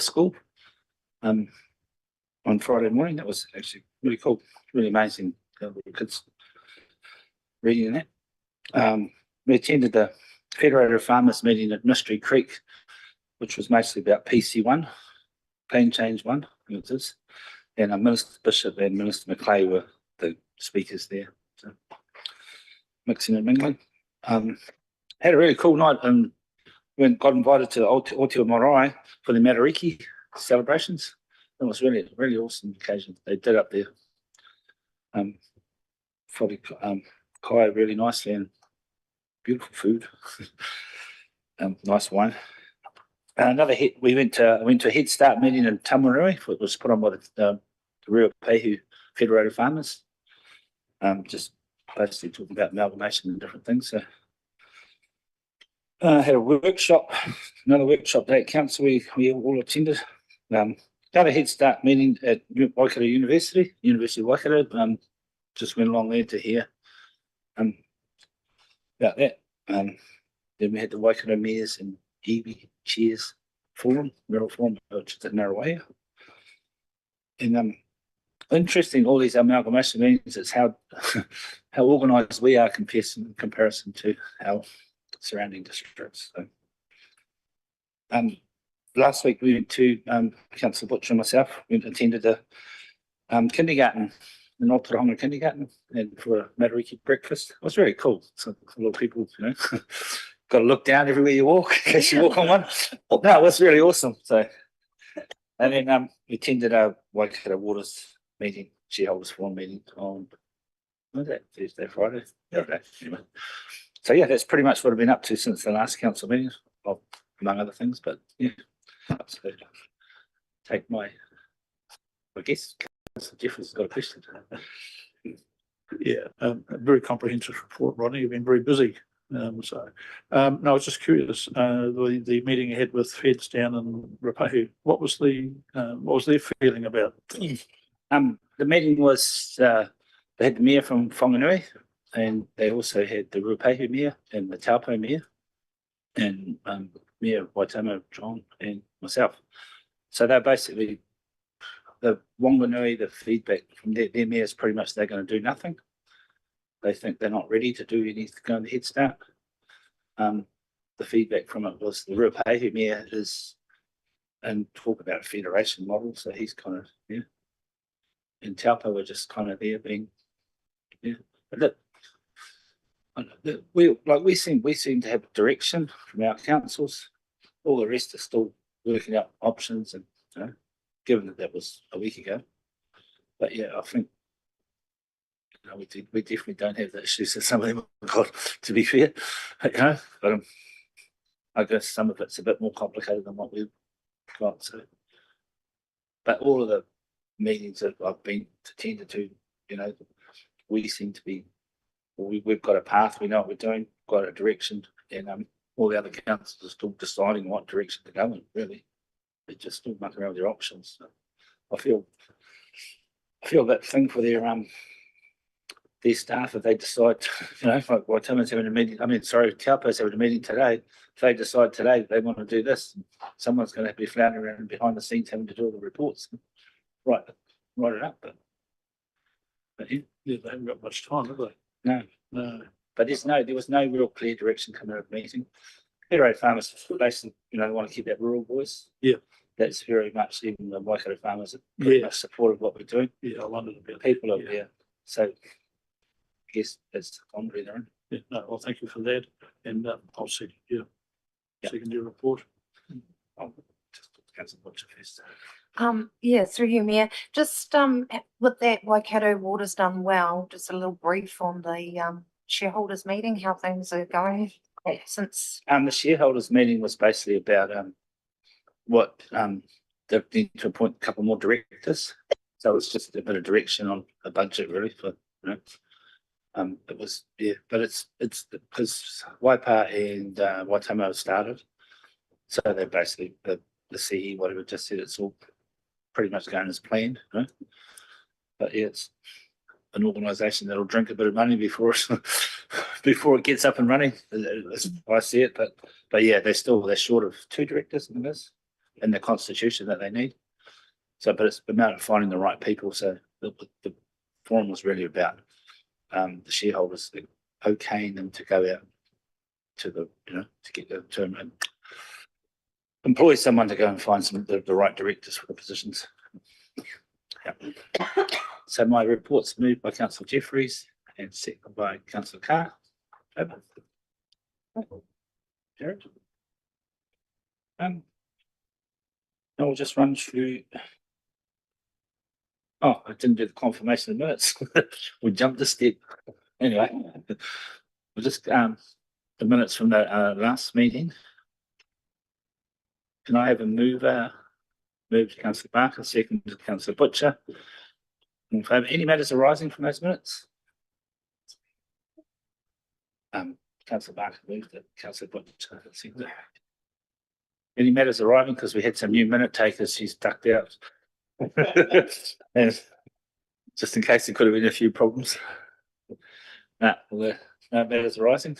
school on Friday morning. That was actually really cool, really amazing. The kids reading that. We attended the Federated Farmers meeting at Mystery Creek, which was mostly about PC1, Plan Change 1, it is. And Minister Bishop and Minister Macleay were the speakers there. So mixing and mingling. Had a really cool night and got invited to the Ōtorohanga for the Matariki celebrations. It was really, really awesome occasion. They did up there. Kai really nicely and beautiful food. Nice wine. We went to a Head Start meeting in Tamarui. It was put on by the Ruapehu Federated Farmers. Just basically talking about amalgamation and different things. So had a workshop, another workshop day at council we all attended. Got a Head Start meeting at Waikato University of Waikato. Just went along there to hear about that. Then we had the Waikato Mayors and EB Chairs Forum, Rural Forum, which is at Narawaya. And interesting, all these amalgamation meetings, it's how organised we are in comparison to our surrounding districts. So, last week we went to Councillor Butcher and myself. We attended the kindergarten, the Ōtorohanga kindergarten, and for a Matariki breakfast. It was very cool. So a lot of people, got to look down everywhere you walk in case you walk on one. No, it was really awesome. So, and then we attended our Waikato Waters meeting, shareholders forum meeting on what was that, Thursday, Friday. Anyway. So yeah, that's pretty much what I've been up to since the last council meeting, among other things. But yeah, so take my, I guess, Jeffrey's got a question. Yeah, a very comprehensive report, Rodney. You've been very busy. No, I was just curious. The meeting ahead with Feds down in Ruapehu, what was their feeling about? The meeting was they had the mayor from Whanganui, and they also had the Ruapehu mayor and the Taupo mayor, and Mayor Waitama, John, and myself. So they're basically the Whanganui. The feedback from their mayor is pretty much they're going to do nothing. They think they're not ready to do anything on the Head Start. The feedback from it was the Ruapehu mayor is and talk about a federation model, so he's kind of and Taupo were just kind of there being but we seem to have direction from our councils. All the rest are still working out options, and given that was a week ago. But yeah, I think we definitely don't have the issues that some of them have got, to be fair. But I guess some of it's a bit more complicated than what we've got. So, but all of the meetings that I've been attended to, we seem to be, we've got a path, we know what we're doing, got a direction, and all the other councils are still deciding what direction to go in, really. They're just still mucking around with their options. So I feel that thing for their staff, if they decide, like Waitama's having a meeting, Taupo's having a meeting today, if they decide today they want to do this, someone's going to have to be floundering around behind the scenes having to do all the reports, write it up. But yeah, they haven't got much time, have they? No. But there was no real clear direction coming out of the meeting. Federated Farmers basically, want to keep that rural voice. Yeah. That's very much, even the Waikato farmers are pretty much supportive of what we're doing. Yeah, I wondered about people over there. So I guess that's the quandary they're in. Yeah, no, well, thank you for that. And I'll second your report. I'll just cancel the watch first. Through you, Mayor. Just with that Waikato Waters done well, just a little brief on the shareholders meeting, how things are going since. The shareholders meeting was basically about what they need to appoint a couple more directors. So it's just a bit of direction on a budget, really, for it was but it's because Waipa and Waitama started, so they're basically the CE whatever just said it's all pretty much going as planned, But yeah, it's an organisation that'll drink a bit of money before it gets up and running. As I see it, but yeah, they're short of 2 directors in this. in the constitution that they need. So, but it's about finding the right people. So the forum was really about the shareholders okaying them to go out to the, to get the term and employ someone to go and find the right directors for the positions. Yeah. So my report's moved by Councillor Jeffries and seconded by Councillor Carr. Over. Jared. I'll just run through. Oh, I didn't do the confirmation of minutes. We jumped a step. Anyway, we'll just the minutes from the last meeting. Can I have a mover? Move to Councillor Barker, second to Councillor Butcher. In favour, any matters arising from those minutes? Councillor Barker moved it, Councillor Butcher seconded. Any matters arriving, because we had some new minute takers, she's ducked out. And just in case there could have been a few problems. No matters arising.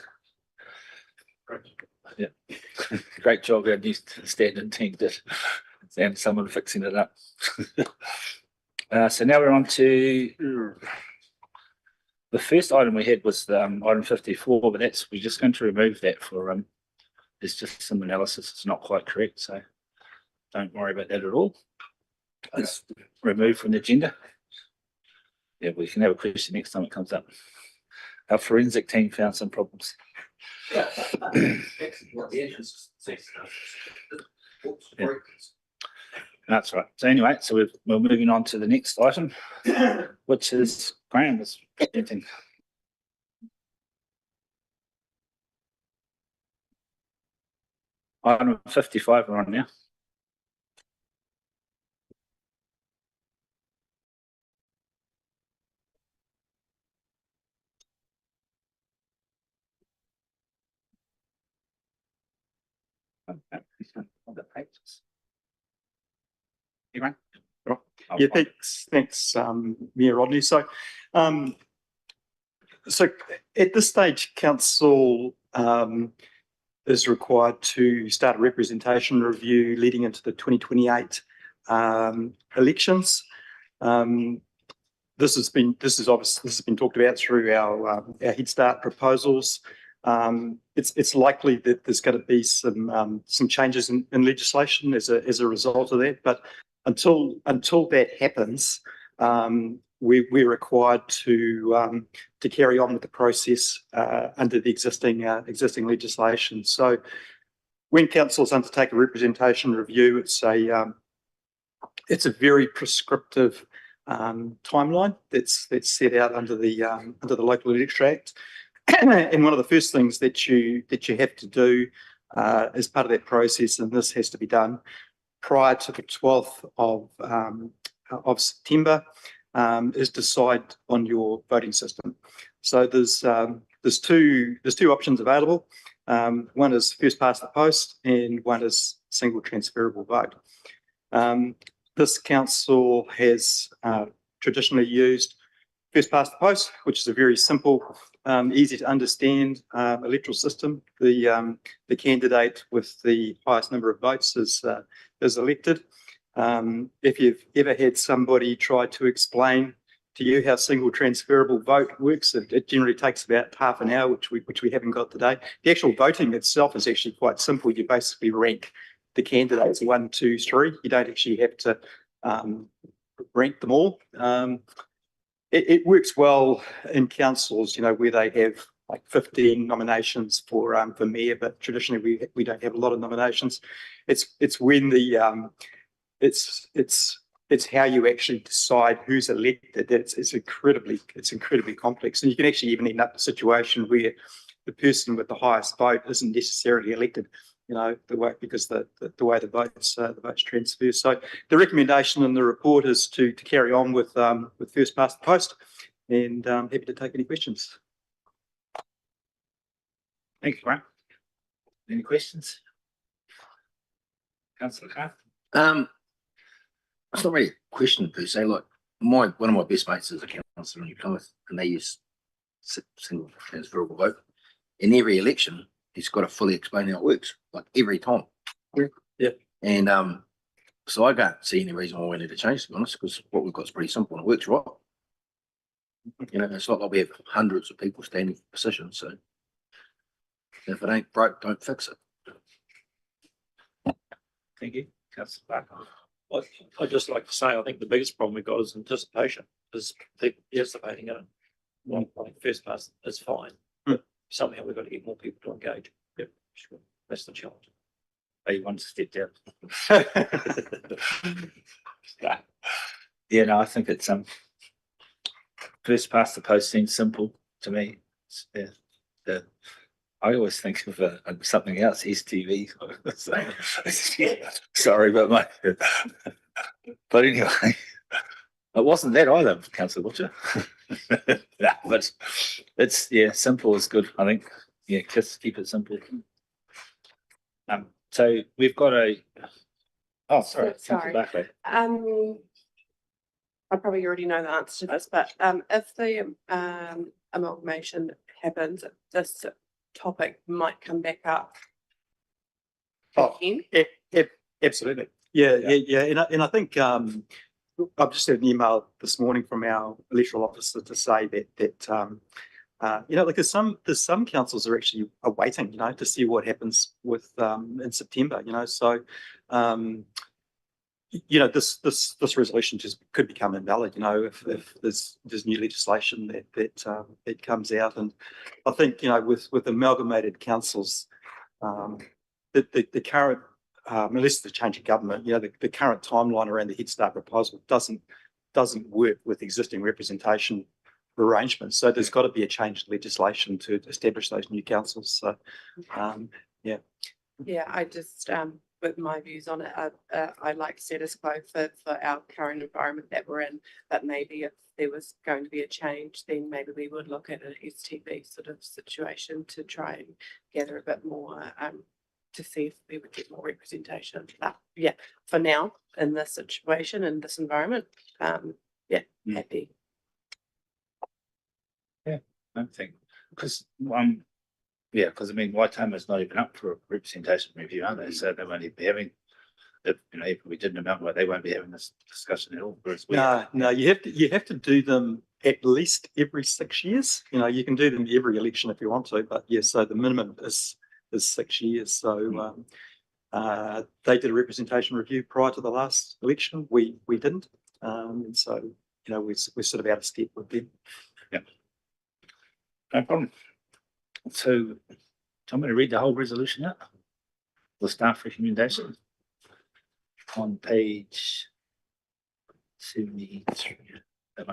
Yeah. Great job our new standing team did, and someone fixing it up. So now we're on to the first item we had was item 54, but we're just going to remove that for there's just some analysis. It's not quite correct, so don't worry about that at all. It's removed from the agenda. Yeah, we can have a question next time it comes up. Our forensic team found some problems. Yeah. That's right. So anyway, so we're moving on to the next item, which is Graham is presenting. Item 55 we're on now. The pages. You Yeah, thanks, Mayor Rodney. So at this stage, council is required to start a representation review leading into the 2028 elections. This has been talked about through our Head Start proposals. It's likely that there's going to be some changes in legislation as a result of that, but until that happens, we're required to carry on with the process under the existing legislation. So when councils undertake a representation review, it's a very prescriptive timeline that's set out under the Local Electoral Act. And one of the first things that you have to do as part of that process, and this has to be done prior to the 12th of September, is decide on your voting system. So there's two options available. One is first past the post, and one is single transferable vote. This council has traditionally used first past the post, which is a very simple, easy to understand electoral system. The candidate with the highest number of votes is elected. If you've ever had somebody try to explain to you how single transferable vote works, it generally takes about half an hour, which we haven't got today. The actual voting itself is actually quite simple. You basically rank the candidates 1, 2, 3. You don't actually have to rank them all. It works well in councils, where they have like 15 nominations for mayor, but traditionally we don't have a lot of nominations. It's when it's how you actually decide who's elected. It's incredibly complex, and you can actually even end up in a situation where the person with the highest vote isn't necessarily elected. Because the way the votes transfer. So the recommendation in the report is to carry on with first past the post, and happy to take any questions. Thank you, Graham. Any questions? Councillor Carr? It's not really a question per se. Like one of my best mates is a councillor in Plymouth, and they use single transferable vote. In every election, he's got to fully explain how it works, like every time. Yeah. And so I can't see any reason why we need to change, to be honest, because what we've got is pretty simple and it works right. You know, it's not like we have hundreds of people standing for positions, so if it ain't broke, don't fix it. Thank you. Councillor Barker. I'd just like to say, I think the biggest problem we've got is anticipation, is people anticipating it. Well, I think first pass is fine, but somehow we've got to get more people to engage. Yep, sure. That's the challenge. Oh, you want to step down? Yeah, no, I think it's first past the post seems simple to me. I always think of something else, STV. Sorry, but but anyway, it wasn't that either, Councillor Butcher. Yeah, but it's simple is good. I think just keep it simple. So we've got sorry, Councillor Barclay. I probably already know the answer to this, but if the amalgamation happens, this topic might come back up. Oh, again. Absolutely. Yeah. And I think I've just had an email this morning from our electoral officer to say that like there's some councils are actually waiting, to see what happens with in September, so this resolution just could become invalid, if there's new legislation that comes out. And I think, with amalgamated councils, the current, unless the change of government, the current timeline around the Head Start proposal doesn't work with existing representation arrangements. So there's got to be a change in legislation to establish those new councils. So, Yeah, I just, with my views on it, I like status quo for our current environment that we're in, but maybe if there was going to be a change, then maybe we would look at an STB sort of situation to try and gather a bit more, to see if we would get more representation. But yeah, for now, in this situation, in this environment, happy. I think because because I mean Waitama's not even up for a representation review, are they? So they won't even be having, if we didn't amalgamate, they won't be having this discussion at all. Whereas no, you have to do them at least every 6 years. You can do them every election if you want to, but so the minimum is 6 years. So they did a representation review prior to the last election. We didn't, and so we're sort of out of step with them. Yeah, no problem. So I'm going to read the whole resolution out. The staff recommendation on page 73. That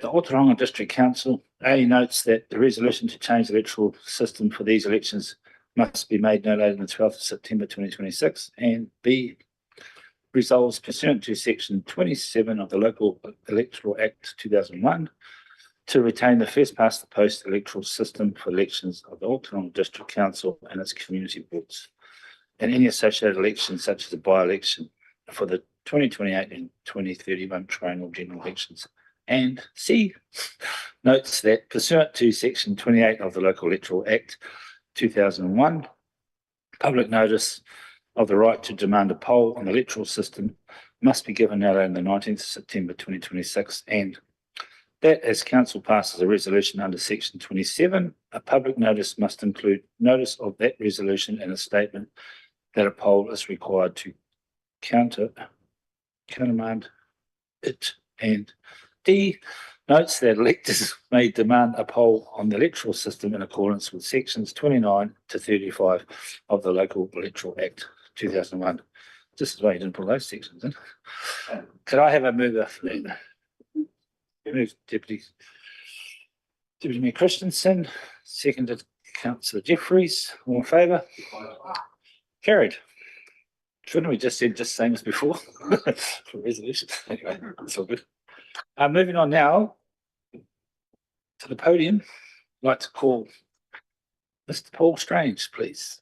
the Ōtorohanga District Council notes that the resolution to change the electoral system for these elections must be made no later than the 12th of September 2026, and B, resolves pursuant to section 27 of the Local Electoral Act 2001 to retain the first past the post electoral system for elections of the Ōtorohanga District Council and its community boards, and any associated elections such as a by-election for the 2028 and 2031 triennial general elections. And C, notes that pursuant to section 28 of the Local Electoral Act 2001, public notice of the right to demand a poll on the electoral system must be given no later than the 19th of September 2026, and that as council passes a resolution under section 27, a public notice must include notice of that resolution and a statement that a poll is required to countermand it. And D, notes that electors may demand a poll on the electoral system in accordance with sections 29 to 35 of the Local Electoral Act 2001. This is why you didn't put those sections in. Could I have a mover for that? Move Deputy Mayor Christensen, seconded Councillor Jeffries. All in favour? Carried. Shouldn't we just said just same as before for resolution? Anyway, it's all good. Moving on now to the podium, I'd like to call Mr. Paul Strange, please,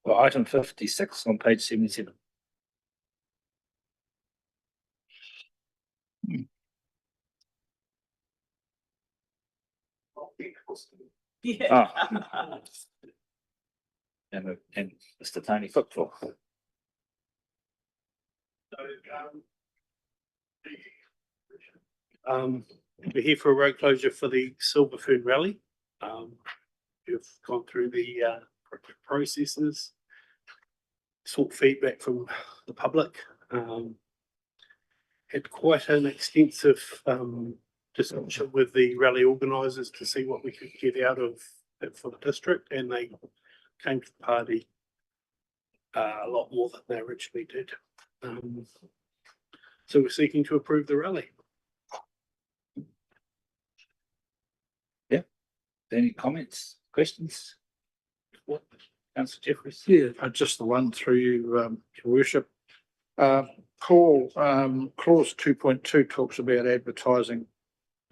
for item 56 on page 77. and Mr. Tony Footfall. We're here for a road closure for the Silver Fern Rally. We've gone through the processes, sought feedback from the public. Had quite an extensive discussion with the rally organisers to see what we could get out of it for the district, and they came to the party a lot more than they originally did. So we're seeking to approve the rally. Any comments, questions? Councillor Jeffries? Yeah, just the one through you, your worship. Paul, clause 2.2 talks about advertising.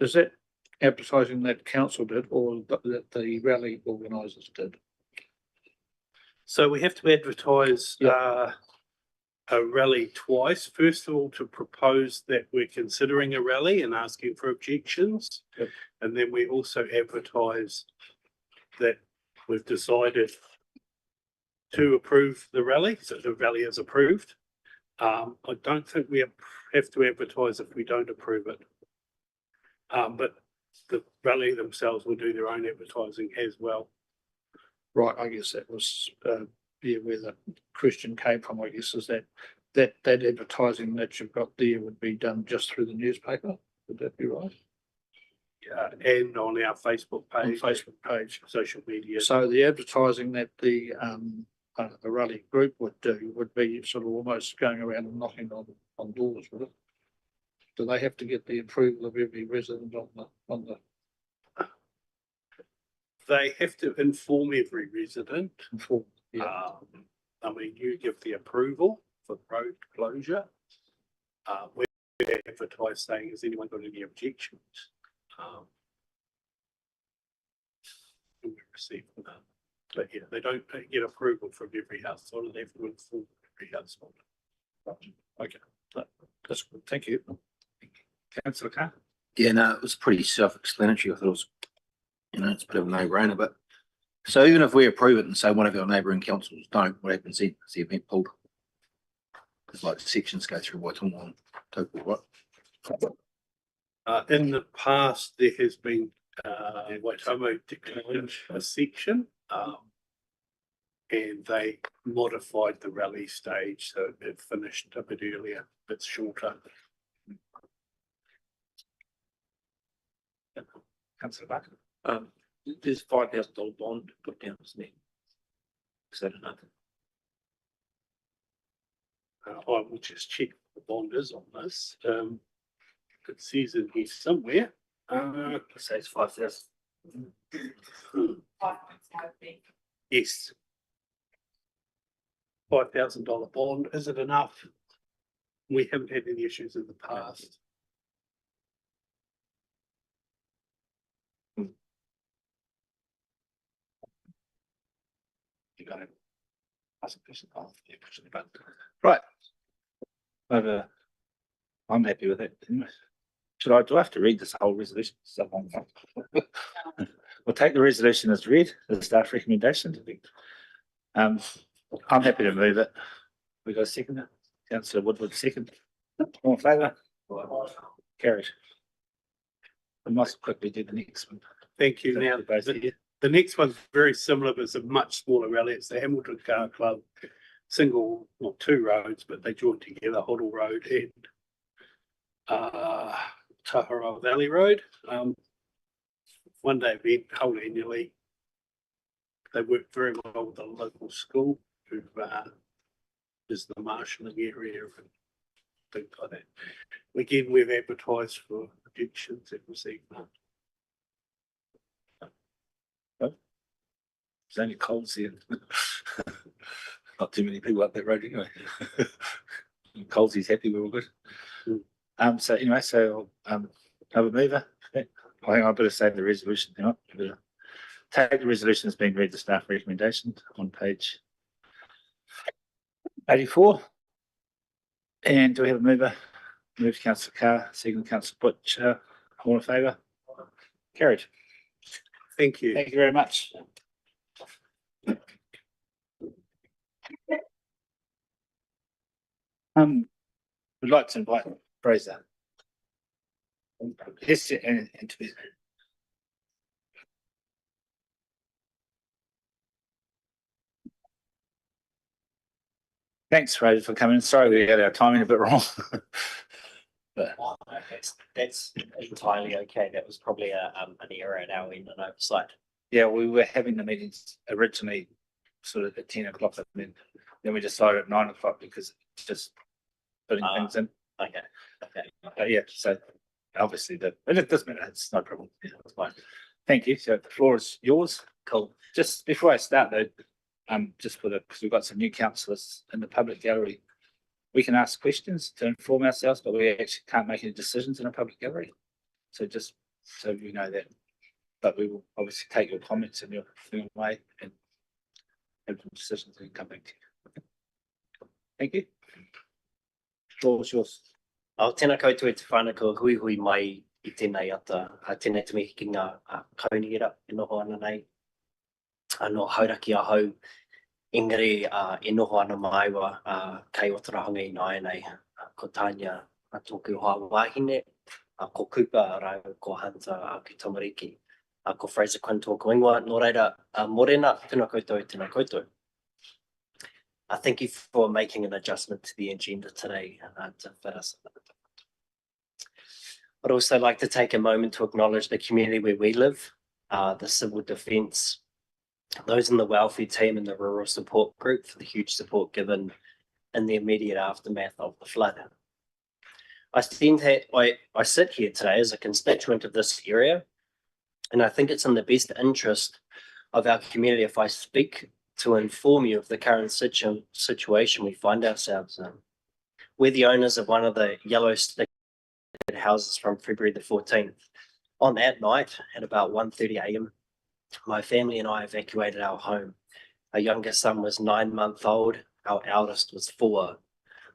Is that advertising that council did or that the rally organisers did? So we have to advertise a rally twice. First of all, to propose that we're considering a rally and asking for objections. Yep. And then we also advertise that we've decided to approve the rally, so the rally is approved. I don't think we have to advertise if we don't approve it. But the rally themselves will do their own advertising as well. Right, I guess that was where the question came from, I guess, is that advertising that you've got there would be done just through the newspaper. Would that be right? And on our Facebook On page, Facebook page. social media. So the advertising that the rally group would do would be sort of almost going around and knocking on doors, would it? Do they have to get the approval of every resident on the They have to inform every resident. form? Yeah. I mean, you give the approval for road closure. We advertise saying, has anyone got any objections? And we receive none. But yeah, they don't get approval from every household, they have to inform every household. Okay, that's good. Thank you. Councillor Carr? Yeah, no, it was pretty self-explanatory. I thought it was, it's a bit of a no-brainer, but so even if we approve it and say one of our neighbouring councils don't, what happens then? Is the event pulled? Because like sections go through Waitonga and Taupo, what? In the past, there has been Waitomo declared a section, and they modified the rally stage, so it finished a bit earlier, a bit shorter. Councillor Barker? There's $5,000 bond put down, isn't it? Is that enough? I will just check the bond is on this. It says in here somewhere. Let's say it's 5,000. Yes. $5,000 bond. Is it enough? We haven't had any issues in the past. You got it. Ask a question. Oh, yeah, push the button. Right. I'm happy with it. Do I have to read this whole resolution? We'll take the resolution as read, the staff recommendation. I'm happy to move it. We got a second. Councillor Woodward, second. All in favour? Carried. We must quickly do the next one. Thank you. Now, the next one's very similar, but it's a much smaller rally. It's the Hamilton Car Club, single, not two roads, but they join together, Hoddle Road and Taharoa Valley Road. One day event held annually. They work very well with the local school, who is the marshalling area and things like that. Again, we've advertised for objections and received none. There's only Coles here. Not too many people up that road anyway. Coles is happy, we're all good. So anyway, so have a mover. I think I better say the resolution. Hang on. Take the resolution as being read, the staff recommendation on page 84. And do we have a mover? Move Councillor Carr, second Councillor Butch. All in favour? Carried. Thank you. Thank you very much. We'd like to invite Fraser. Yes, and to his. Thanks, Fraser, for coming. Sorry we had our timing a bit wrong. But That's entirely okay. That was probably an error at our end, an oversight. yeah, we were having the meetings originally sort of at 10 o'clock, and then we decided at 9 o'clock because it's just putting things in. Okay, okay. But yeah, so obviously it doesn't matter. It's no problem. Yeah, that's fine. Thank you. So the floor is yours. Cool. Just before I start though, just because we've got some new councillors in the public gallery, we can ask questions to inform ourselves, but we actually can't make any decisions in a public gallery. So just so you know that, but we will obviously take your comments in your way and have some decisions and come back to you. Thank you. Floor is yours. Tēnā koutou e te whanako hui hui mai I tēnei ata. Tēnei te mihi ki ngā kauniera e noho ana nei. No hauraki a hau. Engari e noho ana maiwa kei Ōtorohanga I nai nei. Ko Tanya a tōku hoa wahine. Ko Kupa rau ko Hunter ki Tamariki. Ko Fraser Quinn tōku ingoa. Nō reira, morena, tēnā koutou, tēnā koutou. Thank you for making an adjustment to the agenda today to fit us. I'd also like to take a moment to acknowledge the community where we live, the civil defence, those in the welfare team and the rural support group for the huge support given in the immediate aftermath of the flood. I sit here today as a constituent of this area, and I think it's in the best interest of our community if I speak to inform you of the current situation we find ourselves in. We're the owners of one of the yellow stick houses from February the 14th. On that night, at about 1:30 AM, my family and I evacuated our home. Our youngest son was 9 months old, our eldest was 4.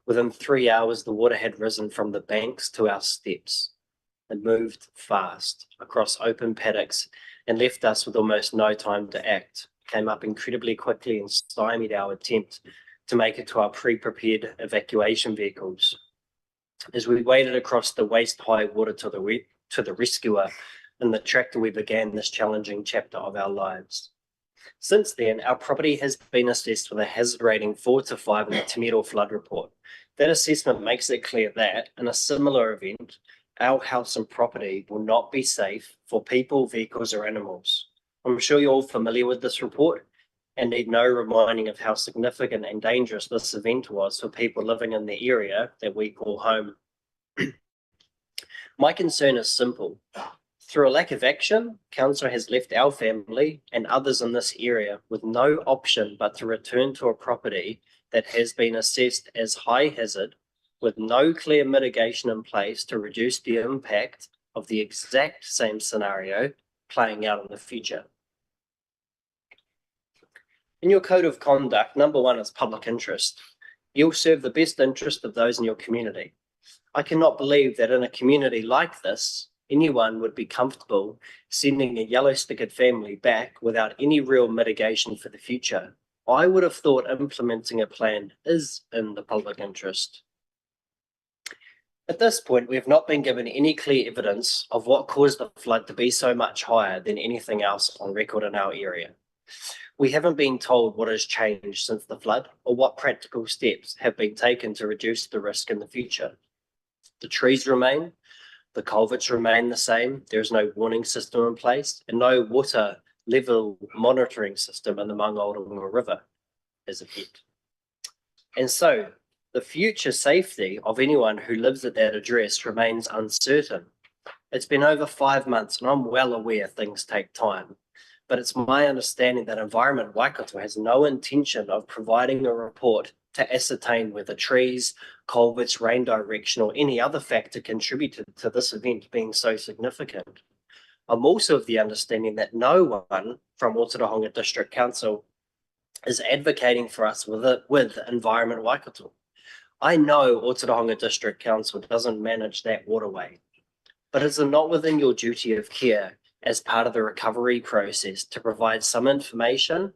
Within 3 hours, the water had risen from the banks to our steps. It moved fast across open paddocks and left us with almost no time to act. Came up incredibly quickly and stymied our attempt to make it to our pre-prepared evacuation vehicles. As we waded across the waist-high water to the rescuer in the tractor, we began this challenging chapter of our lives. Since then, our property has been assessed with a hazard rating 4 to 5 in the Te Miro flood report. That assessment makes it clear that, in a similar event, our house and property will not be safe for people, vehicles, or animals. I'm sure you're all familiar with this report and need no reminding of how significant and dangerous this event was for people living in the area that we call home. My concern is simple. Through a lack of action, Council has left our family and others in this area with no option but to return to a property that has been assessed as high hazard with no clear mitigation in place to reduce the impact of the exact same scenario playing out in the future. In your code of conduct, number 1 is public interest. You'll serve the best interest of those in your community. I cannot believe that in a community like this, anyone would be comfortable sending a yellow-stickered family back without any real mitigation for the future. I would have thought implementing a plan is in the public interest. At this point, we have not been given any clear evidence of what caused the flood to be so much higher than anything else on record in our area. We haven't been told what has changed since the flood or what practical steps have been taken to reduce the risk in the future. The trees remain, the culverts remain the same, there is no warning system in place, and no water level monitoring system in the Ōtorohanga River as of yet. And so, the future safety of anyone who lives at that address remains uncertain. It's been over 5 months and I'm well aware things take time, but it's my understanding that Environment Waikato has no intention of providing a report to ascertain whether trees, culverts, rain direction or any other factor contributed to this event being so significant. I'm also of the understanding that no one from Ōtorohanga District Council is advocating for us with Environment Waikato. I know Ōtorohanga District Council doesn't manage that waterway, but is it not within your duty of care as part of the recovery process to provide some information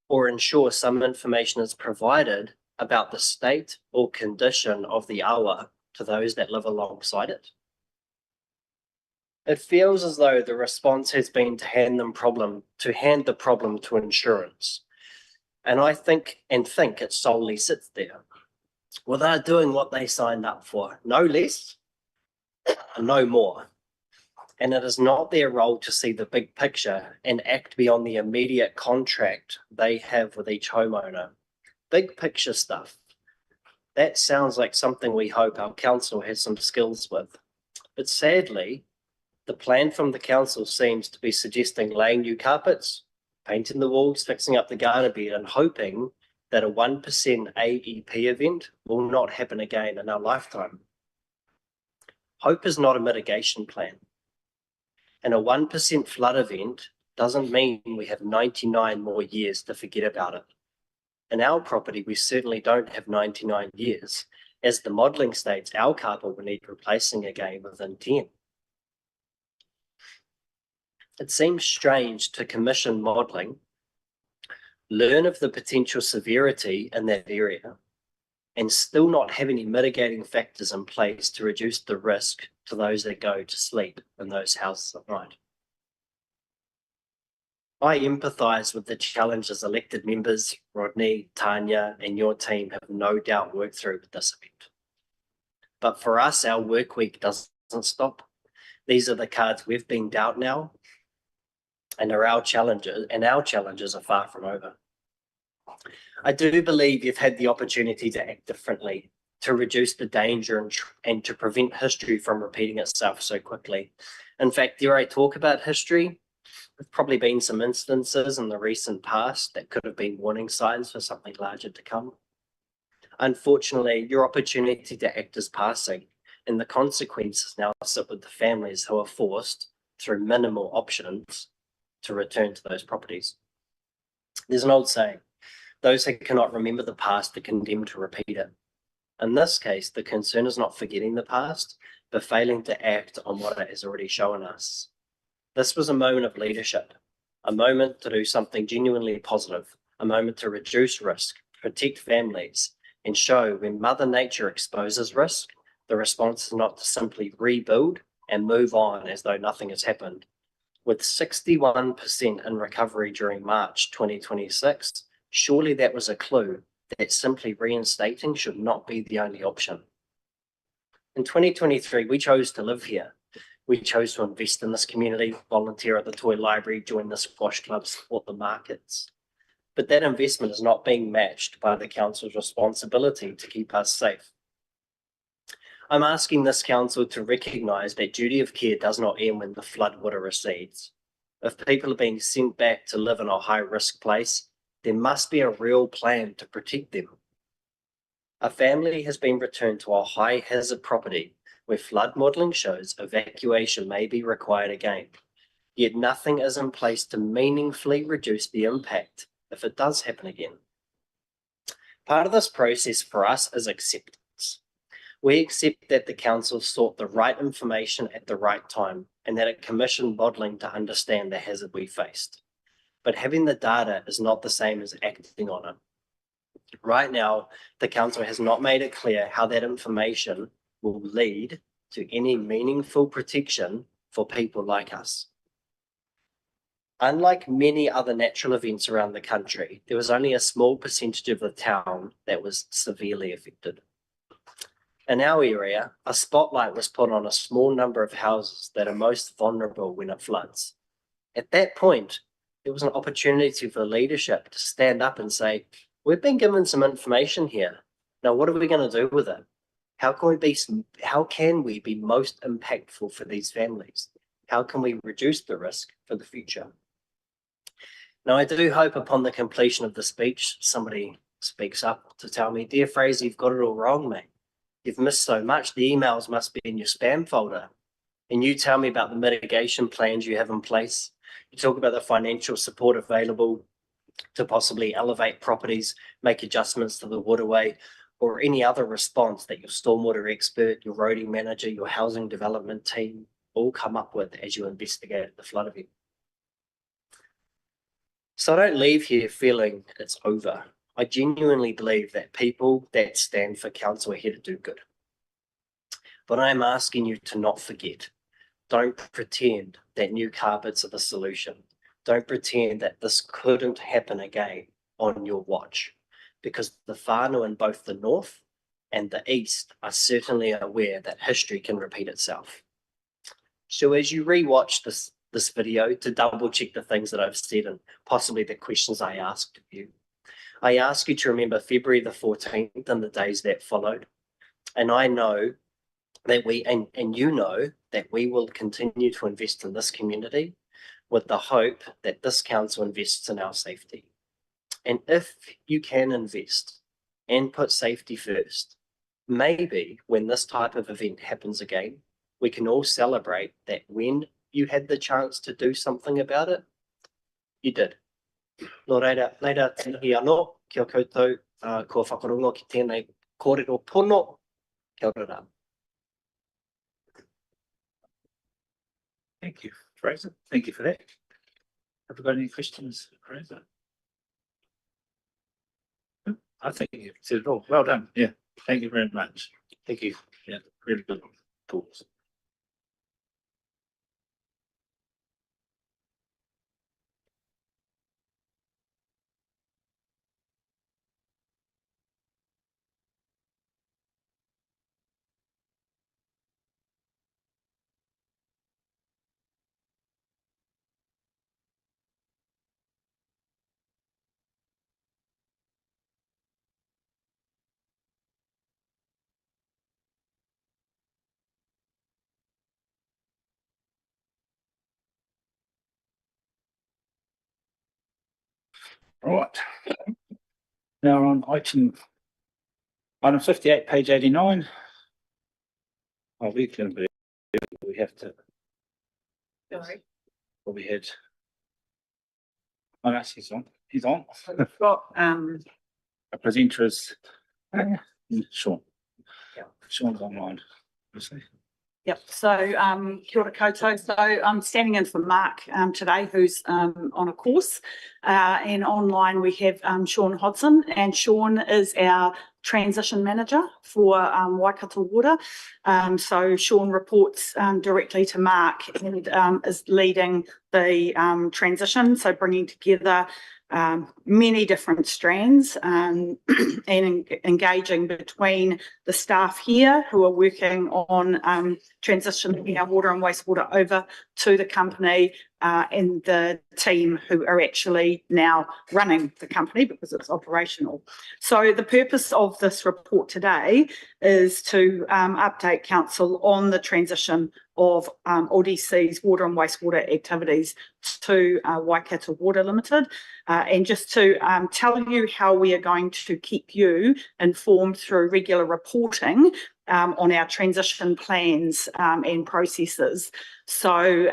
or ensure some information is provided about the state or condition of the awa to those that live alongside it? It feels as though the response has been to hand the problem to insurance. And I think it solely sits there. Well, they're doing what they signed up for, no less, no more. And it is not their role to see the big picture and act beyond the immediate contract they have with each homeowner. Big picture stuff. That sounds like something we hope our council has some skills with. But sadly, the plan from the council seems to be suggesting laying new carpets, painting the walls, fixing up the garden bed, and hoping that a 1% AEP event will not happen again in our lifetime. Hope is not a mitigation plan. And a 1% flood event doesn't mean we have 99 more years to forget about it. In our property, we certainly don't have 99 years. As the modelling states, our carpet will need replacing again within 10. It seems strange to commission modelling, learn of the potential severity in that area, and still not have any mitigating factors in place to reduce the risk to those that go to sleep in those houses at night. I empathise with the challenges elected members, Rodney, Tanya, and your team have no doubt worked through with this event. But for us, our work week doesn't stop. These are the cards we've been dealt now, and our challenges are far from over. I do believe you've had the opportunity to act differently, to reduce the danger and to prevent history from repeating itself so quickly. In fact, dare I talk about history? There's probably been some instances in the recent past that could have been warning signs for something larger to come. Unfortunately, your opportunity to act is passing, and the consequences now sit with the families who are forced, through minimal options, to return to those properties. There's an old saying, those who cannot remember the past are condemned to repeat it. In this case, the concern is not forgetting the past, but failing to act on what it has already shown us. This was a moment of leadership, a moment to do something genuinely positive, a moment to reduce risk, protect families, and show when Mother Nature exposes risk, the response is not to simply rebuild and move on as though nothing has happened. With 61% in recovery during March 2026, surely that was a clue that simply reinstating should not be the only option. In 2023, we chose to live here. We chose to invest in this community, volunteer at the toy library, join the squash club, support the markets. But that investment is not being matched by the council's responsibility to keep us safe. I'm asking this council to recognise that duty of care does not end when the flood water recedes. If people are being sent back to live in a high-risk place, there must be a real plan to protect them. A family has been returned to a high-hazard property where flood modelling shows evacuation may be required again, yet nothing is in place to meaningfully reduce the impact if it does happen again. Part of this process for us is acceptance. We accept that the council sought the right information at the right time and that it commissioned modelling to understand the hazard we faced. But having the data is not the same as acting on it. Right now, the council has not made it clear how that information will lead to any meaningful protection for people like us. Unlike many other natural events around the country, there was only a small percentage of the town that was severely affected. In our area, a spotlight was put on a small number of houses that are most vulnerable when it floods. At that point, there was an opportunity for leadership to stand up and say, we've been given some information here. Now, what are we going to do with it? How can we be most impactful for these families? How can we reduce the risk for the future? Now, I do hope upon the completion of the speech, somebody speaks up to tell me, dear Fraser, you've got it all wrong, mate. You've missed so much. The emails must be in your spam folder. And you tell me about the mitigation plans you have in place. You talk about the financial support available to possibly elevate properties, make adjustments to the waterway, or any other response that your stormwater expert, your roading manager, your housing development team all come up with as you investigate the flood event. So I don't leave here feeling it's over. I genuinely believe that people that stand for council are here to do good. But I am asking you to not forget. Don't pretend that new carpets are the solution. Don't pretend that this couldn't happen again on your watch, because the whānau in both the north and the east are certainly aware that history can repeat itself. So as you rewatch this video to double check the things that I've said and possibly the questions I asked of you, I ask you to remember February the 14th and the days that followed. And I know that and you know that we will continue to invest in this community with the hope that this council invests in our safety. And if you can invest and put safety first, maybe when this type of event happens again, we can all celebrate that when you had the chance to do something about it, you did. Nō reira, tēnei anō, kia koutou, kua whakarongo ki tēnei kōrero pono, kia ora rā. Thank you, Fraser. Thank you for that. Have we got any questions, Fraser? I think you've said it all. Well done. Yeah. Thank you very much. Thank you. Yeah, really good thoughts. Right. Now on item 58, page 89. Oh, we can be, we have to, Sorry. well, we had. Oh, that's he's on. He's on. We've got, A presenter is Sean. Yeah. Sean's online. yep, so, kia ora koutou. So I'm standing in for Mark, today, who's, on a course. And online we have, Sean Hodson, and Sean is our transition manager for, Waikato Water. So Sean reports, directly to Mark and, is leading the, transition. So bringing together, many different strands, and engaging between the staff here who are working on transitioning our water and wastewater over to the company, and the team who are actually now running the company because it's operational. So the purpose of this report today is to update council on the transition of ODC's water and wastewater activities to Waikato Water Limited, and just to tell you how we are going to keep you informed through regular reporting on our transition plans and processes. So,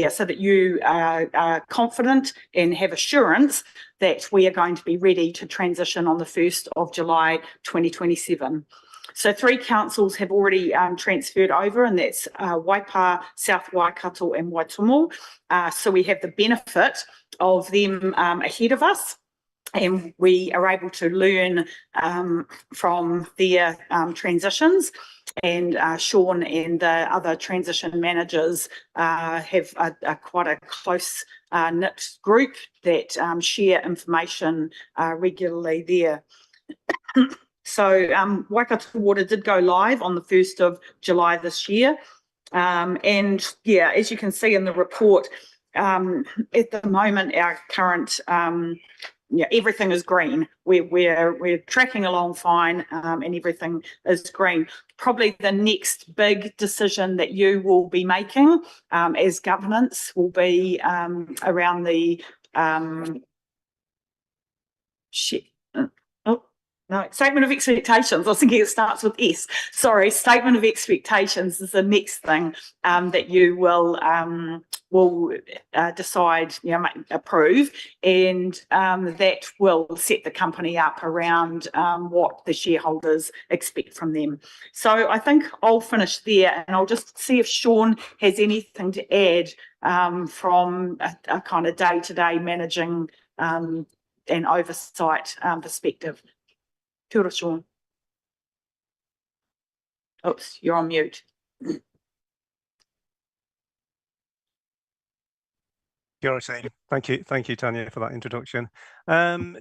so that you are confident and have assurance that we are going to be ready to transition on the 1st of July 2027. So 3 councils have already transferred over, and that's Waipa, South Waikato and Waitomo. So we have the benefit of them ahead of us, and we are able to learn from their transitions. And Sean and the other transition managers have a quite a close knit group that share information regularly there. So Waikato Water did go live on the 1st of July this year. And yeah, as you can see in the report, at the moment, our current everything is green. We're tracking along fine, and everything is green. Probably the next big decision that you will be making as governance will be around the statement of expectations. I was thinking it starts with S. Sorry, statement of expectations is the next thing that you will decide, approve, and that will set the company up around what the shareholders expect from them. So I think I'll finish there, and I'll just see if Sean has anything to add from a kind of day-to-day managing and oversight perspective. Kia ora, Sean. Oops, you're on mute. Kia ora, Shane. Thank you, Tanya, for that introduction.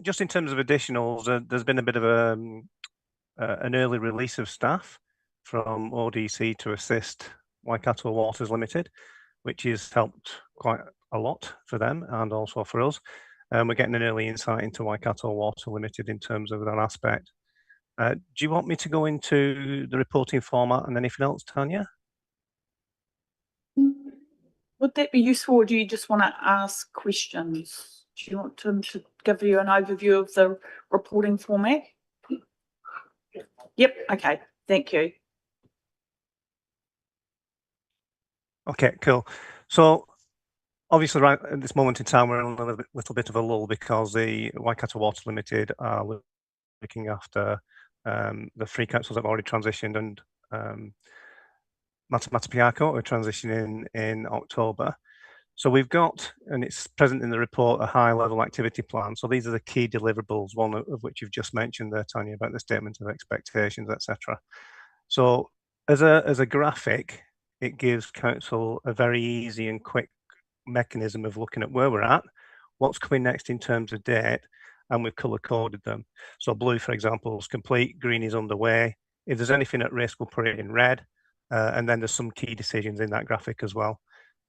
Just in terms of additionals, there's been a bit of an early release of staff from ODC to assist Waikato Waters Limited, which has helped quite a lot for them and also for us. We're getting an early insight into Waikato Water Limited in terms of that aspect. Do you want me to go into the reporting format and anything else, Tanya? Would that be useful, or do you just want to ask questions? Do you want him to give you an overview of the reporting format? Yep, okay, thank you. Okay, cool. So obviously right at this moment in time, we're in a little bit of a lull because the Waikato Water Limited are looking after the three councils that have already transitioned, and Matamapiako are transitioning in October. So we've got, and it's present in the report, a high-level activity plan. So these are the key deliverables, one of which you've just mentioned there, Tanya, about the statement of expectations, etc. So as a graphic, it gives council a very easy and quick mechanism of looking at where we're at, what's coming next in terms of date, and we've color-coded them. So blue, for example, is complete, green is underway. If there's anything at risk, we'll put it in red. And then there's some key decisions in that graphic as well.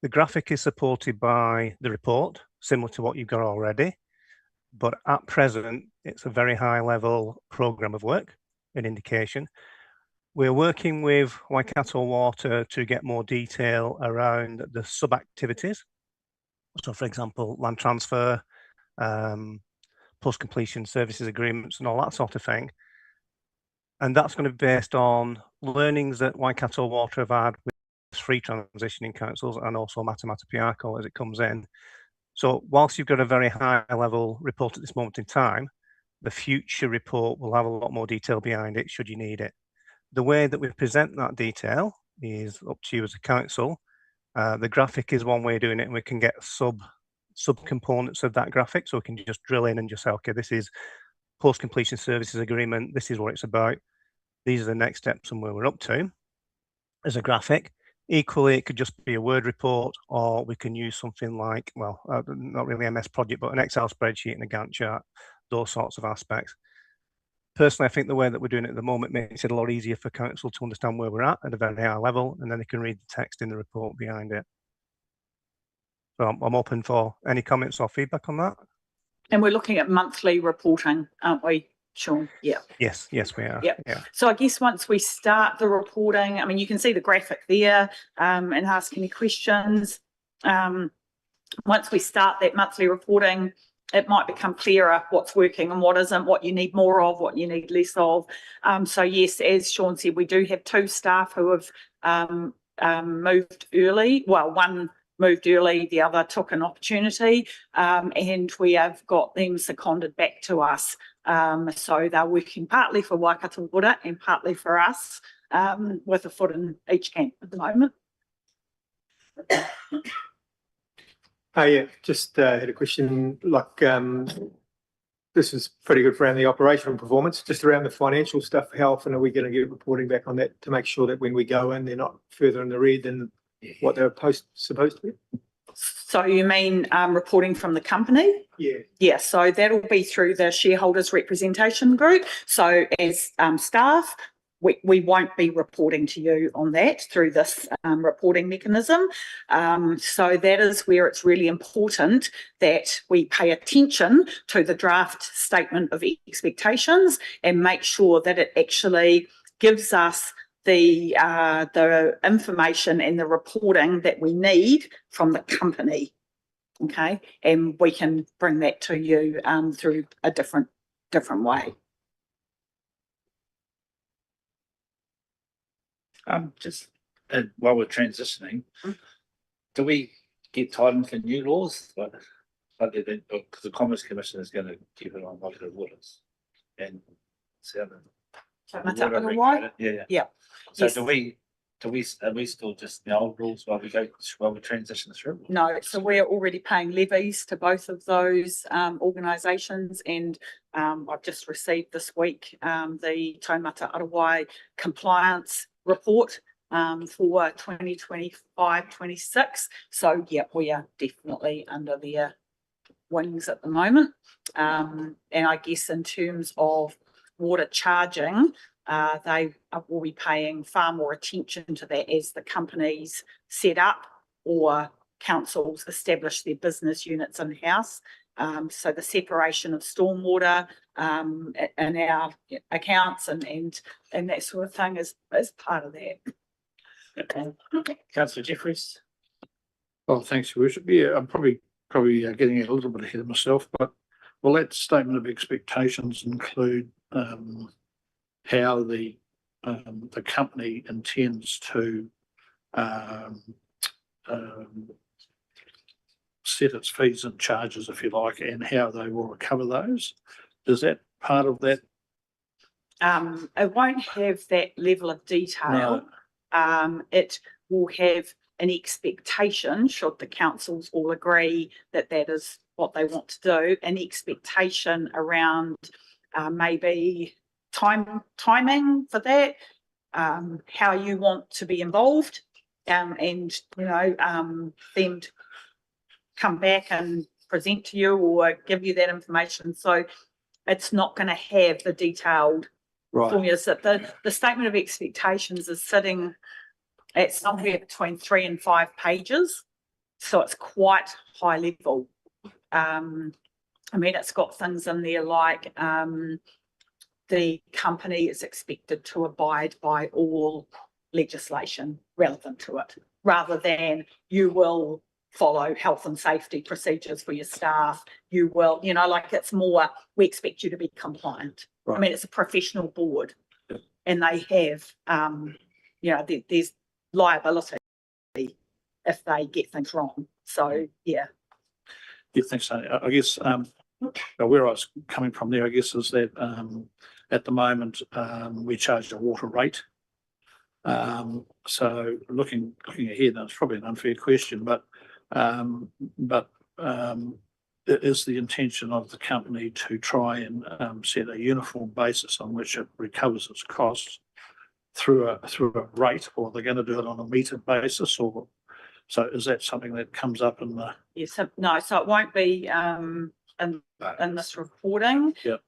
The graphic is supported by the report, similar to what you've got already. But at present, it's a very high level program of work, an indication. We're working with Waikato Water to get more detail around the sub-activities. So for example, land transfer, post-completion services agreements and all that sort of thing. And that's going to be based on learnings that Waikato Water have had with three transitioning councils and also Matamapiako as it comes in. So whilst you've got a very high level report at this moment in time, the future report will have a lot more detail behind it should you need it. The way that we present that detail is up to you as a council. The graphic is one way of doing it, and we can get sub components of that graphic, so we can just drill in and just say, okay, this is post-completion services agreement, this is what it's about, these are the next steps and where we're up to as a graphic. Equally, it could just be a Word report, or we can use something like, well, not really MS Project, but an Excel spreadsheet and a Gantt chart, those sorts of aspects. Personally, I think the way that we're doing it at the moment makes it a lot easier for council to understand where we're at a very high level, and then they can read the text in the report behind it. So I'm open for any comments or feedback on that. And we're looking at monthly reporting, aren't we, Sean? Yeah. Yes, we are. Yep. Yeah. So I guess once we start the reporting, I mean, you can see the graphic there and ask any questions. Once we start that monthly reporting, it might become clearer what's working and what isn't, what you need more of, what you need less of. So yes, as Sean said, we do have two staff who have moved early. Well, one moved early, the other took an opportunity, and we have got them seconded back to us. So they're working partly for Waikato Water and partly for us, with a foot in each camp at the moment. Yeah, just had a question, like this is pretty good around the operational performance, just around the financial stuff. How often are we going to get reporting back on that to make sure that when we go in, they're not further in the red than what they're supposed to be? So you mean reporting from the company? Yeah. Yeah, so that'll be through the shareholders representation group. So as staff, we won't be reporting to you on that through this reporting mechanism. So that is where it's really important that we pay attention to the draft statement of expectations and make sure that it actually gives us the information and the reporting that we need from the company. Okay, and we can bring that to you through a different way. Just while we're transitioning, do we get tied into new laws? Because the Commerce Commission is going to keep it on Waikato Waters and Southern. Yeah. Yeah. So Yes. do we Are we still just the old rules while we transition through? No, so we're already paying levies to both of those organisations, and I've just received this week the Taumata Arawai compliance report for 2025-26. So yeah, we are definitely under their wings at the moment. And I guess in terms of water charging, they will be paying far more attention to that as the companies set up or councils establish their business units in-house. So the separation of stormwater in our accounts and that sort of thing is part of that. Councillor Jeffries. Oh, thanks, Your Worship. Yeah, I'm probably getting a little bit ahead of myself, but will that statement of expectations include how the company intends to set its fees and charges, if you like, and how they will recover those? Is that part of that? It won't have that level of detail. It will have an expectation, should the councils all agree that that is what they want to do, an expectation around maybe timing for that, how you want to be involved, and you know, them to come back and present to you or give you that information. So it's not going to have the detailed formulas. That the statement of expectations is sitting at somewhere between 3 and 5 pages, so it's quite high level. I mean, it's got things in there like the company is expected to abide by all legislation relevant to it, rather than you will follow health and safety procedures for your staff. You will, you know, like it's more, we expect you to be compliant. I mean, it's a professional board, and they have, you know, there's liability if they get things wrong. So, yeah. Yeah, thanks, Tony. I guess where I was coming from there, I guess, is that at the moment we charge a water rate. So looking ahead, and it's probably an unfair question, but is the intention of the company to try and set a uniform basis on which it recovers its costs through a rate, or they're going to do it on a metered basis, or so is that something that comes up in the? Yes, so, no, so it won't be in this reporting. Yep.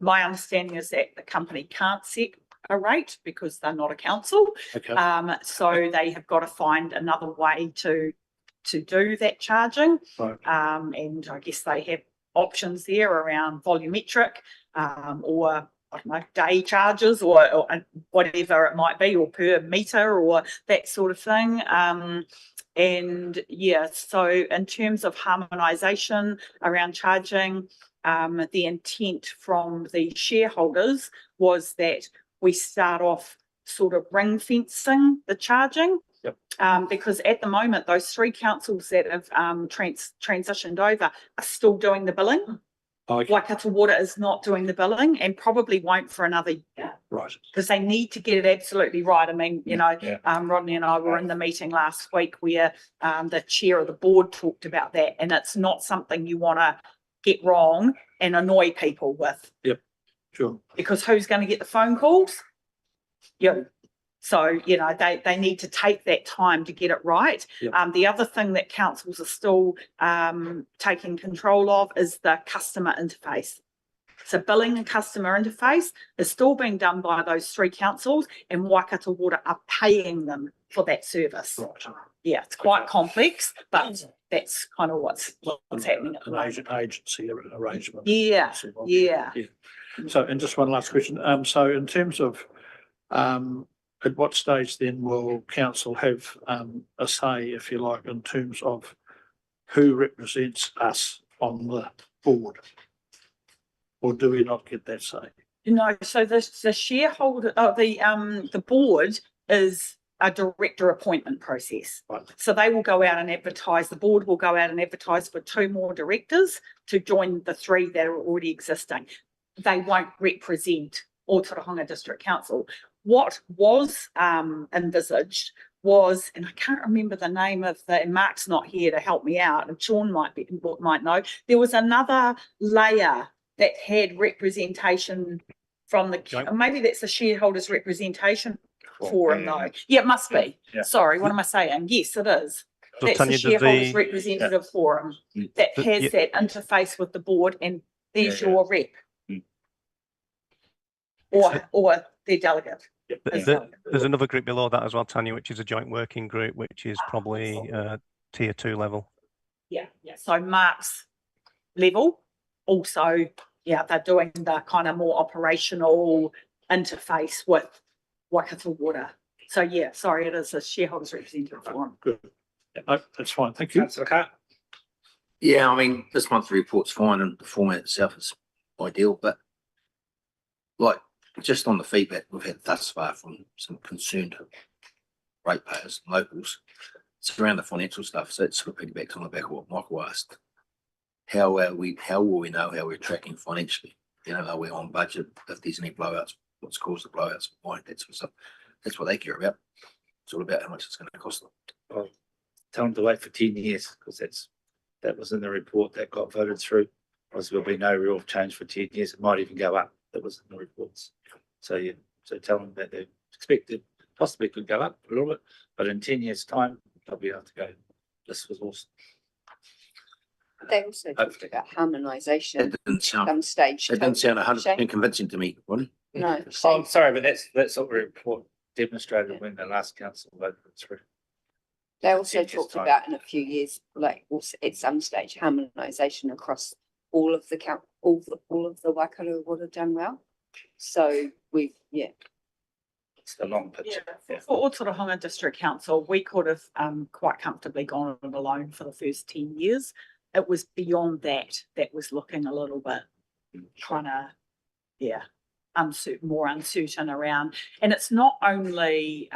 My understanding is that the company can't set a rate because they're not a council. Okay. So they have got to find another way to do that charging. Right. And I guess they have options there around volumetric or I don't know, day charges or whatever it might be, or per meter or that sort of thing. And yeah, so in terms of harmonisation around charging, the intent from the shareholders was that we start off sort of ring fencing the charging. Yep. Because at the moment, those 3 councils that have transitioned over are still doing the billing. Okay. Waikato Water is not doing the billing and probably won't for another year. Right. Because they need to get it absolutely right. I mean, you know, Rodney and I were in the meeting last week where the chair of the board talked about that, and it's not something you want to get wrong and annoy people with. Yep, sure. Because who's going to get the phone calls? You. So, you know, they need to take that time to get it right. Yep. The other thing that councils are still taking control of is the customer interface. So billing and customer interface is still being done by those 3 councils, and Waikato Water are paying them for that service. Right. Yeah, it's quite complex, but that's kind of what's happening at the moment. Agency arrangement. Yeah, yeah. So, and just one last question. So in terms of at what stage then will council have a say, if you like, in terms of who represents us on the board? Or do we not get that say? No, so the shareholder, the board is a director appointment process. Right. So they will go out and advertise, the board will go out and advertise for 2 more directors to join the 3 that are already existing. They won't represent Ōtorohanga District Council. what was envisaged was, and I can't remember the name of and Mark's not here to help me out, and Sean might know, there was another layer that had representation from maybe that's the shareholders representation forum though. Yeah, it must be. Yeah. Sorry, what am I saying? Yes, it is. So That's the Tanya, does shareholders the, representative forum that has that interface with the board, and there's your rep. Or their delegate. there's another group below that as well, Tanya, which is a joint working group, which is probably tier 2 level. Yeah. So Mark's level also, they're doing the kind of more operational interface with Waikato Water. So it is a shareholders representative forum. Good. No, that's fine. Thank you. Councillor Carr. Yeah, I mean, this month's report's fine and the format itself is ideal, but like just on the feedback we've had thus far from some concerned ratepayers, locals, it's around the financial stuff. So it's sort of piggybacks on the back of what Michael asked. How will we know how we're tracking financially? You know, are we on budget? If there's any blowouts, what's caused the blowouts, why, that sort of stuff. That's what they care about. It's all about how much it's going to cost them. Well, tell them to wait for 10 years because that was in the report that got voted through. Otherwise, there'll be no real change for 10 years. It might even go up. That was in the reports. So tell them that they expect it possibly could go up a little bit, but in 10 years' time, they'll be able to go. This was awesome. They also talked about harmonisation It didn't at some sound, stage. it didn't sound 100% Shane? convincing to me, Ronnie. No, Oh, Shane, I'm sorry, but that's what the report demonstrated when the last council voted it through. they also 10 years' talked time. about in a few years, like also at some stage, harmonisation across all of the Waikato Water done well. So It's the long picture. For Ōtorohanga District Council, we could have quite comfortably gone it alone for the first 10 years. It was beyond that was looking a little bit kind of, more uncertain around. And it's not only,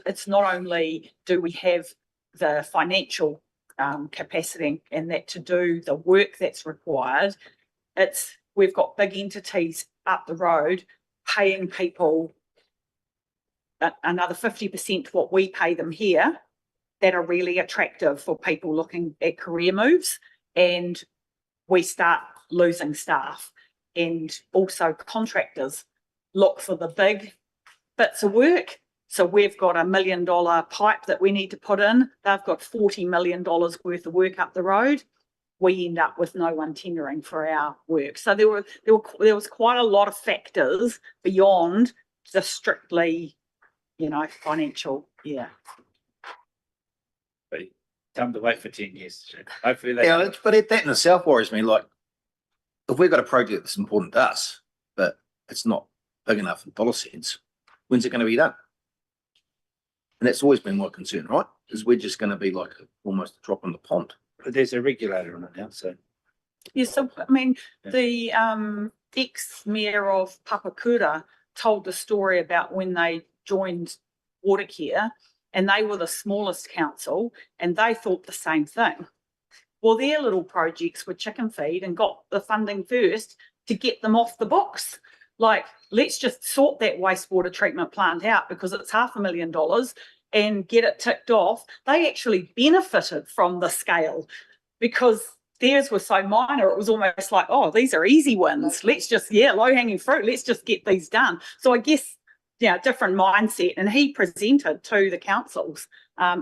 it's not only do we have the financial capacity and that to do the work that's required, we've got big entities up the road paying people another 50% what we pay them here that are really attractive for people looking at career moves, and we start losing staff. And also contractors look for the big bits of work. So we've got $1 million pipe that we need to put in. They've got $40 million worth of work up the road. We end up with no one tendering for our work. So there was quite a lot of factors beyond the strictly, financial. Yeah. But tell them to wait for 10 years. Hopefully But that in itself worries me. Like, if we've got a project that's important to us, but it's not big enough in dollar sense, when's it going to be done? And that's always been my concern, right? Is we're just going to be like almost a drop in the pond. But there's a regulator on it now, so. Yeah, so I mean, the ex-mayor of Papakura told the story about when they joined Watercare, and they were the smallest council, and they thought the same thing. Well, their little projects were chicken feed and got the funding first to get them off the books. Like, let's just sort that wastewater treatment plant out because it's $500,000 and get it ticked off. They actually benefited from the scale because theirs was so minor. It was almost like, oh, these are easy wins. Let's just, low hanging fruit. Let's just get these done. So I guess, different mindset. And he presented to the councils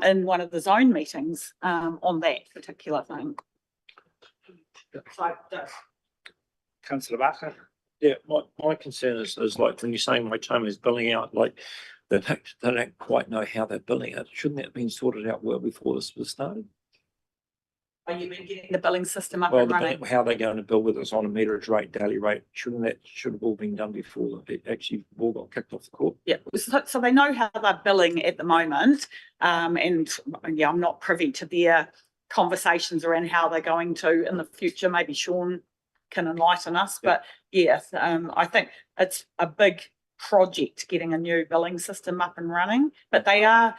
in one of the zone meetings on that particular thing. Councillor Barker. Yeah, my concern is like when you're saying my time is billing out, like they don't quite know how they're billing it. Shouldn't that have been sorted out well before this was started? Are you been getting the billing system up Well, and running? how they're going to bill with us on a meterage rate, daily rate, should have all been done before it actually all got kicked off the court? Yeah, so they know how they're billing at the moment, and I'm not privy to their conversations around how they're going to in the future. Maybe Sean can enlighten us, but yes, I think it's a big project getting a new billing system up and running, but they are,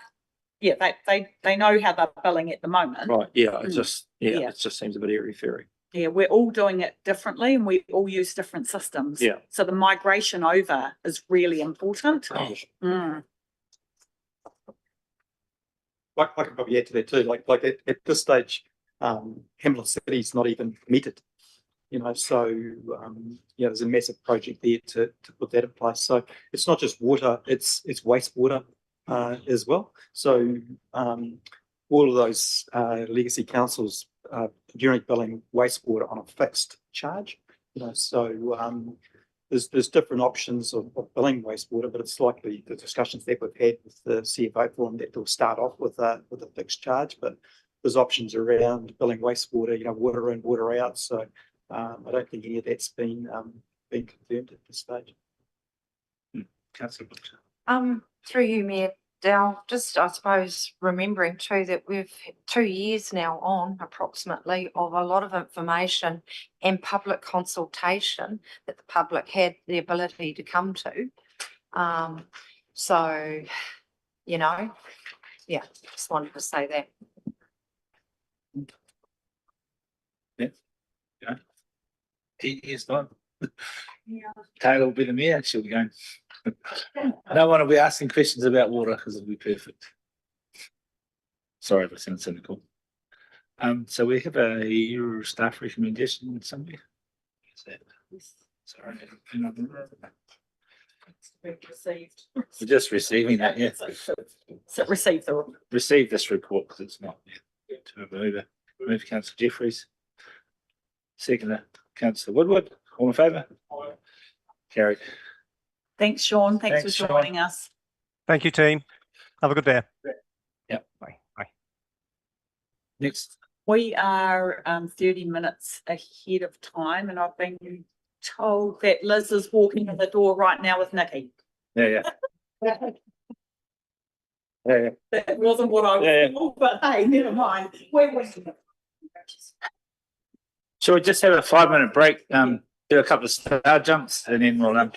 they know how they're billing at the moment. Right, it just seems a bit airy-fairy. Yeah, we're all doing it differently and we all use different systems. Yeah. So the migration over is really important. Oh. Mm. I can probably add to that too, like at this stage, Hamilton City's not even metered. So, there's a massive project there to put that in place. So it's not just water, it's wastewater, as well. So, all of those, legacy councils, generally billing wastewater on a fixed charge, so, there's different options of billing wastewater, but it's likely the discussions that we've had with the CFO forum that they'll start off with a fixed charge, but there's options around billing wastewater, water in, water out. So, I don't think any of that's been confirmed at this stage. Councillor Butcher. Through you, Mayor Dell, just I suppose remembering too that we've 2 years now on approximately of a lot of information and public consultation that the public had the ability to come to. So, just wanted to say that. He is done. Taylor will be the mayor, she'll be going. No one will be asking questions about water because it'll be perfect. Sorry if I sound cynical. So we have a staff recommendation somewhere. Is that? Sorry. Received. We're just receiving that, yeah. So receive the. Receive this report because it's not yet. To move Councillor Jeffries. Second, Councillor Woodward. All in favour? Carried. Thanks, Sean. Thanks Thanks, for Sean. joining us. Thank you, team. Have a good day. Yep. Bye. Bye. Next. We are 30 minutes ahead of time, and I've been told that Liz is walking in the door right now with Nikki. Yeah. That wasn't what I was told, but hey, never mind. We're waiting. Shall we just have a 5-minute break? Do a couple of star jumps and then we'll yeah.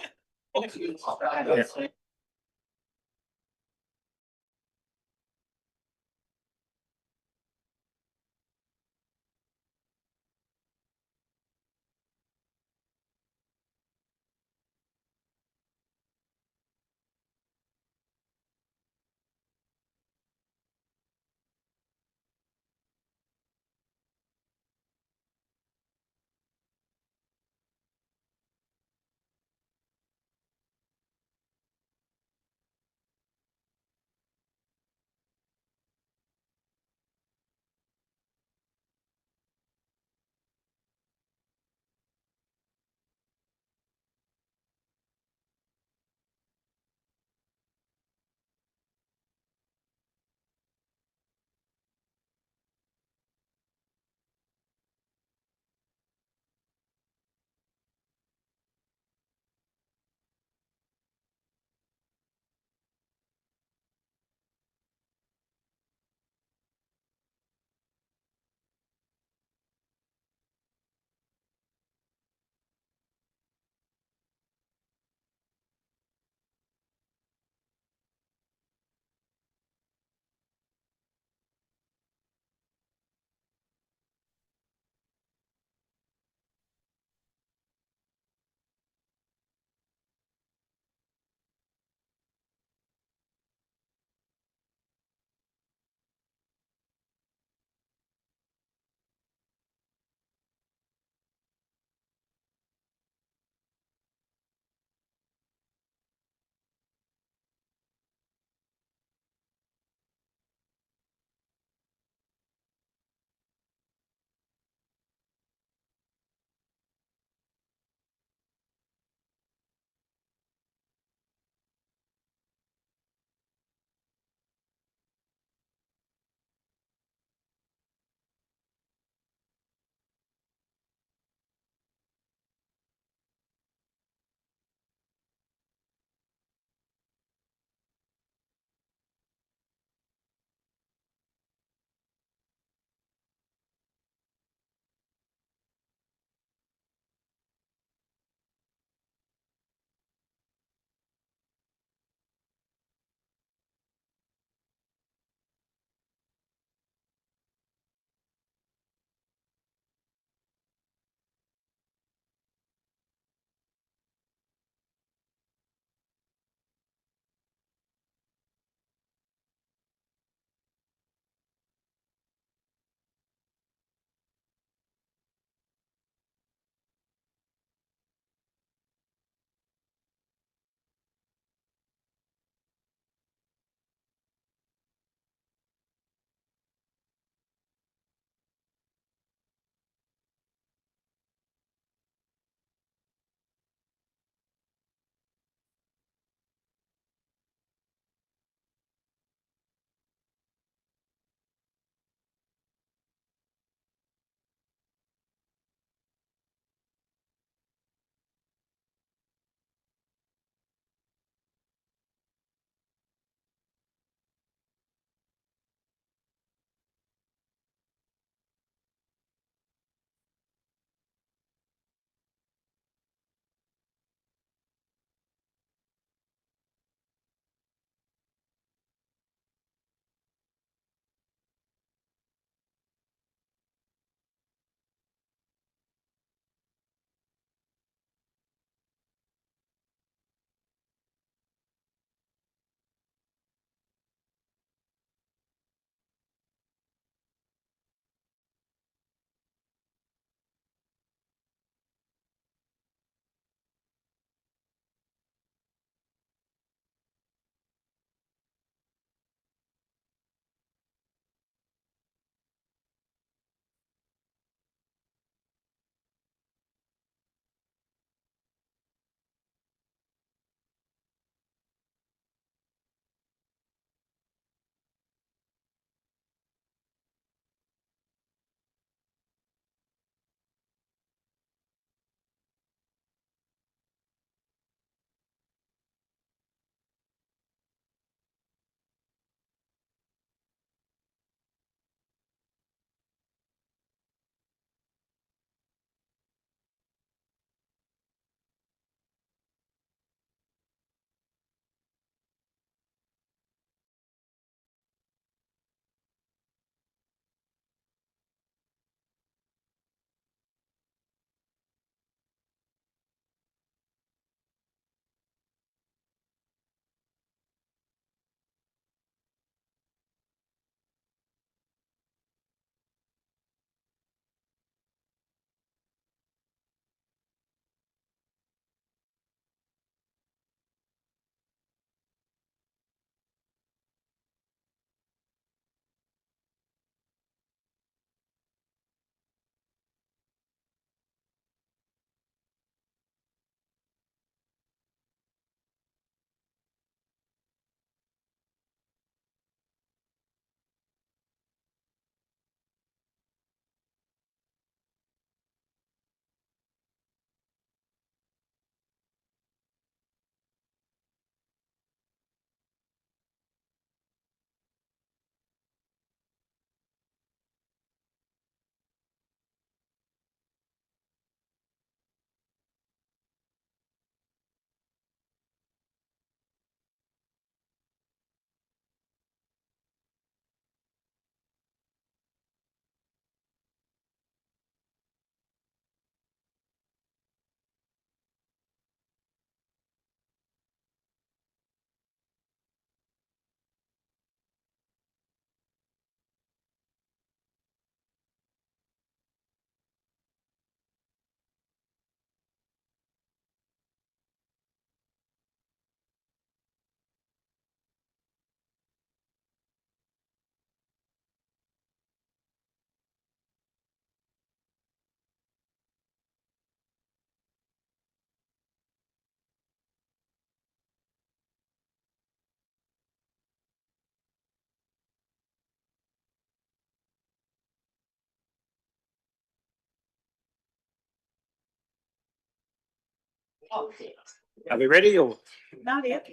Are we ready or Not yet.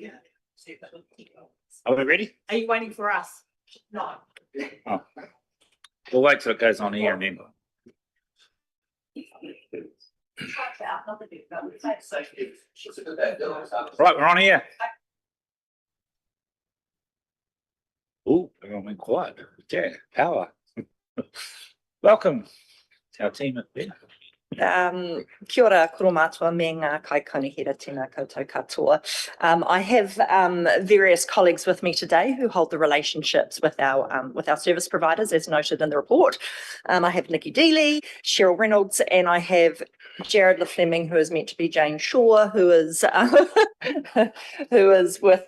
are we ready? Are you waiting for us? No. Oh. We'll wait till it goes on here and then. Right, we're on here. Oh, everyone went quiet. Yeah, power. Welcome to our team at Ben. Kia ora, koro mātua me ngā kai konihira tēnā koutou katoa. I have various colleagues with me today who hold the relationships with our service providers, as noted in the report. I have Nikki Dealey, Cheryl Reynolds, and I have Jared LaFleming, who is meant to be Jane Shaw, who is with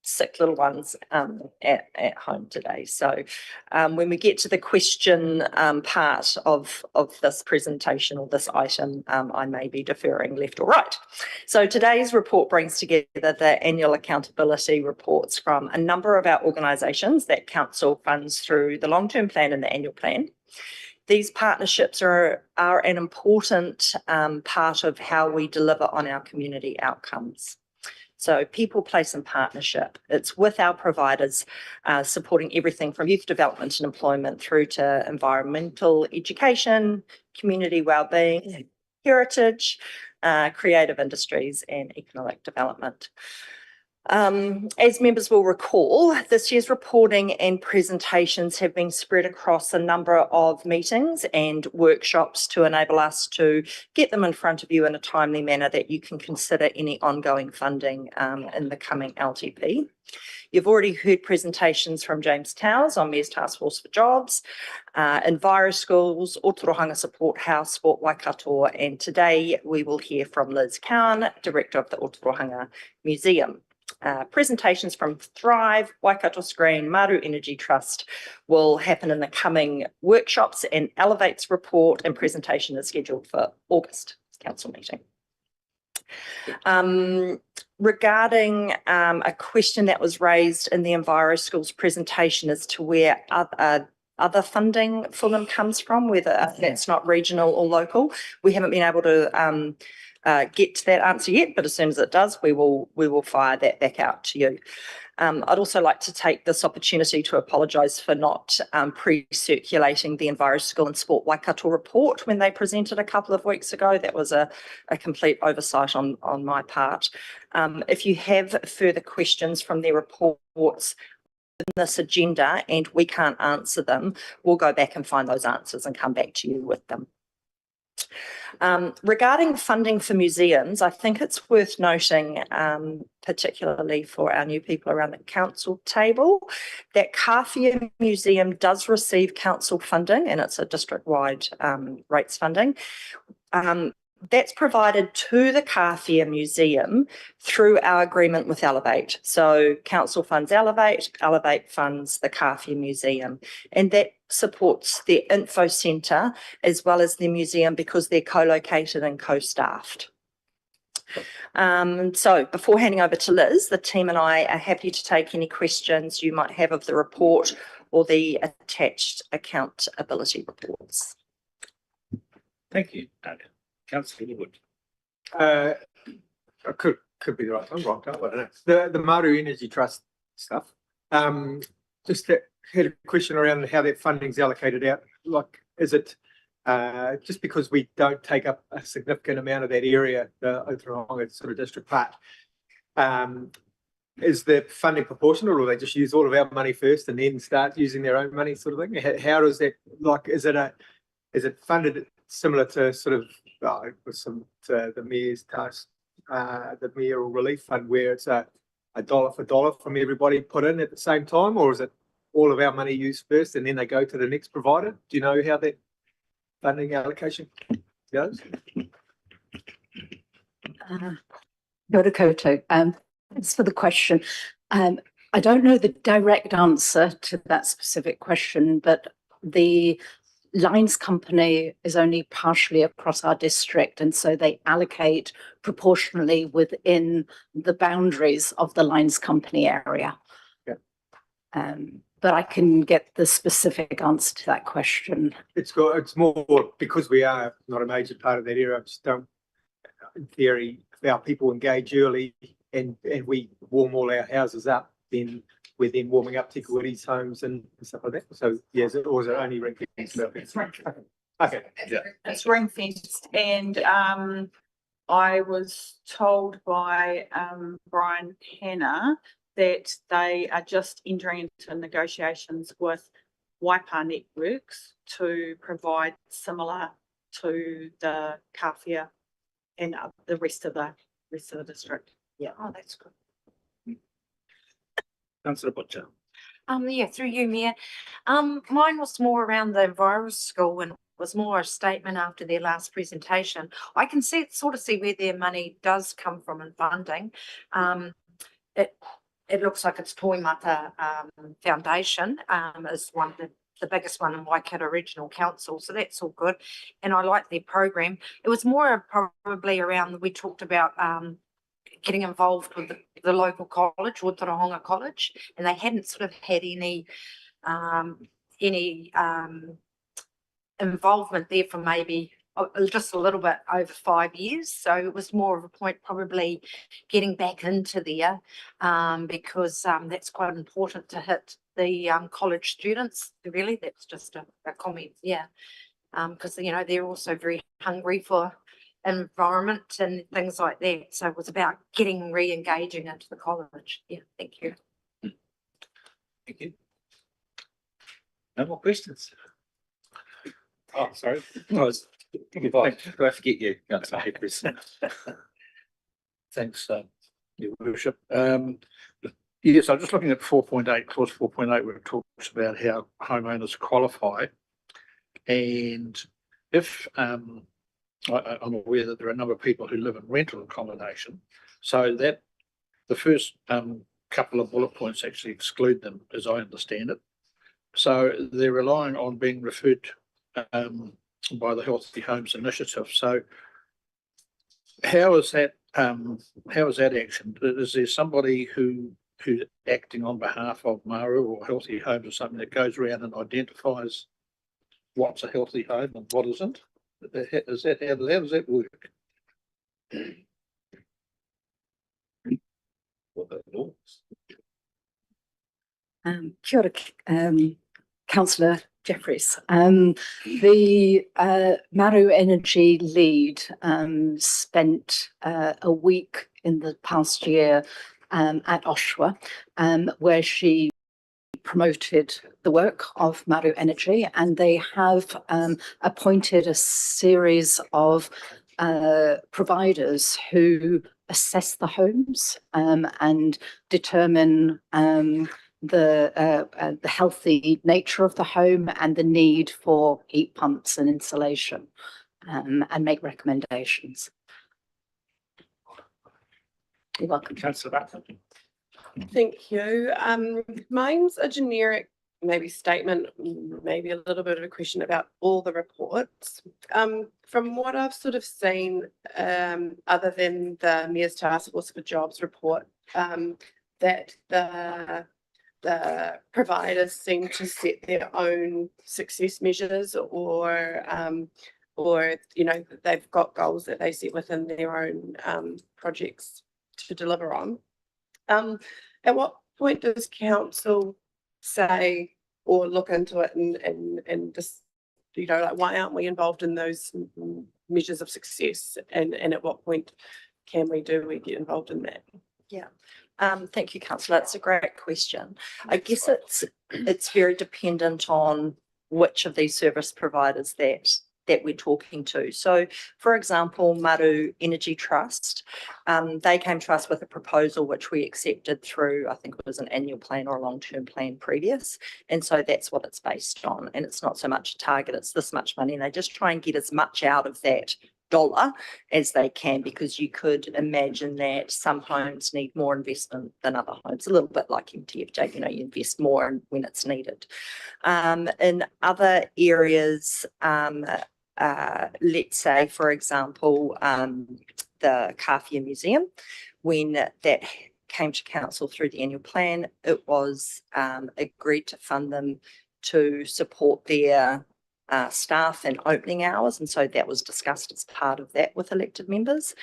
sick little ones at home today. So when we get to the question part of this presentation or this item, I may be deferring left or right. So today's report brings together the annual accountability reports from a number of our organisations that council funds through the long-term plan and the annual plan. These partnerships are an important part of how we deliver on our community outcomes. So people, place and partnership. It's with our providers supporting everything from youth development and employment through to environmental education, community wellbeing, heritage, creative industries and economic development. As members will recall, this year's reporting and presentations have been spread across a number of meetings and workshops to enable us to get them in front of you in a timely manner that you can consider any ongoing funding in the coming LTP. You've already heard presentations from James Towers on Mayor's Task Force for Jobs, Enviro Schools, Ōtorohanga Support House, Sport Waikato, and today we will hear from Liz Cowan, Director of the Ōtorohanga Museum. Presentations from Thrive, Waikato Screen, Maru Energy Trust will happen in the coming workshops, and Elevate's report and presentation is scheduled for August council meeting. Regarding a question that was raised in the Enviro Schools presentation as to where other funding for them comes from, whether that's not regional or local, we haven't been able to get to that answer yet, but as soon as it does, we will fire that back out to you. I'd also like to take this opportunity to apologise for not pre-circulating the Enviro School and Sport Waikato report when they presented a couple of weeks ago. That was a complete oversight on my part. If you have further questions from their reports in this agenda and we can't answer them, we'll go back and find those answers and come back to you with them. Regarding funding for museums, I think it's worth noting, particularly for our new people around the council table, that Kāwhia Museum does receive council funding, and it's a district-wide rates funding. That's provided to the Kāwhia Museum through our agreement with Elevate. So council funds Elevate, Elevate funds the Kāwhia Museum, and that supports the info centre as well as the museum because they're co-located and co-staffed. So before handing over to Liz, the team and I are happy to take any questions you might have of the report or the attached accountability reports. Thank you. Councillor Wood. I could be the right time, wrong time, I don't know. The Maru Energy Trust stuff. Just had a question around how that funding's allocated out. Like, is it just because we don't take up a significant amount of that area, the Ōtorohanga sort of district part? Is the funding proportional, or they just use all of our money first and then start using their own money, sort of thing? How does that, like, is it funded similar to sort of with some the Mayor's Task, the Mayoral Relief Fund, where it's a dollar for dollar from everybody put in at the same time, or is it all of our money used first and then they go to the next provider? Do you know how that funding allocation goes? Kia ora koutou. Thanks for the question. I don't know the direct answer to that specific question, but the Lines Company is only partially across our district, and so they allocate proportionally within the boundaries of the Lines Company area. Yeah. But I can get the specific answer to that question. It's more because we are not a major part of that area. I just don't. in theory, if our people engage early and we warm all our houses up, then we're then warming up Te Kuiri's homes and stuff like that. So yes, or is it only ring fenced? Okay, yeah. It's ring fenced, and I was told by Brian Hanna that they are just entering into negotiations with Waipa Networks to provide similar to the Kawhia and the rest of the district. Yeah. Oh, that's good. Councillor Butcher. Yeah, through you, Mayor. Mine was more around the virus school and was more a statement after their last presentation. I can sort of see where their money does come from in funding. It looks like it's Toimata Foundation is one of the biggest one in Waikato Regional Council, so that's all good. And I like their program. It was more probably around, we talked about getting involved with the local college, Ōtorohanga College, and they hadn't sort of had any involvement there for maybe just a little bit over 5 years. So it was more of a point probably getting back into there because that's quite important to hit the college students. Really, that's just a comment, yeah, because you know they're also very hungry for environment and things like that. So it was about getting re-engaging into the college. Yeah, thank you. Thank you. No more questions? Oh, sorry. Do I forget you, Councillor Chris? Thanks, Your Worship. Yes, I'm just looking at 4.8, clause 4.8, where it talks about how homeowners qualify. And if I'm aware that there are a number of people who live in rental accommodation, so that the first couple of bullet points actually exclude them, as I understand it. So they're relying on being referred by the Healthy Homes Initiative. So how is that action? Is there somebody who's acting on behalf of Maru or Healthy Homes or something that goes around and identifies what's a healthy home and what isn't? Is that how does that work? Kia ora, Councillor Jeffries. The Maru Energy lead spent a week in the past year at Oshawa, where she promoted the work of Maru Energy, and they have appointed a series of providers who assess the homes and determine the healthy nature of the home and the need for heat pumps and insulation, and make recommendations. You're welcome. Councillor Battle. Thank you. Mine's a generic maybe statement, maybe a little bit of a question about all the reports. From what I've sort of seen, other than the Mayor's Task Force for Jobs report, that the providers seem to set their own success measures, or you know, they've got goals that they set within their own projects to deliver on. At what point does council say or look into it and just, you know, like, why aren't we involved in those measures of success, and at what point can we get involved in that? Yeah. Thank you, Councillor. That's a great question. I guess it's very dependent on which of these service providers that we're talking to. So, for example, Maru Energy Trust, they came to us with a proposal which we accepted through, I think it was an annual plan or a long-term plan previous. And so that's what it's based on. And it's not so much a target, it's this much money. And they just try and get as much out of that dollar as they can, because you could imagine that some homes need more investment than other homes, a little bit like MTFJ, you know, you invest more when it's needed. In other areas, let's say, for example, the Kawhia Museum, when that came to council through the annual plan, it was agreed to fund them to support their, I think it was an annual plan previous. And so that's what it's based on. And it's not so much a target, it's this much money. And they just try and get as much out of that dollar as they can, because you could imagine that some homes need more investment than other homes, a little bit like MTFJ, you know, you invest more when it's needed. In other areas, let's say, for example, the Kawhia Museum, when that came to council through the annual plan, it was agreed to fund them staff and opening hours, and so that was discussed as part of that with elected members.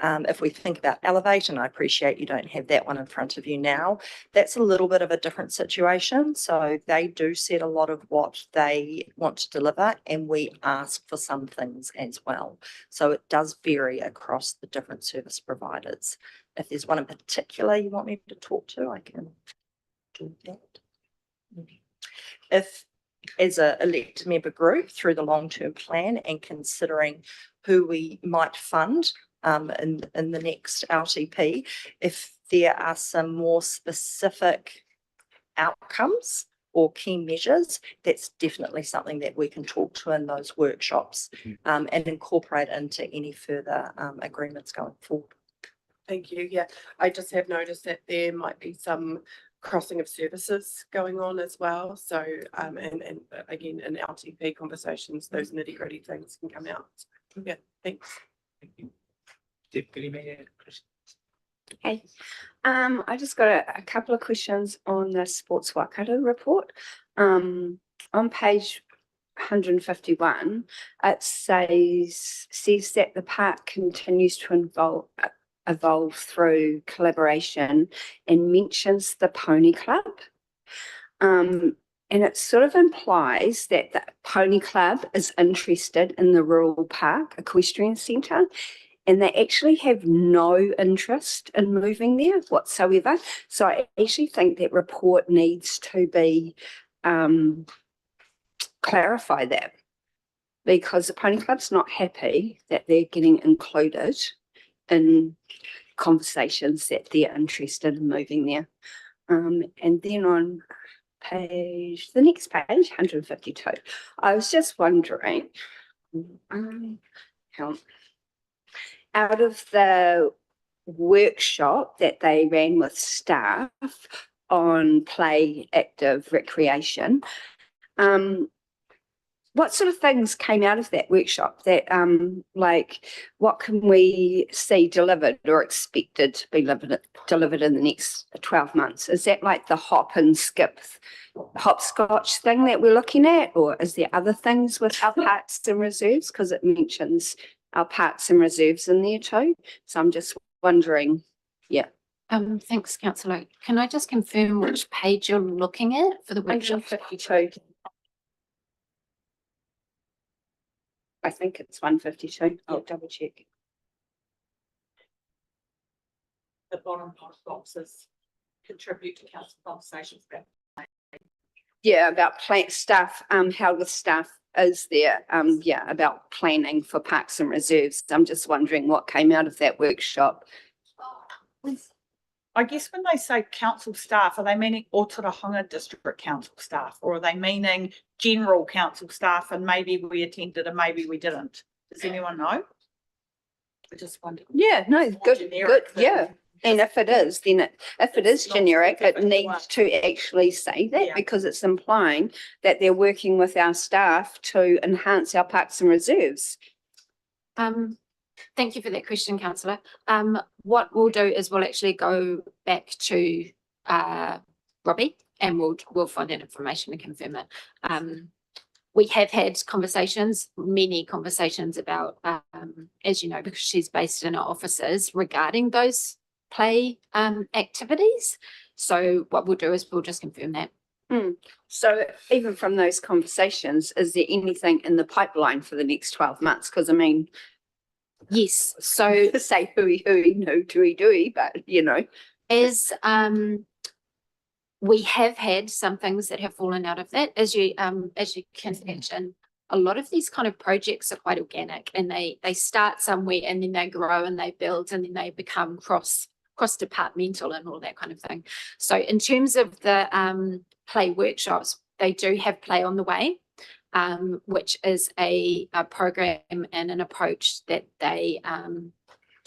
If we think about Elevate, and I appreciate you don't have that one in front of you now, that's a little bit of a different situation. So they do set a lot of what they want to deliver, and we ask for some things as well. So it does vary across the different service providers. If there's one in particular you want me to talk to, I can do that. If as a elected member group through the long-term plan and considering who we might fund in the next LTP, if there are some more specific outcomes or key measures, that's definitely something that we can talk to in those workshops and incorporate into any further agreements going forward. Thank you. Yeah, I just have noticed that there might be some crossing of services going on as well. So, and again, in LTP conversations, those nitty gritty things can come out. Yeah, thanks. Thank you. Deputy Mayor Chris. Okay, I just got a couple of questions on the Sports Waikato report. On page 151, it says that the park continues to evolve through collaboration and mentions the Pony Club. And it sort of implies that the Pony Club is interested in the Rural Park Equestrian Centre, and they actually have no interest in moving there whatsoever. So I actually think that report needs to be clarify that, because the Pony Club's not happy that they're getting included in conversations that they're interested in moving there. And then on the next page, 152, I was just wondering, out of the workshop that they ran with staff on play, active recreation, what sort of things came out of that workshop that like what can we see delivered or expected to be delivered in the next 12 months? Is that like the hopscotch thing that we're looking at, or is there other things with our parks and reserves, because it mentions our parks and reserves in there too? So I'm just wondering. Yeah. Thanks, councillor. Can I just confirm which page you're looking at for the workshop? 152. I think it's 152. I'll double check. The bottom boxes contribute to council conversations about. Yeah, about staff, held with staff is there, yeah, about planning for parks and reserves. I'm just wondering what came out of that workshop. I guess when they say council staff, are they meaning Ōtorohanga District Council staff, or are they meaning general council staff and maybe we attended and maybe we didn't? Does anyone know? I just wondered. Yeah, no, good, yeah. And if it is, then if it is generic, it needs to actually say that, because it's implying that they're working with our staff to enhance our parks and reserves. Thank you for that question, councillor. What we'll do is we'll actually go back to Robbie and we'll find that information and confirm it. We have had conversations, many conversations about, as you know, because she's based in our offices, regarding those play activities. So what we'll do is we'll just confirm that. So even from those conversations, is there anything in the pipeline for the next 12 months? Because I mean, yes, so say hooey, no dooey, but you know, as we have had some things that have fallen out of that, as you can imagine. A lot of these kind of projects are quite organic, and they start somewhere and then they grow and they build and then they become cross-departmental and all that kind of thing. So in terms of the play workshops, they do have Play on the Way, which is a program and an approach that they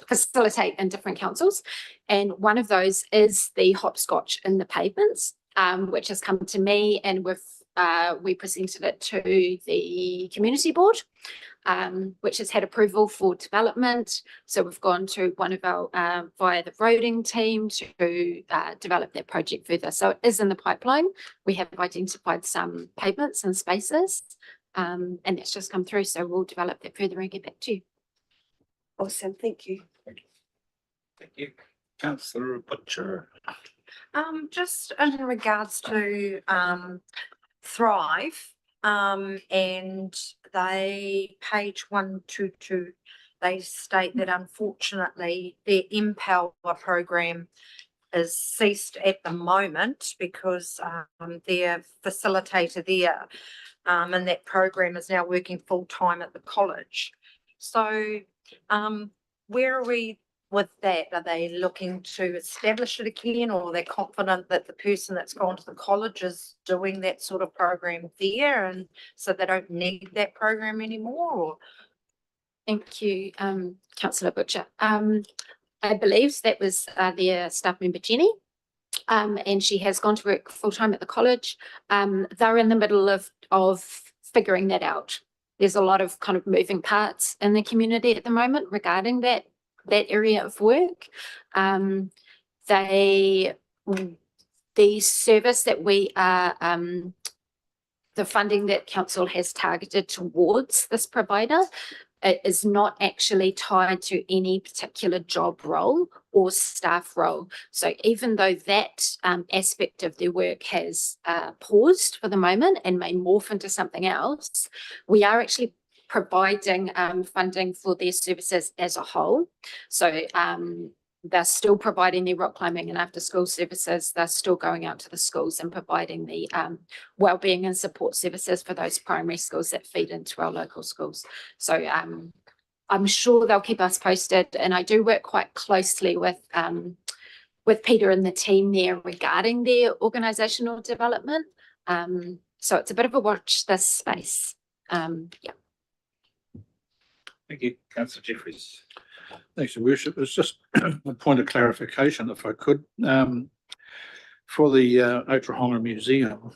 facilitate in different councils. And one of those is the hopscotch in the pavements, which has come to me, and we presented it to the community board, which has had approval for development. So we've gone to one of our via the roading team to develop that project further. So it is in the pipeline. We have identified some pavements and spaces And that's just come through, so we'll develop that further and get back to you. Awesome, thank you. Thank you. Councillor Butcher. Just in regards to Thrive, and they, page 122, they state that unfortunately their Empower program is ceased at the moment because their facilitator there and that program is now working full-time at the college. So where are we with that? Are they looking to establish it again, or are they confident that the person that's gone to the college is doing that sort of program there, and so they don't need that program anymore? Or Thank you, Councillor Butcher. I believe that was their staff member Jenny. And she has gone to work full-time at the college. They're in the middle of figuring that out. There's a lot of kind of moving parts in the community at the moment regarding that area of work. The service that we are, the funding that council has targeted towards this provider, it is not actually tied to any particular job role or staff role. So even though that aspect of their work has paused for the moment and may morph into something else, we are actually providing funding for their services as a whole. So they're still providing their rock climbing and after school services. They're still going out to the schools and providing the wellbeing and support services for those primary schools that feed into our local schools. So I'm sure they'll keep us posted, and I do work quite closely with Peter and the team there regarding their organisational development. So it's a bit of a watch this space. Yeah. Thank you. Councillor Jeffries. Thanks, Your Worship. It's just a point of clarification, if I could. For the Ōtorohanga Museum,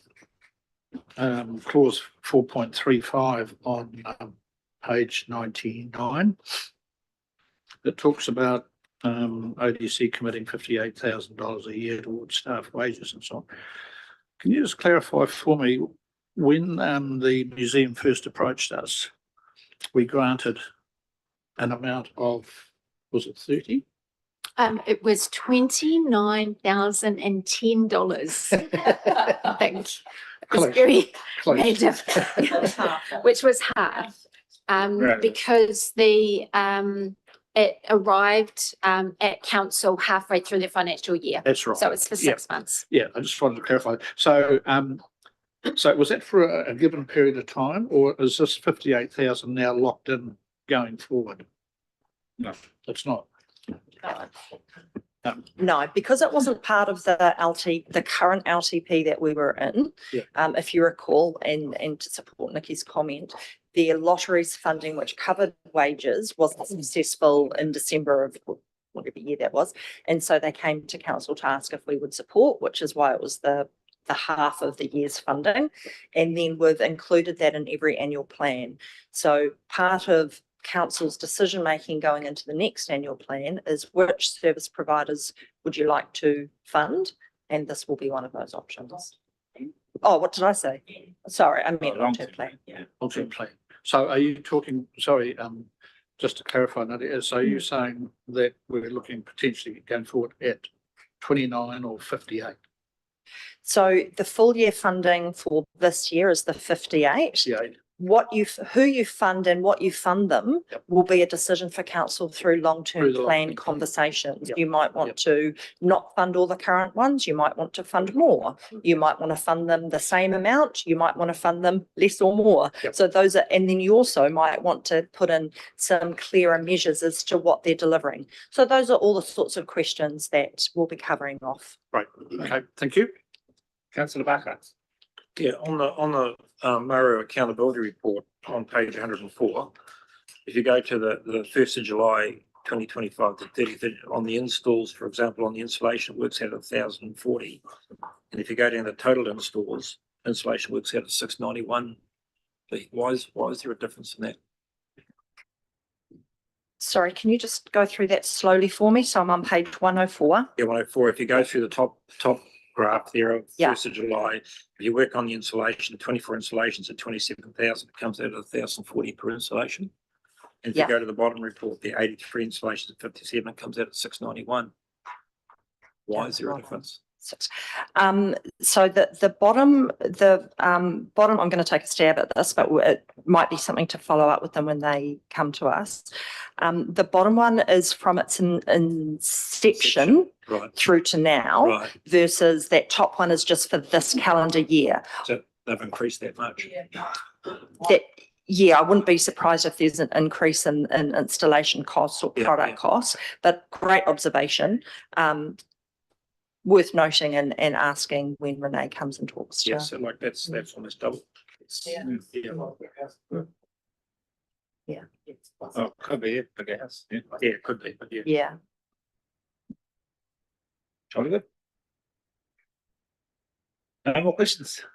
clause 4.35 on page 99, it talks about ODC committing $58,000 a year towards staff wages and so on. Can you just clarify for me, when the museum first approached us, we granted an amount of, was it 30? It was $29,010. I think it was Close, very close. random, which was hard Right. because it arrived at council halfway through the financial year. That's right. So it's for 6 months. Yeah, I just wanted to clarify. So, so was that for a given period of time, or is this 58,000 now locked in going forward? No, it's not. No, because it wasn't part of the the current LTP that we were in. Yeah. If you recall, and to support Nikki's comment, the lotteries funding, which covered wages, wasn't successful in December of whatever year that was. And so they came to council to ask if we would support, which is why it was the half of the year's funding. And then we've included that in every annual plan. So part of council's decision making going into the next annual plan is which service providers would you like to fund, and this will be one of those options. Oh, what did I say? Sorry, I meant long-term plan. Yeah. Long-term plan. So are you talking, sorry, just to clarify, Nadia, so you're saying that we're looking potentially going forward at 29 or 58? So the full year funding for this year is the 58. Yeah. Who you fund and what you fund them will be a decision for council through long-term plan conversations. Yep. You might want to not fund all the current ones. You might want to fund more. You might want to fund them the same amount. You might want to fund them less or more. Yep. So those are, and then you also might want to put in some clearer measures as to what they're delivering. So those are all the sorts of questions that we'll be covering off. Right. Okay. Thank you. Councillor Barker. Yeah, on the Mario accountability report on page 104, if you go to the 1st of July 2025 to 30th, on the installs, for example, on the installation works out at 1,040. And if you go down to total installs, installation works out at 691. Why is there a difference in that? Sorry, can you just go through that slowly for me? So I'm on page 104. Yeah, 104. If you go through the top graph there of Yeah. 1st of July. If you work on the installation, 24 installations at 27,000, it comes out at 1,040 per installation. And if Yeah. you go to the bottom report, the 83 installations at 57, it comes out at 691. Why is there a difference? So the bottom, I'm going to take a stab at this, but it might be something to follow up with them when they come to us. The bottom one is from its inception Right, through to now, right. versus that top one is just for this calendar year. So they've increased that much. Yeah, I wouldn't be surprised if there's an increase in installation costs or Yeah, product yeah. costs, but great observation. Worth noting and asking when Renee comes and talks to. Yeah, so like that's almost double. Yeah. Yeah. Oh, could be it, I guess. Yeah. Yeah, it could be, but yeah. Yeah. Jolly good. No more questions?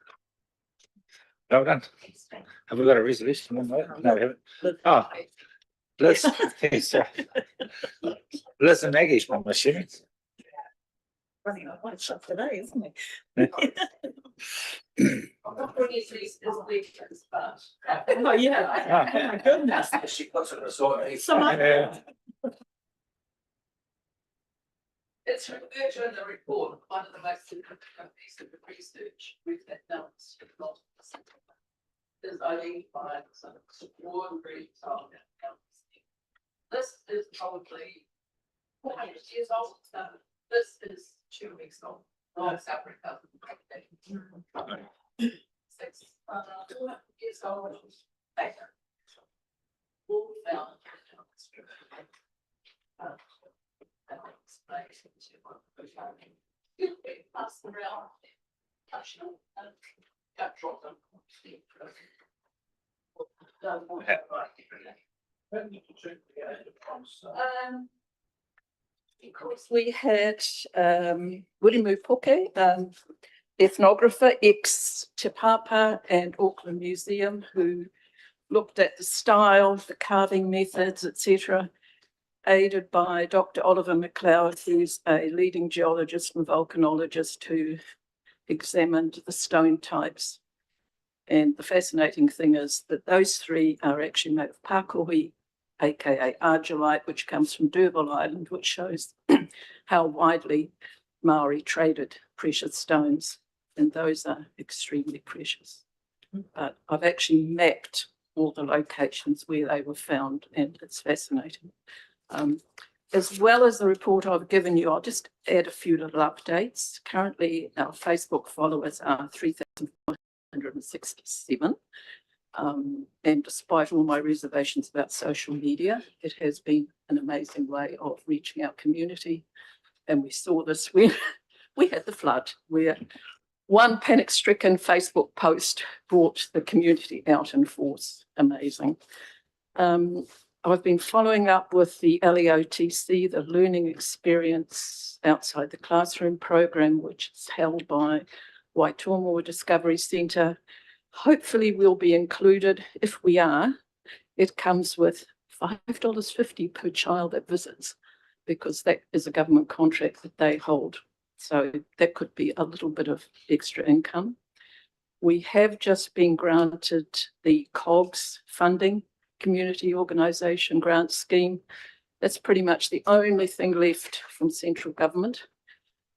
Well done. Have we got a resolution on that? No, we haven't. Oh, Liz, yes, Liz and Maggie's, I'm assuming. Running on one shot today, isn't it? Oh, yeah. Oh, my goodness. It's referred to in the report, one of the most significant pieces of research we've had done is identifying some extraordinary target. This is probably 400 years old. This is 2 weeks old. North Africa. 6 years old. All found. Pass around. Touch them and drop them. Because we had William Puke, ethnographer, ex-Te Papa and Auckland Museum, who looked at the style, the carving methods, etc., aided by Dr. Oliver McLeod, who's a leading geologist and volcanologist who examined the stone types. And the fascinating thing is that those 3 are actually made of pakohi, aka argillite, which comes from D'Urville Island, which shows how widely Maori traded precious stones, and those are extremely precious. But I've actually mapped all the locations where they were found, and it's fascinating. As well as the report I've given you, I'll just add a few little updates. Currently, our Facebook followers are 3,467. And despite all my reservations about social media, it has been an amazing way of reaching our community. And we saw this when we had the flood, where one panic-stricken Facebook post brought the community out in force. Amazing. I've been following up with the LEOTC, the Learning Experience Outside the Classroom program, which is held by Waitomo Discovery Centre. Hopefully we'll be included. If we are, it comes with $5.50 per child that visits, because that is a government contract that they hold. So that could be a little bit of extra income. We have just been granted the COGS funding, Community Organisation Grant Scheme. That's pretty much the only thing left from central government.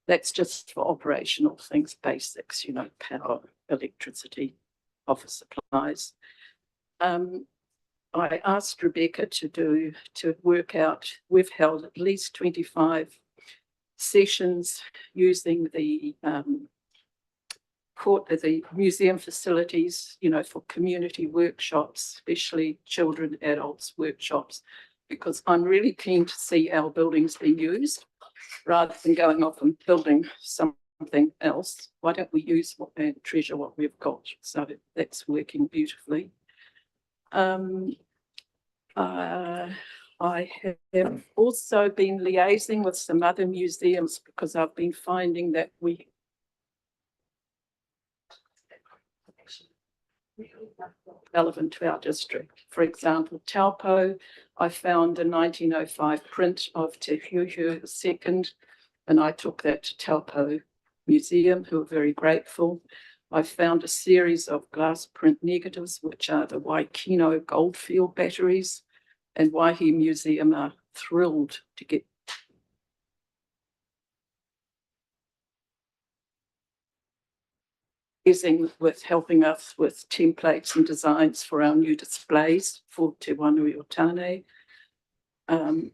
That's just for operational things, basics, you know, power, electricity, office supplies. I asked Rebecca to work out, we've held at least 25 sessions using the museum facilities, you know, for community workshops, especially children, adults workshops, because I'm really keen to see our buildings being used rather than going off and building something else. Why don't we use and treasure what we've got? So that's working beautifully. I have also been liaising with some other museums because I've been finding that we relevant to our district. For example, Taupo, I found a 1905 print of Te Huihu II, and I took that to Taupo Museum, who are very grateful. I found a series of glass print negatives, which are the Waikino Goldfield batteries, and Waihi Museum are thrilled to get with helping us with templates and designs for our new displays for Te Wanui o Tāne.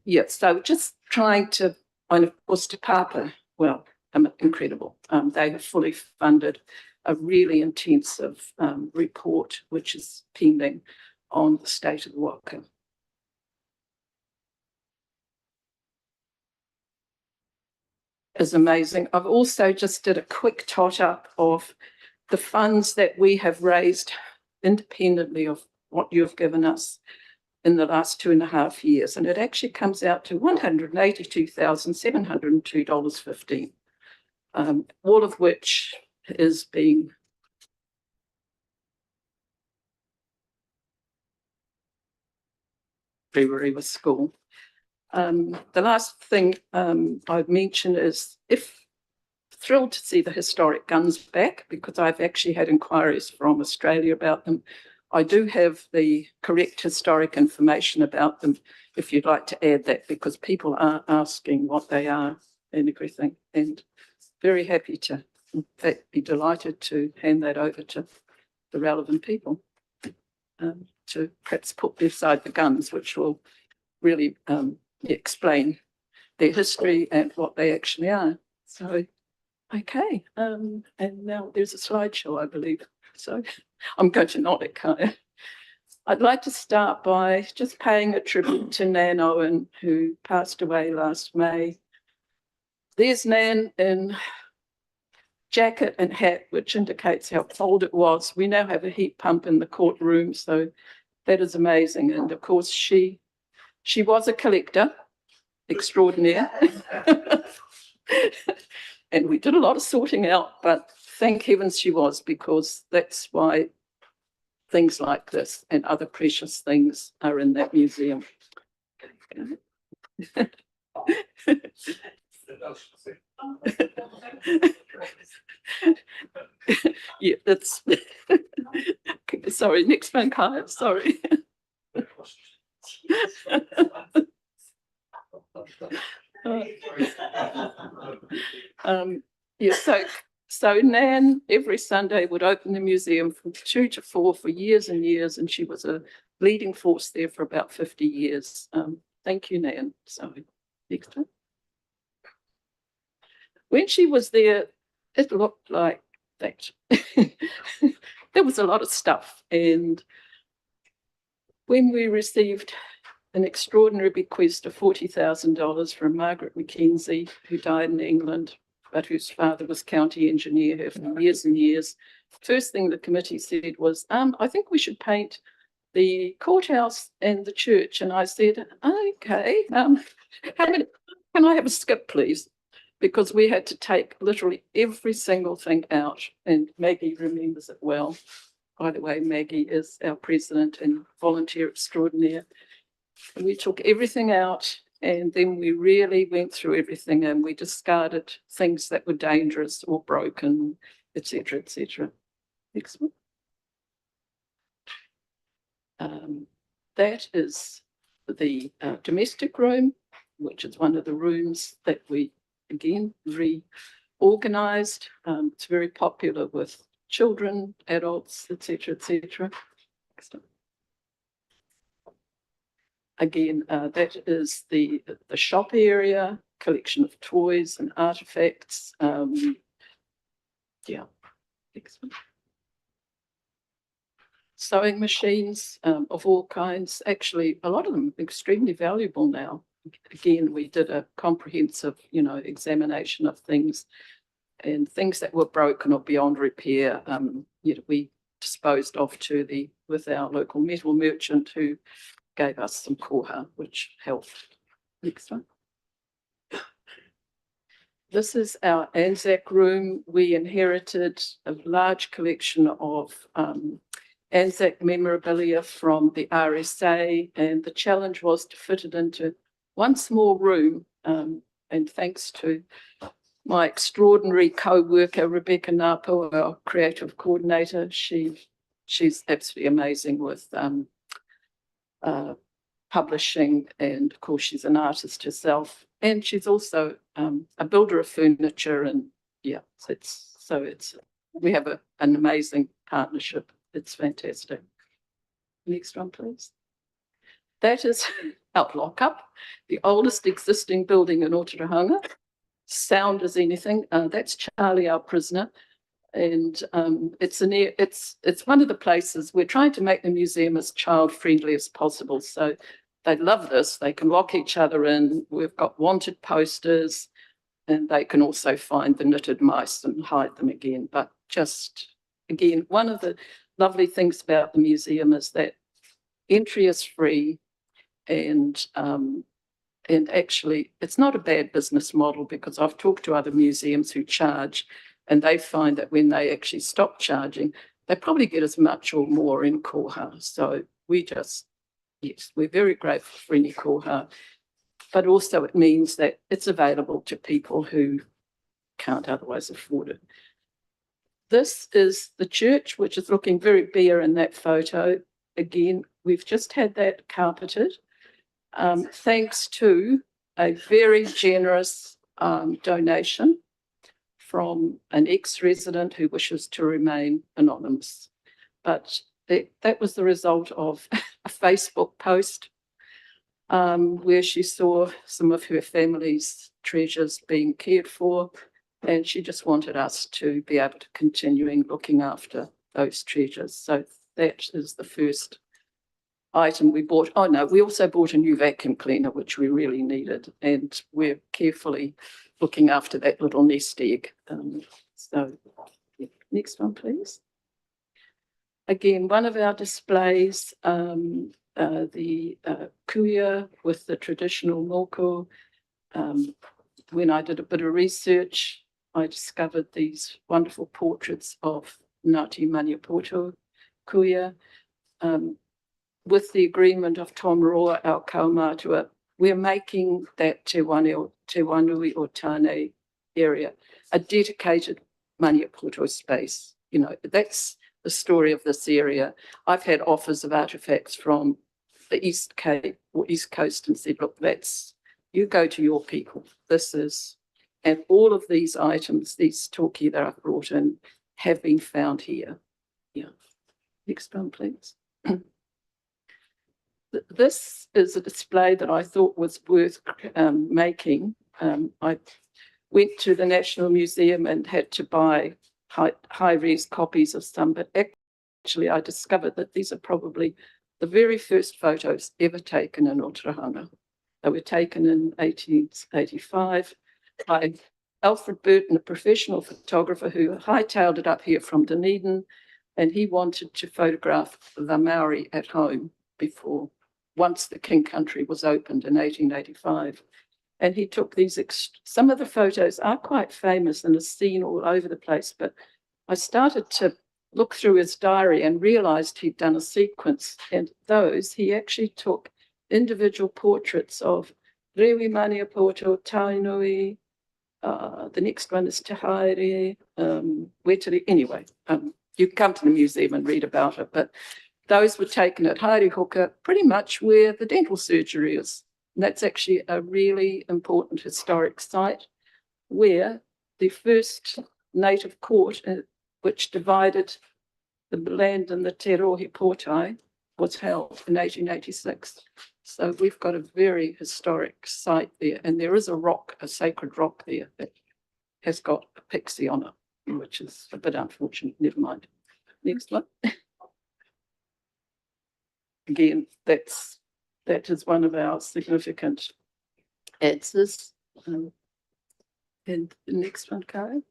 Yeah, so just trying to, and of course Te Papa, well, incredible. They have fully funded a really intensive report, which is pending on the state of the waka. Is amazing. I've also just did a quick tot up of the funds that we have raised independently of what you've given us in the last 2.5 years. And it actually comes out to $182,702.15, all of which is being Rewa School. The last thing I'd mention is thrilled to see the historic guns back, because I've actually had inquiries from Australia about them. I do have the correct historic information about them, if you'd like to add that, because people are asking what they are and everything, and very happy to, in fact, be delighted to hand that over to the relevant people to perhaps put beside the guns, which will really explain their history and what they actually are. So, okay, and now there's a slideshow, I believe. So I'm going to nod at Kaya. I'd like to start by just paying a tribute to Nan Owen, who passed away last May. There's Nan in jacket and hat, which indicates how cold it was. We now have a heat pump in the courtroom, so that is amazing. And of course, she was a collector extraordinaire. And we did a lot of sorting out, but thank heavens she was, because that's why things like this and other precious things are in that museum. Yeah, that's sorry, next one, Kaya, sorry. Yeah, so Nan every Sunday would open the museum from 2 to 4 for years and years, and she was a leading force there for about 50 years. Thank you, Nan. So next one. When she was there, it looked like that. There was a lot of stuff, and when we received an extraordinary bequest of $40,000 from Margaret Mackenzie, who died in England, but whose father was county engineer here for years and years. First thing the committee said was, I think we should paint the courthouse and the church. And I said, okay, can I have a skip, please? Because we had to take literally every single thing out, and Maggie remembers it well. By the way, Maggie is our president and volunteer extraordinaire. And we took everything out, and then we really went through everything, and we discarded things that were dangerous or broken, etc., etc. Next one. That is the domestic room, which is one of the rooms that we, again, reorganized. It's very popular with children, adults, etc., etc. Next one. Again, that is the shop area, collection of toys and artifacts. Yeah, next one. Sewing machines of all kinds. Actually, a lot of them extremely valuable now. Again, we did a comprehensive, examination of things, and things that were broken or beyond repair. We disposed of with our local metal merchant, who gave us some koha, which helped. Next one. This is our Anzac room. We inherited a large collection of Anzac memorabilia from the RSA, and the challenge was to fit it into one small room. And thanks to my extraordinary co-worker, Rebecca Napo, our creative coordinator. She's absolutely amazing with publishing, and of course she's an artist herself, and she's also a builder of furniture, and yeah, we have an amazing partnership. It's fantastic. Next one, please. That is our lockup, the oldest existing building in Ōtorohanga. Sound as anything. That's Charlie, our prisoner. And it's one of the places we're trying to make the museum as child friendly as possible. So they love this. They can lock each other in. We've got wanted posters, and they can also find the knitted mice and hide them again. But just again, one of the lovely things about the museum is that entry is free, and actually it's not a bad business model, because I've talked to other museums who charge, and they find that when they actually stop charging, they probably get as much or more in koha. So we're very grateful for any koha, but also it means that it's available to people who can't otherwise afford it. This is the church, which is looking very bare in that photo. Again, we've just had that carpeted, thanks to a very generous donation from an ex-resident who wishes to remain anonymous. But that was the result of a Facebook post where she saw some of her family's treasures being cared for, and she just wanted us to be able to continue looking after those treasures. So that is the first item we bought. Oh no, we also bought a new vacuum cleaner, which we really needed, and we're carefully looking after that little nest egg. Next one, please. Again, one of our displays, the kuia with the traditional moko. When I did a bit of research, I discovered these wonderful portraits of Ngāti Maniapoto kuia. With the agreement of Tom Roa, our kaumātua, we're making that Te Wanui or Tāne area a dedicated Maniapoto space. You know, that's the story of this area. I've had offers of artifacts from the East Cape or East Coast and said, look, you go to your people. And all of these items, these toki that I've brought in, have been found here. Yeah. Next one, please. This is a display that I thought was worth making. I went to the National Museum and had to buy high-res copies of some, but actually I discovered that these are probably the very first photos ever taken in Ōtorohanga. They were taken in 1885 by Alfred Burton, a professional photographer who hightailed it up here from Dunedin, and he wanted to photograph the Maori at home once the King Country was opened in 1885. And he took these, some of the photos are quite famous and are seen all over the place, but I started to look through his diary and realized he'd done a sequence, and he actually took individual portraits of Rewi Maniapoto, Tainui, the next one is Te Haere, Wetari. Anyway, you can come to the museum and read about it, but those were taken at Haere pretty much where the dental surgery is. And that's actually a really important historic site where the first native court, which divided the land in the Te Rohi Pōtai, was held in 1886. So we've got a very historic site there, and there is a sacred rock there that has got a pixie on it, which is a bit unfortunate. Never mind. Next one. Again, that is one of our significant answers. And the next one, Karen.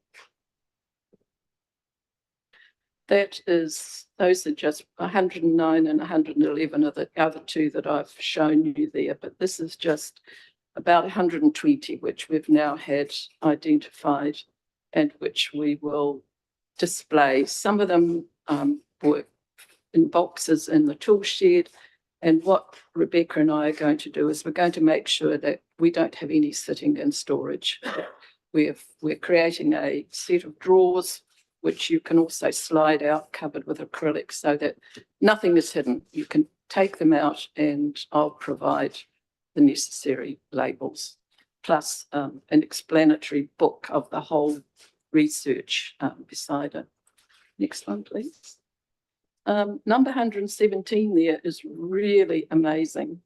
Those are just 109 and 111 are the other two that I've shown you there, but this is just about 120, which we've now had identified and which we will display. Some of them were in boxes in the tool shed, and what Rebecca and I are going to do is we're going to make sure that we don't have any sitting in storage. we're creating a set of drawers which you can also slide out, covered with acrylic, so that nothing is hidden. You can take them out and I'll provide the necessary labels, plus an explanatory book of the whole research beside it. Next one, please. Number 117 there is really amazing.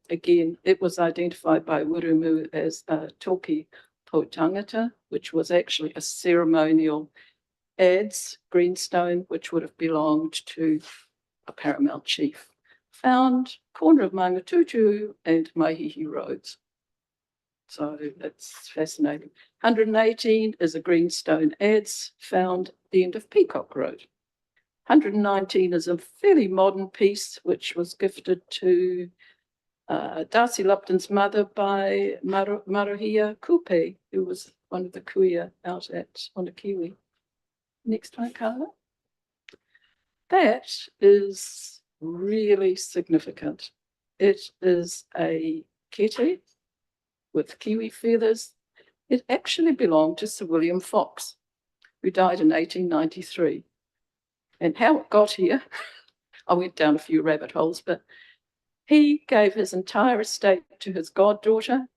Again, it was identified by Wurumu as a toki po tangata, which was actually a ceremonial adze greenstone, which would have belonged to a paramount chief, found corner of Mangatutu and Maihihi roads. So that's fascinating. 118 is a greenstone adze found at the end of Peacock Road. 119 is a fairly modern piece which was gifted to Darcy Lupton's mother by Maruhia Kupe, who was one of the kuia out at Onakiwi. Next one, Carla. That is really significant. It is a kete with kiwi feathers. It actually belonged to Sir William Fox, who died in 1893. And how it got here, I went down a few rabbit holes, but he gave his entire estate to his goddaughter,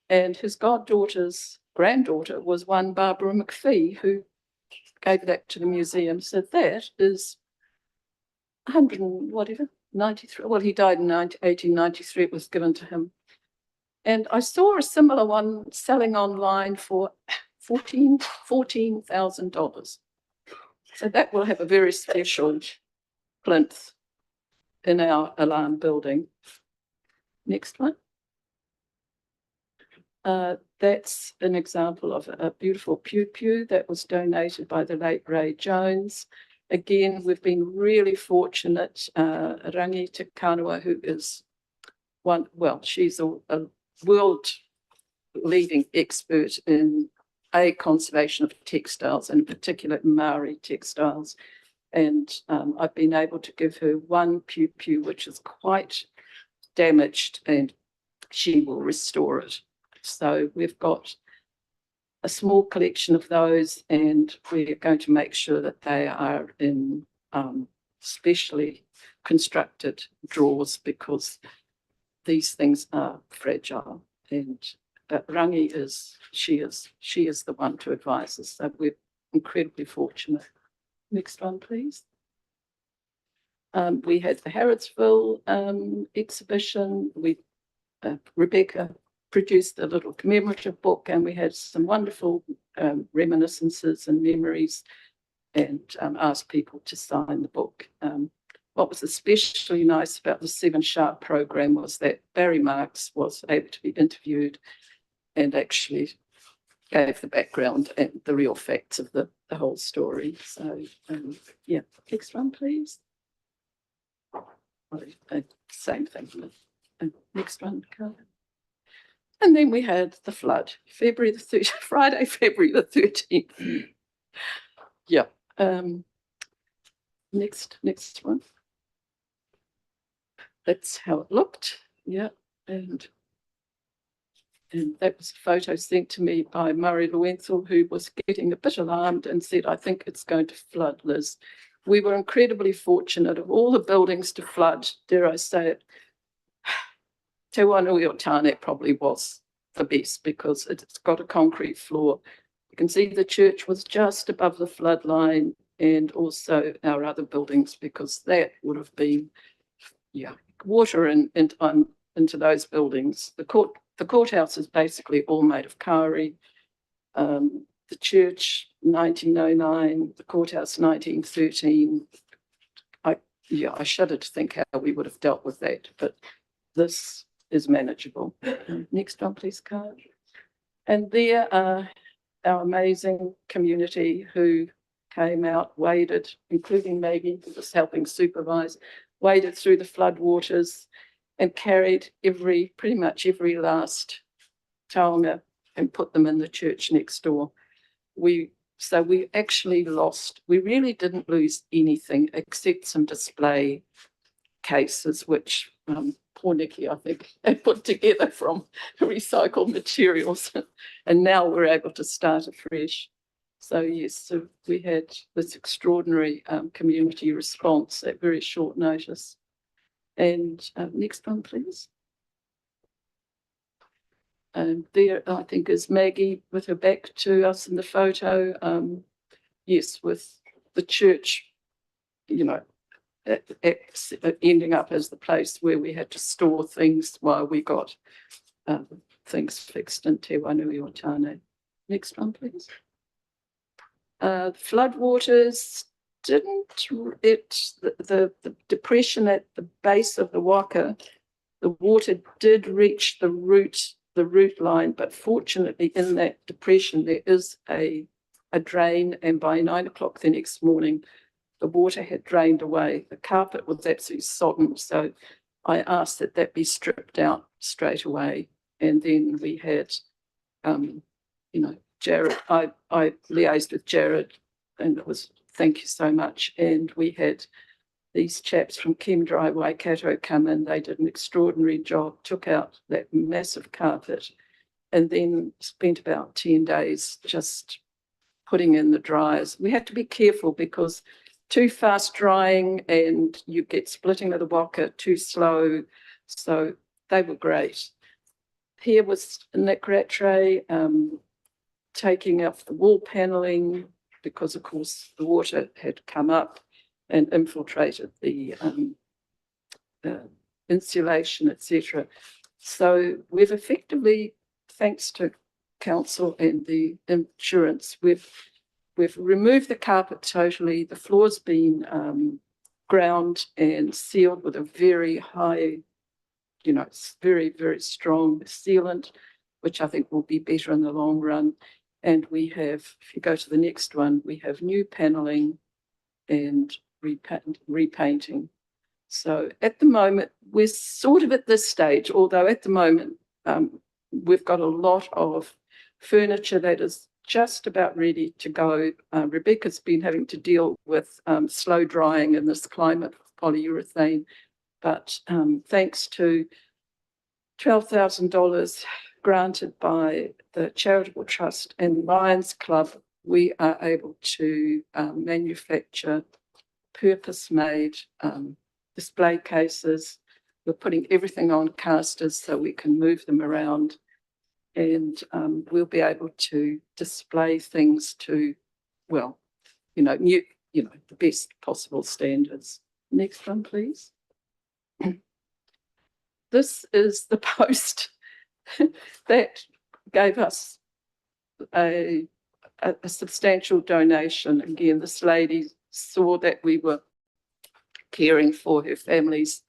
and his goddaughter's granddaughter was one Barbara McPhee, who gave that to the museum. So that is 100 and whatever, 93. Well, he died in 1893. It was given to him. And I saw a similar one selling online for $14,000. So that will have a very special plinth in our alarm building. Next one. That's an example of a beautiful pew that was donated by the late Ray Jones. Again, we've been really fortunate. Rangi Te Kanua, who is she's a world leading expert in conservation of textiles, and in particular Maori textiles. And I've been able to give her one pew which is quite damaged, and she will restore it. So we've got a small collection of those, and we're going to make sure that they are in specially constructed drawers, because these things are fragile. But Rangi she is the one to advise us. So we're incredibly fortunate. Next one, please. We had the Harrodsville exhibition. Rebecca produced a little commemorative book, and we had some wonderful reminiscences and memories, and asked people to sign the book. What was especially nice about the 7 Sharp program was that Barry Marks was able to be interviewed and actually gave the background and the real facts of the whole story. So yeah, next one, please. Same thing. Next one, Carla. And then we had the flood, Friday, February the 13th. Yeah. Next one. That's how it looked. Yeah. And that was a photo sent to me by Murray Lowenthal, who was getting a bit alarmed and said, I think it's going to flood, Liz. We were incredibly fortunate. Of all the buildings to flood, dare I say it, Te Wanui o Tāne probably was the best, because it's got a concrete floor. You can see the church was just above the flood line, and also our other buildings, because that would have been, water into those buildings. The courthouse is basically all made of kauri. The church, 1909, the courthouse, 1913. I shudder to think how we would have dealt with that, but this is manageable. Next one, please, Carl. And there are our amazing community who came out, waded, including Maggie, who was helping supervise, waded through the flood waters and carried pretty much every last taonga and put them in the church next door. So we actually we really didn't lose anything except some display cases, which Hornicki, I think, and put together from recycled materials. And now we're able to start afresh. So yes, so we had this extraordinary community response at very short notice. And next one, please. And there, I think, is Maggie with her back to us in the photo. Yes, with the church, you know, ending up as the place where we had to store things while we got things fixed in Te Wanui o Tāne. Next one, please. Floodwaters the depression at the base of the Waka, the water did reach the root line, but fortunately in that depression there is a drain, and by 9 o'clock the next morning the water had drained away. The carpet was absolutely sodden, so I asked that that be stripped out straight away. And then we had, you know, Jared, I liaised with Jared, and it was, thank you so much. And we had these chaps from Chemdry Waikato come in. They did an extraordinary job, took out that massive carpet, and then spent about 10 days just putting in the dryers. We had to be careful because too fast drying and you get splitting of the waka, too slow. So they were great. Here was Nick Rattray taking off the wall paneling because, of course, the water had come up and infiltrated the insulation, etc. So we've effectively, thanks to council and the insurance, we've removed the carpet totally. The floor's been ground and sealed with a very high, you know, it's very, very strong sealant, which I think will be better in the long run. And we have, if you go to the next one, we have new paneling and repainting. So at the moment, we're sort of at this stage, although at the moment, we've got a lot of furniture that is just about ready to go. Rebecca's been having to deal with slow drying in this climate with polyurethane, but thanks to $12,000 granted by the Charitable Trust and Lions Club, we are able to manufacture purpose-made display cases. We're putting everything on casters so we can move them around, and we'll be able to display things to, well, you know, the best possible standards. Next one, please. This is the post that gave us a substantial donation. Again, this lady saw that we were caring for her family's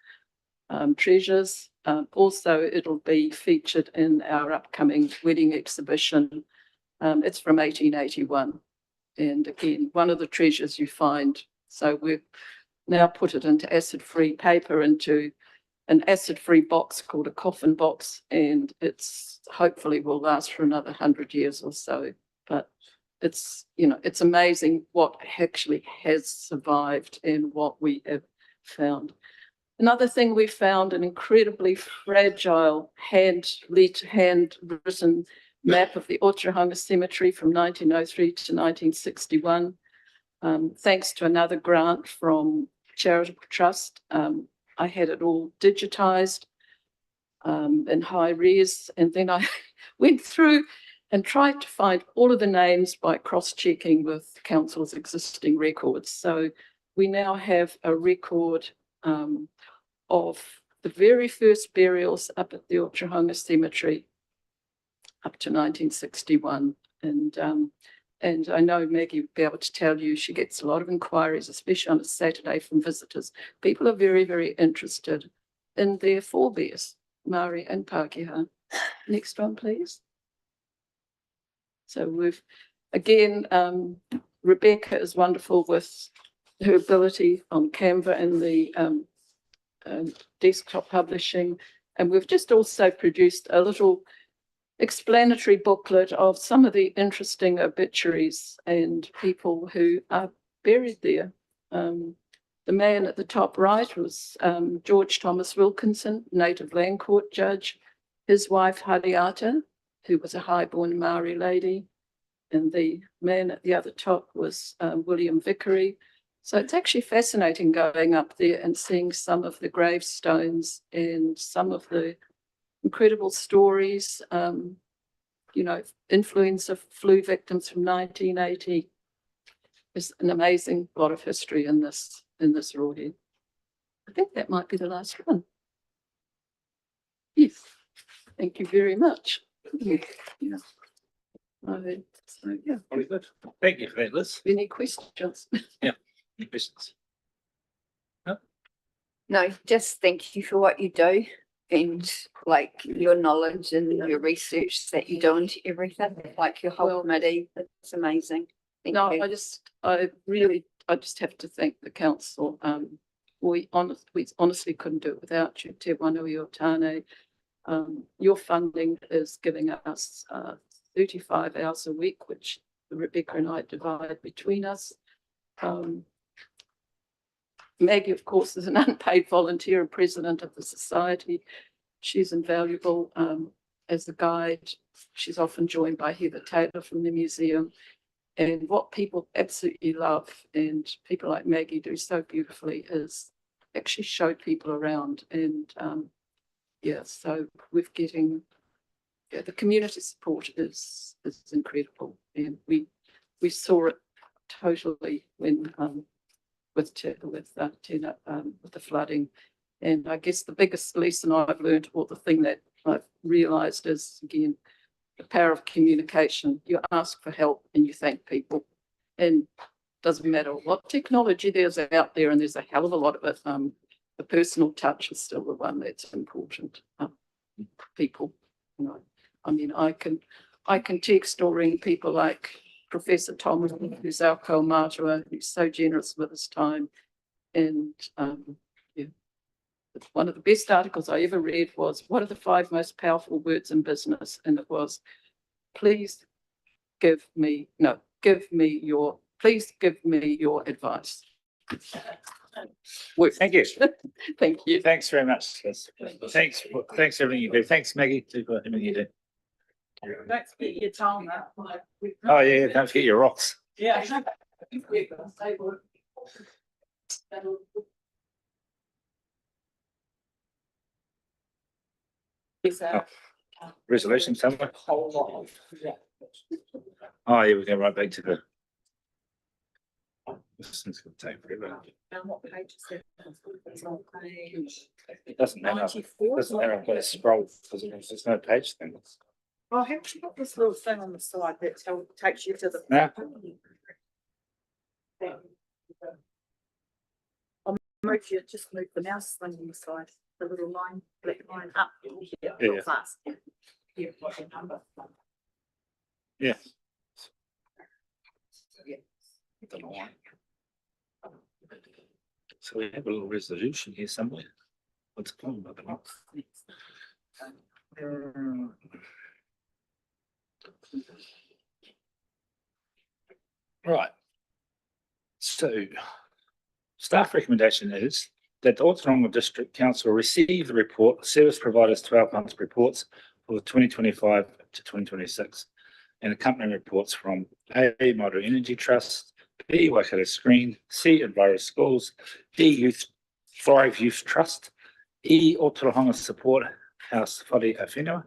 treasures. Also, it'll be featured in our upcoming wedding exhibition. It's from 1881. And again, one of the treasures you find. So we've now put it into acid-free paper, into an acid-free box called a coffin box, and it's hopefully will last for another 100 years or so. But it's, you know, it's amazing what actually has survived and what we have found. Another thing we found, an incredibly fragile handwritten map of the Ōtorohanga cemetery from 1903 to 1961. Thanks to another grant from Charitable Trust, I had it all digitized in high res, and then I went through and tried to find all of the names by cross-checking with council's existing records. So we now have a record of the very first burials up at the Ōtorohanga cemetery up to 1961. And I know Maggie will be able to tell you she gets a lot of inquiries, especially on a Saturday, from visitors. People are very, very interested in their forebears, Maori and Pākehā. Next one, please. So we've, again, Rebecca is wonderful with her ability on Canva and the desktop publishing. And we've just also produced a little explanatory booklet of some of the interesting obituaries and people who are buried there. The man at the top right was George Thomas Wilkinson, native land court judge. His wife, Hariata, who was a highborn Maori lady. And the man at the other top was William Vickery. So it's actually fascinating going up there and seeing some of the gravestones and some of the incredible stories, influenza flu victims from 1980. There's an amazing lot of history in this roadhead. I think that might be the last one. Yes, thank you very much. Yeah. So, yeah. Very good. Thank you for that, Liz. Any questions? Any questions? No, just thank you for what you do and like your knowledge and your research that you do into everything, like your whole committee. It's amazing. Thank you. I just have to thank the council. We honestly couldn't do it without you, Te Wanui o Tāne. Your funding is giving us 35 hours a week, which Rebecca and I divide between us. Maggie, of course, is an unpaid volunteer and president of the society. She's invaluable as a guide. She's often joined by Heather Taylor from the museum. And what people absolutely love, and people like Maggie do so beautifully, is actually show people around. And so we're getting, the community support is incredible. And we saw it totally when with the flooding. And I guess the biggest lesson I've learned, or the thing that I've realised, is again the power of communication. You ask for help and you thank people, and doesn't matter what technology there's out there, and there's a hell of a lot of it. The personal touch is still the one that's important. People, I mean, I can text or ring people like Professor Tom, who's our kaumātua, who's so generous with his time. And one of the best articles I ever read was, what are the 5 most powerful words in business? And it was, please give me your advice. Thank you. Thank you. Thanks very much, Liz. Thanks for everything you do. Thanks, Maggie, for everything you do. Don't forget your taonga. Oh yeah, don't forget your rocks. Yeah. Resolution somewhere. Whole lot. Yeah. Oh yeah, we go right back to the. This is going to take forever. And what page is it? It's on page. It doesn't matter. 94. Doesn't matter. I've got to scroll because there's no page thing. Well, haven't you got this little thing on the side that takes you to the? Yeah. I'll move you, just move the mouse thing on the side, the little line, black line up. Yeah. Fast. Yeah, what's your number? Yeah. Yeah. Don't know why. So we have a little resolution here somewhere. What's it called? I don't know. Right. So staff recommendation is that the Ōtorohanga District Council receive the report, service providers 12-month reports for 2025 to 2026, and accompanying reports from A, Modern Energy Trust, B, Waikato Screen, C, Enviro Schools, D, Thrive Youth Trust, E, Ōtorohanga Support House Whare Awhenua,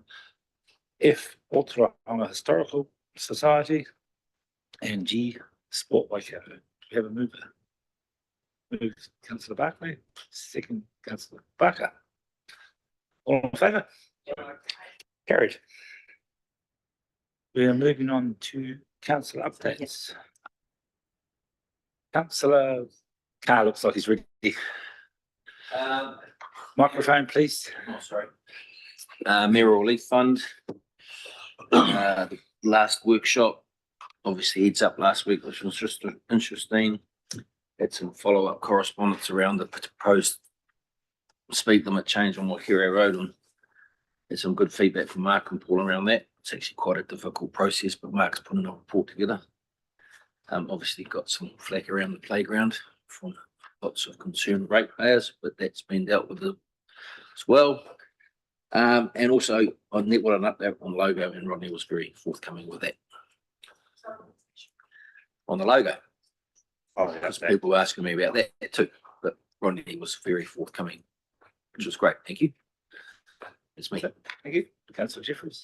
F, Ōtorohanga Historical Society, and G, Sport Waikato. Do we have a mover? Move Councillor Barclay, second Councillor Barker. All in favour? Carried. We are moving on to councillor updates. Councillor Carr looks like he's ready. Microphone, please. Oh, sorry. Mayoral Relief Fund. The last workshop, obviously heads up last week, which was just interesting. Had some follow-up correspondence around the proposed speed limit change on Waihiri Road, and had some good feedback from Mark and Paul around that. It's actually quite a difficult process, but Mark's putting a report together. Obviously got some flack around the playground from lots of concern with ratepayers, but that's been dealt with as well. And also I wanted an update on logo, and Rodney was very forthcoming with that. On the logo. Because people were asking me about that too, but Rodney was very forthcoming, which was great. Thank you. It's me. Thank you. Councillor Jeffries.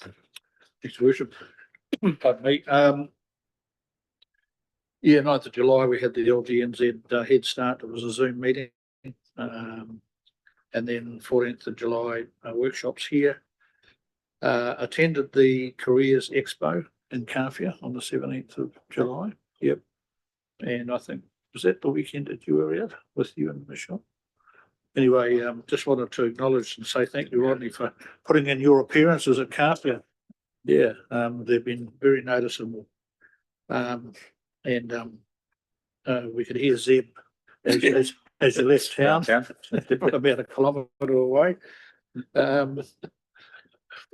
Thanks, Worship. Pardon me. Yeah, 9th of July, we had the LGNZ Head Start. It was a Zoom meeting. And then 14th of July, workshops here. Attended the Careers Expo in Kawhia on the 17th of July. Yep. And I think, was that the weekend that you were at with you and Michelle? Anyway, just wanted to acknowledge and say thank you, Rodney, for putting in your appearances at Kawhia. Yeah, they've been very noticeable. We could hear Zeb as you left town, about a kilometre away. The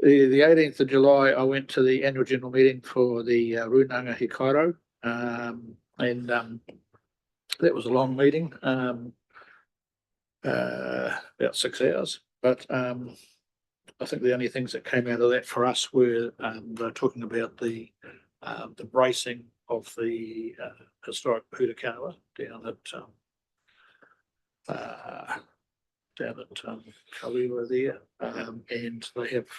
18th of July, I went to the annual general meeting for the Runanga Hikairo, and that was a long meeting, about 6 hours. But I think the only things that came out of that for us were talking about the bracing of the historic Pūtakawa down at Kawiwa there, and they have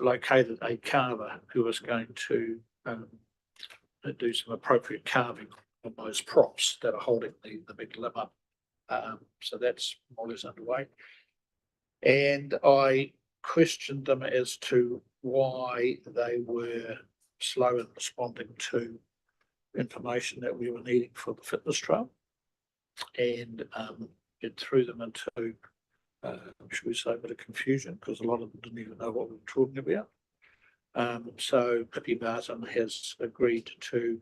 located a carver who is going to do some appropriate carving on those props that are holding the big limb up. So that's more or less underway. And I questioned them as to why they were slow in responding to information that we were needing for the fitness trail, and it threw them into, should we say, a bit of confusion, because a lot of them didn't even know what we were talking about. So Pippi Barton has agreed to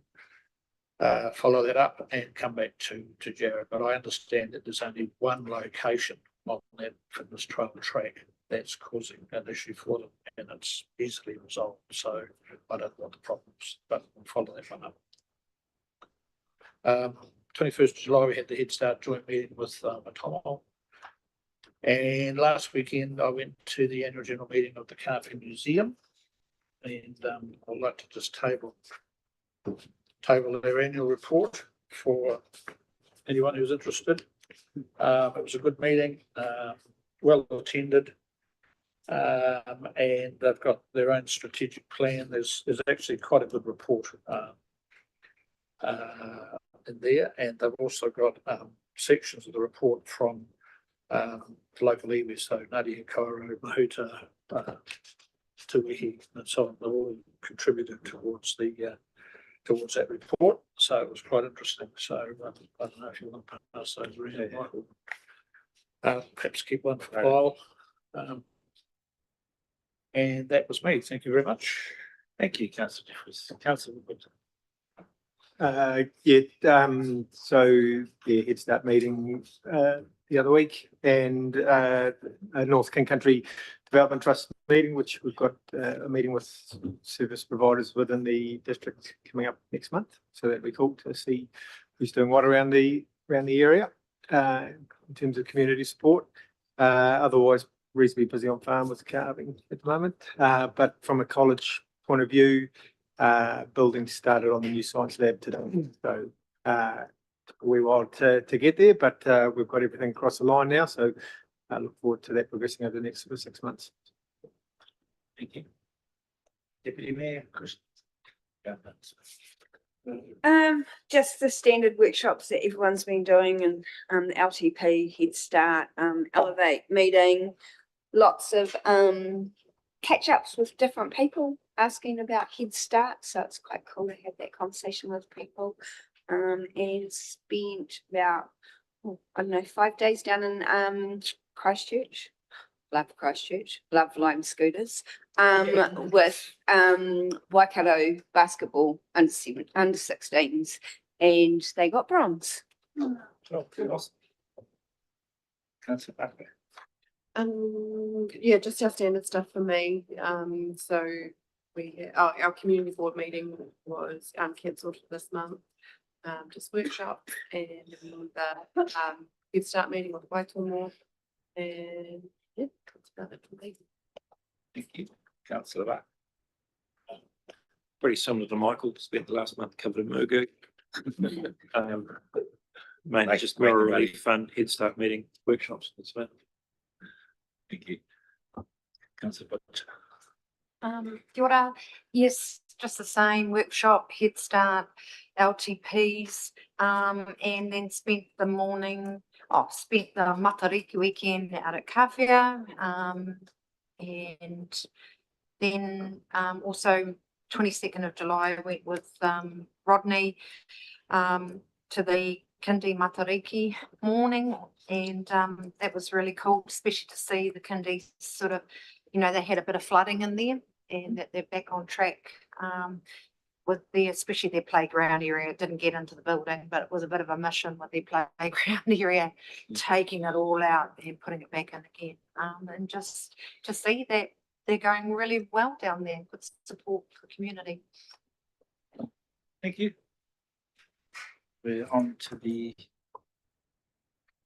follow that up and come back to Jared, but I understand that there's only one location on that fitness trail track that's causing an issue for them, and it's easily resolved. So I don't know what the problems, but we'll follow that one up. 21st of July, we had the Head Start joint meeting with Matomo. And last weekend, I went to the annual general meeting of the Kawhia Museum, and I'd like to just table their annual report for anyone who's interested. It was a good meeting, well attended, and they've got their own strategic plan. There's actually quite a good report in there, and they've also got sections of the report from local iwi, so Ngāti Hikairo, Mahuta, Tuihi, and so on. They've all contributed towards that report, so it was quite interesting. So I don't know if you want to pass those around, Michael. Perhaps keep one for file. And that was me. Thank you very much. Thank you, Councillor Jeffries. Councillor Wood. So the Head Start meeting the other week, and a North King Country Development Trust meeting, which we've got a meeting with service providers within the district coming up next month. So that'd be cool to see who's doing what around the area in terms of community support. Otherwise, reasonably busy on farm with carving at the moment. But from a college point of view, building started on the new science lab today. So took a wee while to get there, but we've got everything across the line now. So I look forward to that progressing over the next 6 months. Thank you. Deputy Mayor, Chris. Just the standard workshops that everyone's been doing, and LTP, Head Start, Elevate meeting, lots of catch-ups with different people asking about Head Start. So it's quite cool to have that conversation with people. And spent about, I don't know, 5 days down in Christchurch. Love Christchurch, love Lime Scooters, with Waikato basketball under 16s, and they got bronze. Councillor Barker. Yeah, just our standard stuff for me. So our community board meeting was cancelled this month. just workshop and the Head Start meeting with Waitomo. And yeah, that's about it for me. Thank you. Councillor Barr. Pretty similar to Michael, spent the last month covered in Murgu. Mainly just Make Mara the money. Relief Fund, Head Start meeting, workshops, that's about. Thank you. Councillor Butcher. Kia ora. Yes, just the same workshop, Head Start, LTPs, and then spent the Matariki weekend out at Kawhia, and then also 22nd of July I went with Rodney to the Kindy Matariki morning, and that was really cool, especially to see the Kindy sort of, they had a bit of flooding in there and that they're back on track with especially their playground area. It didn't get into the building, but it was a bit of a mission with their playground area, taking it all out and putting it back in again. And just to see that they're going really well down there, good support for the community. Thank you. We're on to the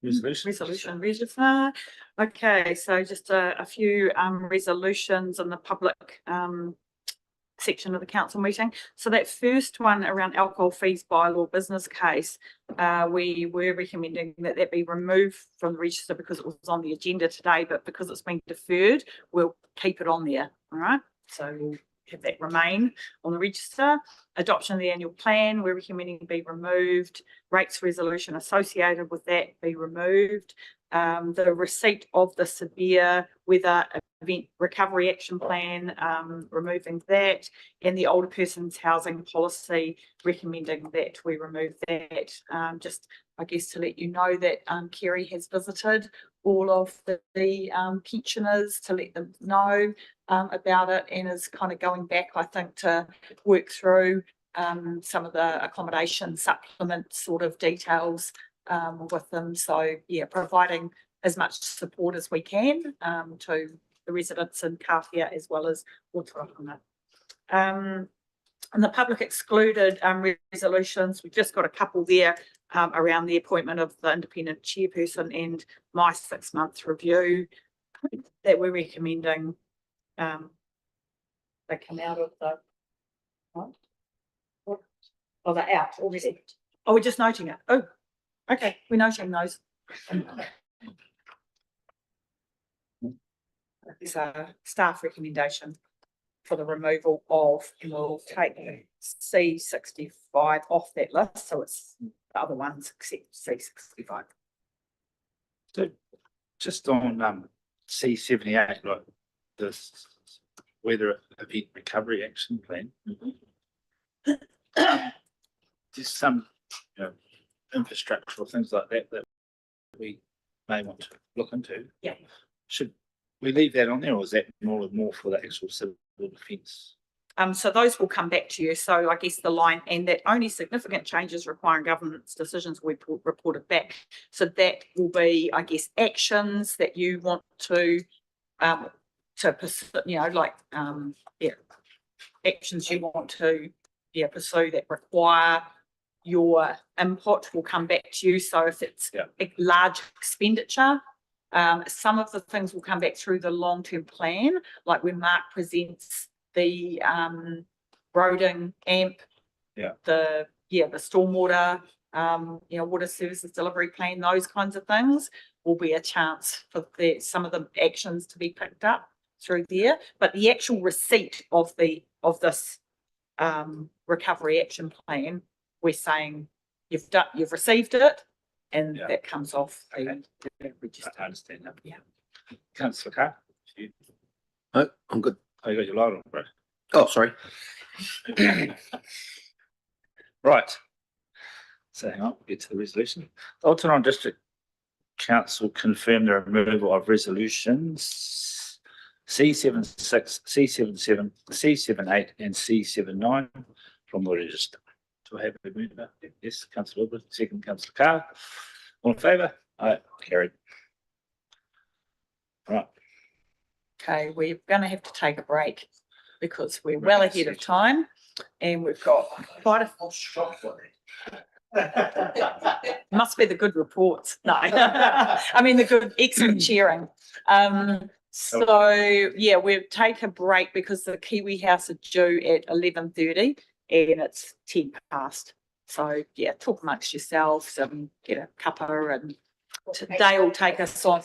resolution. Register. Okay, so just a few resolutions in the public section of the council meeting. So that first one around alcohol fees bylaw business case, we were recommending that that be removed from the register because it was on the agenda today, but because it's been deferred, we'll keep it on there. All right, so we'll have that remain on the register. Adoption of the annual plan, we're recommending be removed. Rates resolution associated with that be removed. The receipt of the severe weather event recovery action plan, removing that, and the older person's housing policy, recommending that we remove that. Just, I guess, to let you know that Kerry has visited all of the pensioners to let them know about it, and is kind of going back, I think, to work through some of the accommodation supplement sort of details with them. So yeah, providing as much support as we can to the residents in Kawhia as well as Ōtorohanga. And the public excluded resolutions, we've just got a couple there around the appointment of the independent chairperson and my 6-month review that we're recommending. They come out of the, what? Oh, they're out already. Oh, we're just noting it. Oh, okay, we're noting those. It's a staff recommendation for the removal of, and we'll take C65 off that list, so it's the other ones except C65. So just on C78, like this weather event recovery action plan, there's some infrastructural things like that that we may want to look into. Yeah. Should we leave that on there, or is that more for the actual civil defence? So those will come back to you. So I guess the line, and that only significant changes requiring government's decisions will be reported back. So that will be, I guess, actions that you want to pursue, actions you want to pursue that require your input will come back to you. So if it's a large expenditure, some of the things will come back through the long-term plan, like when Mark presents the roading AMP, the stormwater, water services delivery plan, those kinds of things will be a chance for some of the actions to be picked up through there. But the actual receipt of this recovery action plan, we're saying you've received it, and that comes off the register. I understand that. Yeah. Councillor Carr? No, I'm good. Oh, you got your light on, bro. Oh, sorry. Right. So hang on, we'll get to the resolution. The Ōtorohanga District Council confirmed the removal of resolutions C76, C77, C78 and C79 from the register. Do I have a mover? Yes, Councillor Wilbur, second Councillor Carr. All in favour? Aye, carried. Right. Okay, we're going to have to take a break because we're well ahead of time, and we've got quite a Must be the good reports. No, I mean the good, excellent cheering. So yeah, we'll take a break because the Kiwi House are due at 11:30 and it's 10 past. So yeah, talk amongst yourselves and get a cuppa and today will take us on.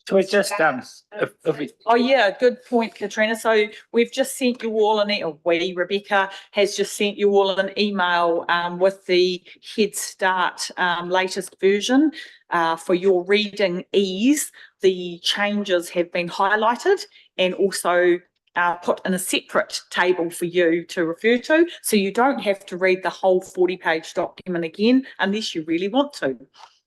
So it's just, if we, Oh yeah, good point, Katrina. So we've just sent you all Rebecca has just sent you all an email with the Head Start latest version for your reading ease. The changes have been highlighted and also put in a separate table for you to refer to. So you don't have to read the whole 40-page document again unless you really want to.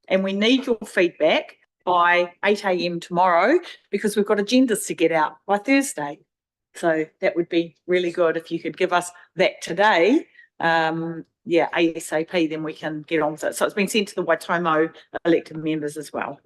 And we need your feedback by 8 a.m. tomorrow because we've got agendas to get out by Thursday. So that would be really good if you could give us that today. Yeah, ASAP, then we can get on with it. So it's been sent to the Waitomo elected members as well.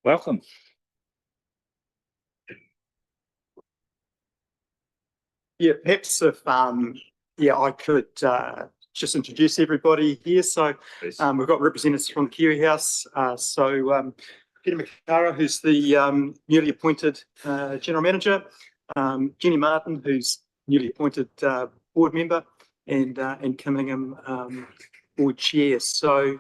welcome. Yeah, perhaps if, I could, just introduce everybody here. So, Please. we've got representatives from the Kiwi House. Peter McCara, who's the, newly appointed, General Manager, Jenny Martin, who's newly appointed, Board Member, and Kim Ingham, Board Chair. So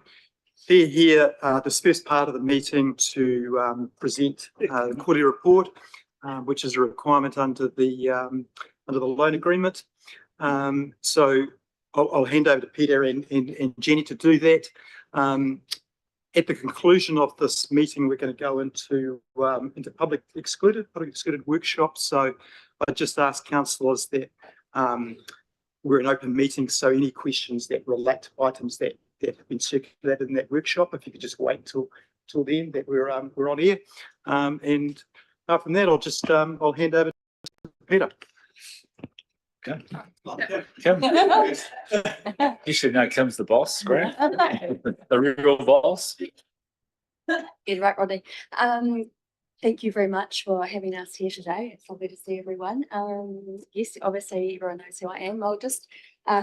they're here, this first part of the meeting to, present, the quarterly report, which is a requirement under the loan agreement. So I'll hand over to Peter and Jenny to do that. At the conclusion of this meeting, we're going to go into public excluded workshops. So I just ask councillors that we're an open meeting, so any questions that relate to items that have been circulated in that workshop, if you could just wait till then that we're on air. And apart from that, I'll hand over to Peter. Okay. Kim. You should know Kim's the boss, Graham. The real boss. Good, right, Rodney. Thank you very much for having us here today. It's lovely to see everyone. Yes, obviously everyone knows who I am. I'll just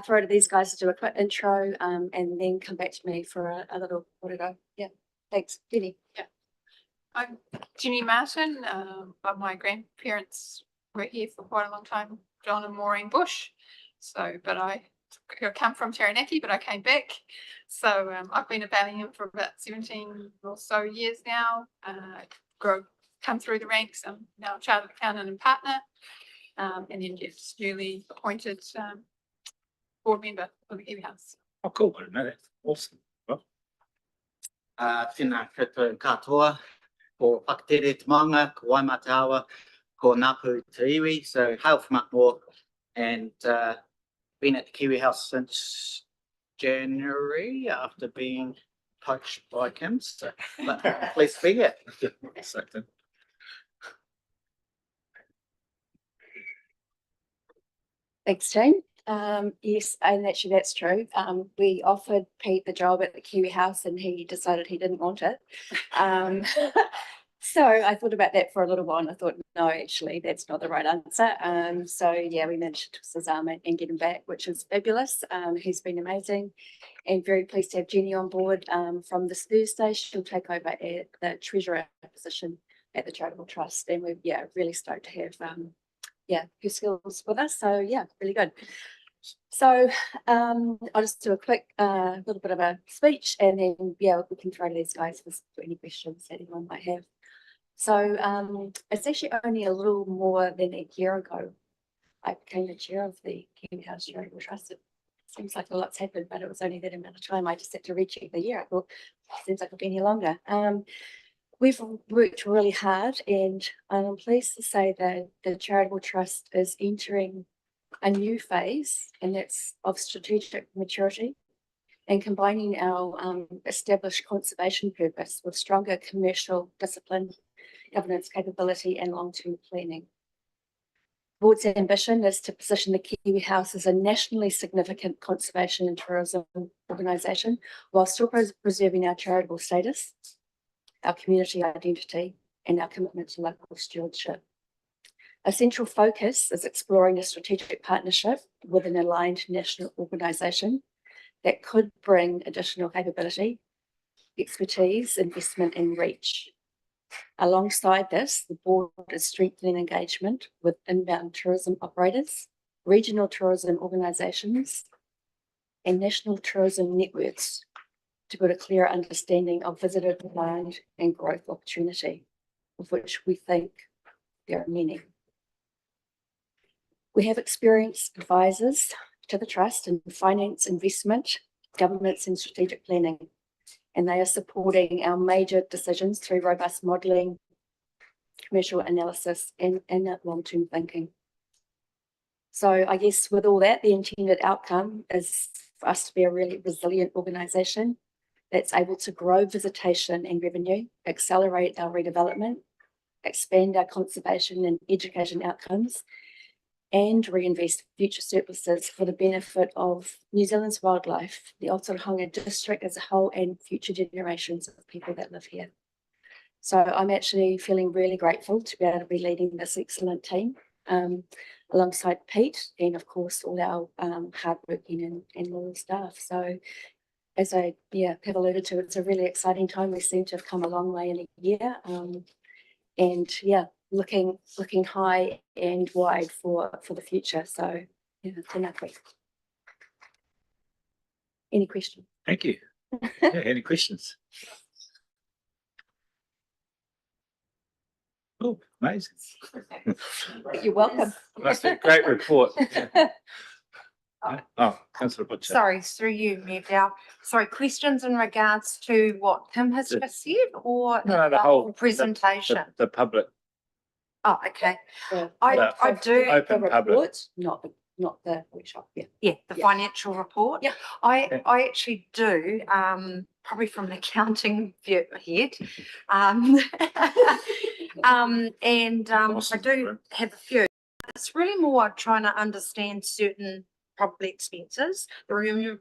throw to these guys to do a quick intro and then come back to me for a little go. Yeah, thanks, Jenny. Yeah. I'm Jenny Martin. But my grandparents were here for quite a long time, John and Maureen Bush. So, but I come from Taranaki, but I came back. So I've been a Bellingham for about 17 or so years now. Come through the ranks. I'm now a chartered accountant and partner, and then just newly appointed board member of the Kiwi House. Oh, cool. I didn't know that. Awesome. Well, Tēnā koutou katoa, ko Whakatere te Maunga, ko Waimate Awa, ko Ngāpu te Iwi. So hail from up north, and been at the Kiwi House since January after being poached by Kim. So but pleased to be here. Second. Thanks, team. Yes, and actually that's true. We offered Pete the job at the Kiwi House and he decided he didn't want it. So I thought about that for a little while and I thought, no, actually, that's not the right answer. So yeah, we managed to twist his arm and get him back, which is fabulous. He's been amazing and very pleased to have Jenny on board from this Thursday. She'll take over at the treasurer position at the Charitable Trust. And we're really stoked to have her skills with us. So yeah, really good. So I'll just do a quick little bit of a speech and then we can throw to these guys for any questions that anyone might have. So it's actually only a little more than a year ago I became the chair of the Kiwi House Charitable Trust. It seems like a lot's happened, but it was only that amount of time. I just had to recheck the year. I thought, seems like I've been here longer. We've worked really hard and I'm pleased to say that the Charitable Trust is entering a new phase, and that's of strategic maturity and combining our established conservation purpose with stronger commercial discipline, governance capability and long-term planning. Board's ambition is to position the Kiwi House as a nationally significant conservation and tourism organisation while still preserving our charitable status, our community identity and our commitment to local stewardship. A central focus is exploring a strategic partnership with an aligned national organisation that could bring additional capability, expertise, investment and reach. Alongside this, the board is strengthening engagement with inbound tourism operators, regional tourism organisations and national tourism networks to build a clear understanding of visitor demand and growth opportunity, of which we think there are many. We have experienced advisors to the Trust in finance, investment, governance and strategic planning, and they are supporting our major decisions through robust modelling, commercial analysis and long-term thinking. So I guess with all that, the intended outcome is for us to be a really resilient organisation that's able to grow visitation and revenue, accelerate our redevelopment, expand our conservation and education outcomes, and reinvest future surpluses for the benefit of New Zealand's wildlife, the Ōtorohanga district as a whole, and future generations of people that live here. So I'm actually feeling really grateful to be able to be leading this excellent team alongside Pete and of course all our hardworking and loyal staff. So as Pip alluded to, it's a really exciting time. We seem to have come a long way in a year. And yeah, looking high and wide for the future. So yeah, tēnā koe. Any questions? Thank you. Yeah, any questions? Oh, amazing. You're welcome. That's a great report. Oh, Councillor Butcher. Sorry, through you, Mayor Dow. Sorry, questions in regards to what Tim has just said or No, the whole presentation? The public. Oh, okay. The I do. open public. Not the workshop. Yeah. Yeah, the financial report. Yeah. I actually do, probably from the accounting view ahead. I do have a few. It's really more trying to understand certain probably expenses. The revenue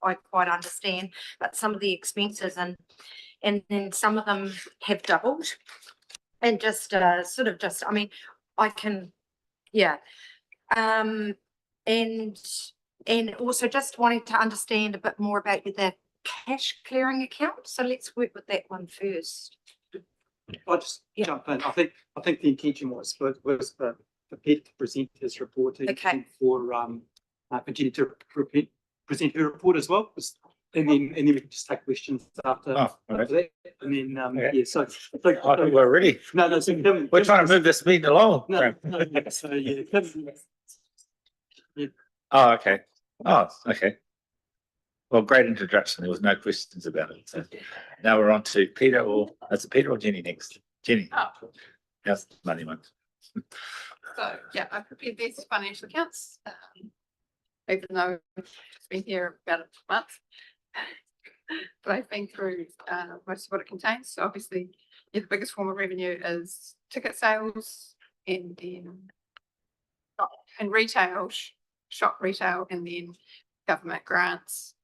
I quite understand, but some of the expenses and then some of them have doubled. And just I mean, I can, yeah. And also just wanting to understand a bit more about the cash clearing account. So let's work with that one first. I'll just jump in. I think the intention was for Pete to present his report and for Jenny to present her report as well. And then we can just take questions after that. And then so I think We're ready. No, so We're trying to move this meeting along. so yeah. Oh, okay. Oh, okay. Well, great introduction. There was no questions about it. So now we're on to Peter, or is it Peter or Jenny next? Jenny. How's the money one? So yeah, I prepared these financial accounts, even though it's been here about a month. But I've been through most of what it contains. So obviously, the biggest form of revenue is ticket sales, and then retail, shop retail, and then government grants,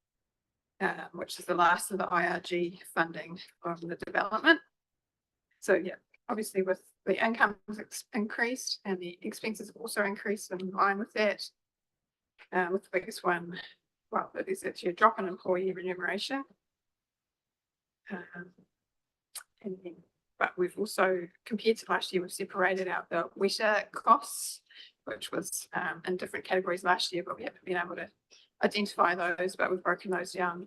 which is the last of the IRG funding of the development. So yeah, obviously with the income increased and the expenses have also increased in line with that. With the biggest one, well, it is actually a drop in employee remuneration. But we've also, compared to last year, we've separated out the wetter costs, which was in different categories last year, but we haven't been able to identify those, but we've broken those down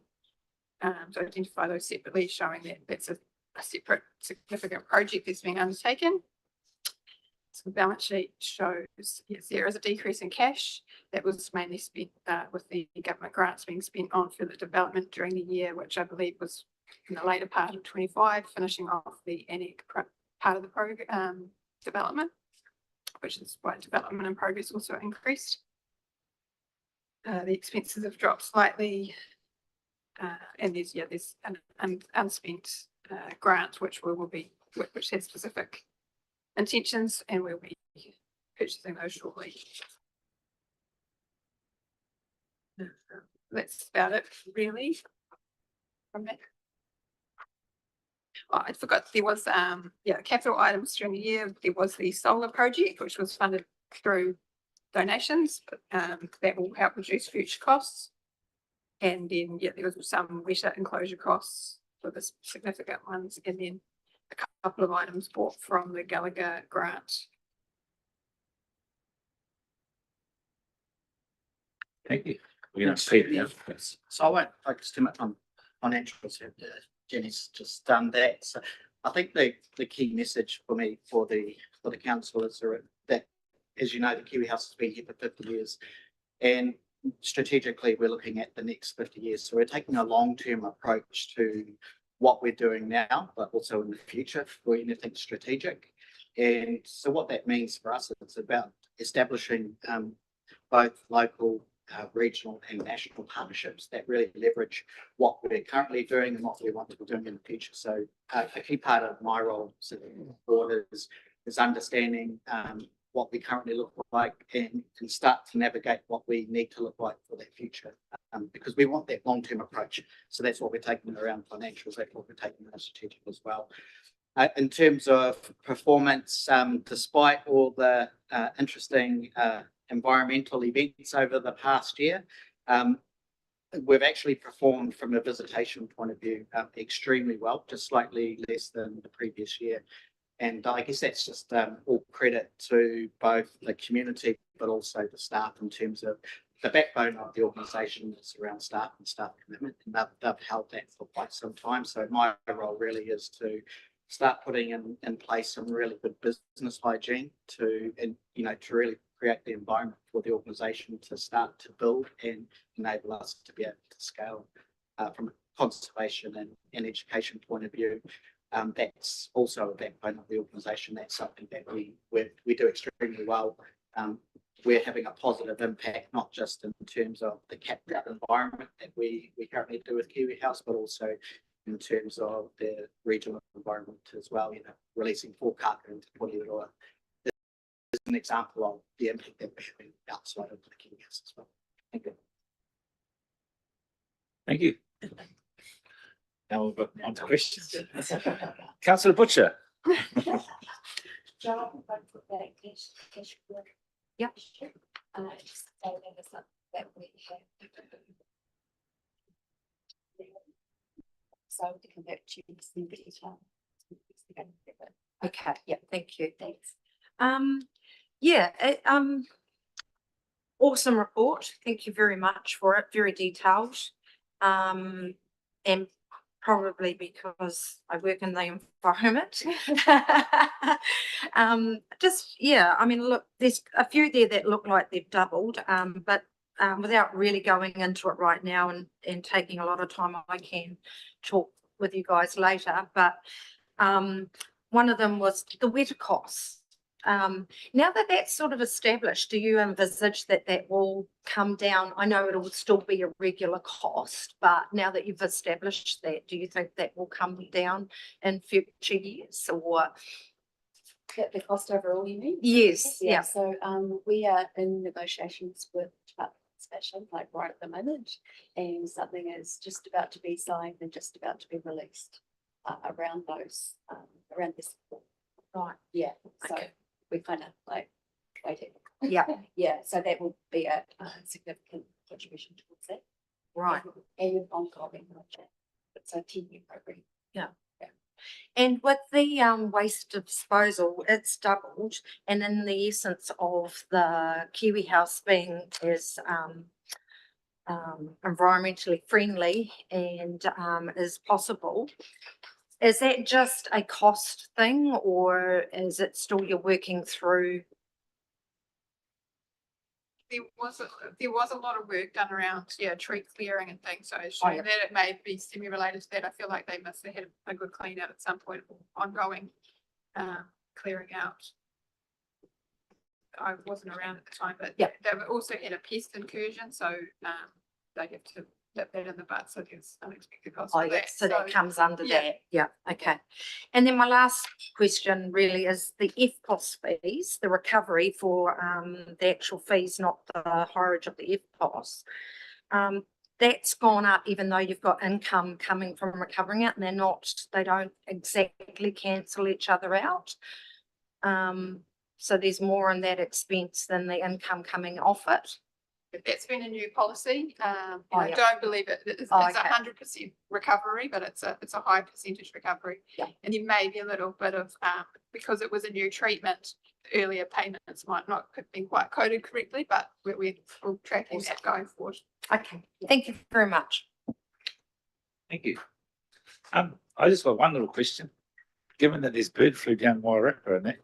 to identify those separately, showing that that's a separate significant project that's being undertaken. So the balance sheet shows, yes, there is a decrease in cash that was mainly spent with the government grants being spent on further development during the year, which I believe was in the later part of 25, finishing off the ANEC part of the program development, which is why development in progress also increased. The expenses have dropped slightly, and there's an unspent grant which has specific intentions, and we'll be purchasing those shortly. That's about it, really. From that. Oh, I forgot there was capital items during the year. There was the solar project which was funded through donations, that will help reduce future costs. And then there was some wetter enclosure costs for the significant ones, and then a couple of items bought from the Gallagher grant. Thank you. So I won't focus too much on financials. Jenny's just done that. So I think the key message for me for the council is that, as you know, the Kiwi House has been here for 50 years, and strategically we're looking at the next 50 years. So we're taking a long-term approach to what we're doing now, but also in the future for anything strategic. And so what that means for us, it's about establishing both local, regional and national partnerships that really leverage what we're currently doing and what we want to be doing in the future. So a key part of my role sitting on the board is understanding what we currently look like and start to navigate what we need to look like for that future. Because we want that long-term approach. So that's what we're taking around financials, that's what we're taking around strategic as well. In terms of performance, despite all the interesting environmental events over the past year, we've actually performed from a visitation point of view extremely well, just slightly less than the previous year. And I guess that's just all credit to both the community, but also the staff in terms of the backbone of the organisation is around staff and staff commitment. And they've held that for quite some time. So my role really is to start putting in place some really good business hygiene to really create the environment for the organisation to start to build and enable us to be able to scale from a conservation and education point of view. That's also a backbone of the organisation. That's something that we do extremely well. We're having a positive impact, not just in terms of the capital environment that we currently do with Kiwi House, but also in terms of the regional environment as well. Releasing 4 kaka into Ōtorohanga is an example of the impact that we're having outside of the Kiwi House as well. Thank you. Thank you. Now we'll go on to questions. Councillor Butcher. Yeah. Just say that it's not that we have. So to come back to you in detail. Okay, yeah, thank you. Thanks. Awesome report. Thank you very much for it. Very detailed. And probably because I work in the environment. I mean, look, there's a few there that look like they've doubled, but without really going into it right now and taking a lot of time, I can talk with you guys later. But one of them was the wetter costs. Now that that's sort of established, do you envisage that that will come down? I know it will still be a regular cost, but now that you've established that, do you think that will come down in future years, or? The cost overall, you mean? Yes, yeah. So we are in negotiations with Station, like right at the moment, and something is just about to be signed and just about to be released around those, around this. Right. Yeah. So we kind of like waiting. Yeah. Yeah. So that will be a significant contribution towards that. Right. And ongoing project. It's a 10-year program. Yeah. And with the waste disposal, it's doubled. And in the essence of the Kiwi House being as environmentally friendly and as possible, is that just a cost thing, or is it still you're working through? There was a lot of work done around tree clearing and things. So I assume that it may be semi-related to that. I feel like they must have had a good clean out at some point, ongoing clearing out. I wasn't around at the time, but they also had a pest incursion, so they have to nip that in the butt. So there's unexpected costs. Oh, yeah, so that comes under that. Yeah, okay. And then my last question really is the FPOS fees, the recovery for the actual fees, not the haulage of the FPOS. That's gone up even though you've got income coming from recovering it, and they don't exactly cancel each other out. So there's more in that expense than the income coming off it. That's been a new policy. I don't believe it's 100% recovery, but it's a high percentage recovery. Yeah. And there may be a little bit of because it was a new treatment, earlier payments might not have been quite coded correctly, but we're tracking that going forward. Okay, thank you very much. Thank you. I just got one little question. Given that there's bird flu down Wairarapa and that,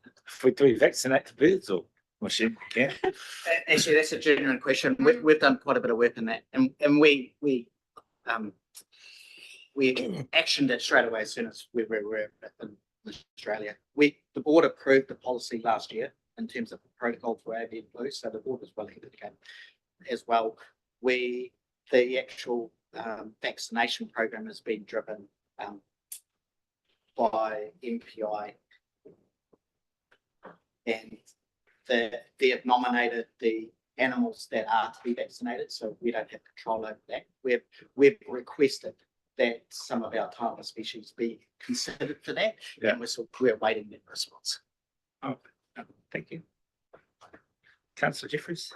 do we vaccinate the birds or? Yeah. Actually, that's a genuine question. We've done quite a bit of work in that, and we actioned it straight away as soon as we were in Australia. The board approved the policy last year in terms of the protocol for avian flu, so the board was well ahead of the game as well. The actual vaccination program has been driven by MPI, and they have nominated the animals that are to be vaccinated, so we don't have control over that. We've requested that some of our target species be considered for that, Yeah. and we're awaiting that response. Oh, thank you. Councillor Jeffries.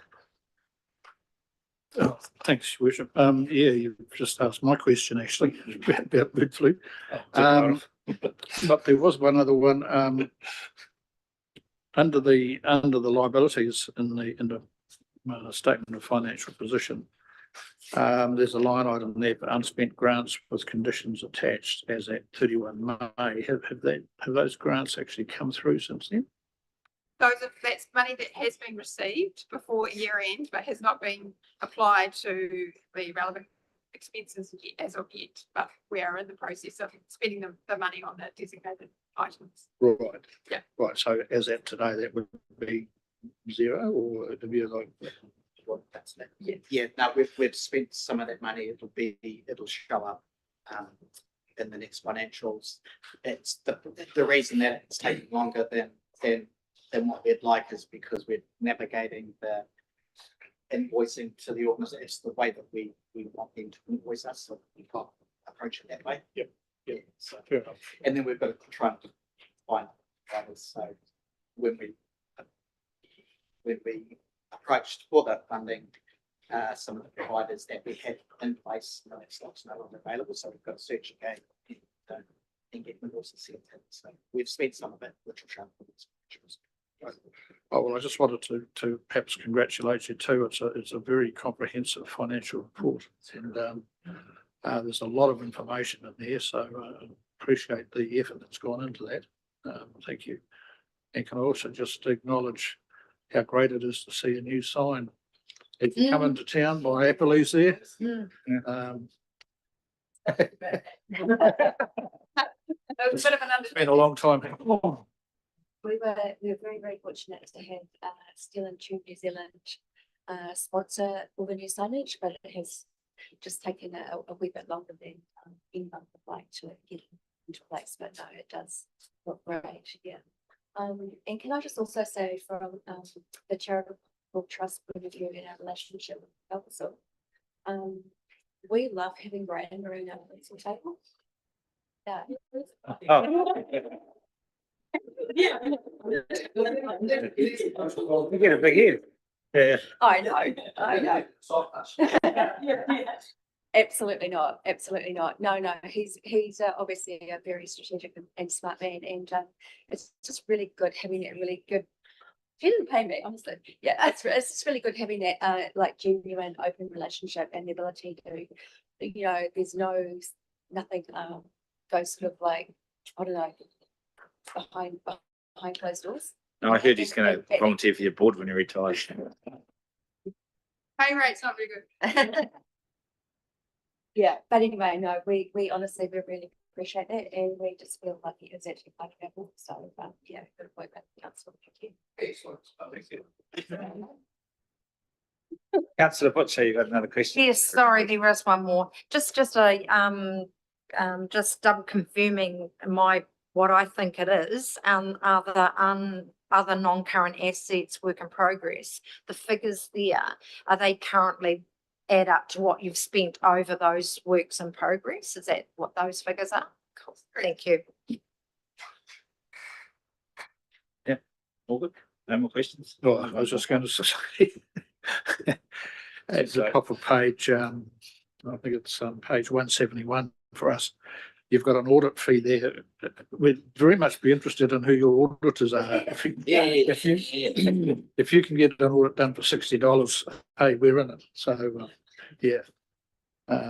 Oh, thanks, Your Worship. Yeah, you've just asked my question actually about bird flu. But there was one other one, under the liabilities in the statement of financial position. There's a line item there for unspent grants with conditions attached as at 31 May. Have those grants actually come through since then? That's money that has been received before year end, but has not been applied to the relevant expenses as of yet. But we are in the process of spending the money on the designated items. Right. Yeah. Right. So as at today, that would be zero, or have you like? That's that. Yeah. No, we've spent some of that money. It'll show up in the next financials. It's the reason that it's taking longer than what we'd like is because we're navigating the invoicing to the organisation. It's the way that we want them to invoice us, so we've got to approach it that way. Yep. Yeah. So, Fair enough. and then we've got to try to find others. So when we approached for that funding, some of the providers that we had in place, that stock's no longer available, so we've got to search again and get resources sent in. So we've spent some of it, which will show up in these pictures. Oh, well, I just wanted to perhaps congratulate you too. It's a very comprehensive financial report, and there's a lot of information in there. So appreciate the effort that's gone into that. Thank you. And can I also just acknowledge how great it is to see a new sign. If you come into town by Apple's there. It's a bit of an It's been a long time. We were very, very fortunate to have Steel and Tube New Zealand sponsor all the new signage, but it has just taken a wee bit longer than anyone would like to get into place. But no, it does look great. Yeah. And can I just also say from the charitable trust point of view in our relationship with the council, we love having Brandon around our council table. Yeah. You get a big head. Yeah. I know. Absolutely not. Absolutely not. No, he's obviously a very strategic and smart man, and it's just really good having that really good. He didn't pay me, honestly. Yeah, it's just really good having that like genuine open relationship and the ability to, there's nothing goes sort of like, I don't know, behind closed doors. No, I heard he's going to volunteer for your board when he retires. pay rate's not very good. Yeah, but anyway, no, we honestly, we really appreciate that, and we just feel like it is actually part of our book. So, yeah, good work with the council. Thank you. Excellent. Thank you. Councillor Butcher, you got another question? Yes, sorry, there was one more. Just a just double confirming what I think it is. Other non-current assets, work in progress. The figures there, are they currently add up to what you've spent over those works in progress? Is that what those figures are? Cool. Thank you. Yeah, all good. No more questions? Well, I was just going to say, at the top of page, I think it's page 171 for us. You've got an audit fee there. We'd very much be interested in who your auditors are. If you can get an audit done for $60, hey, we're in it. So, yeah. The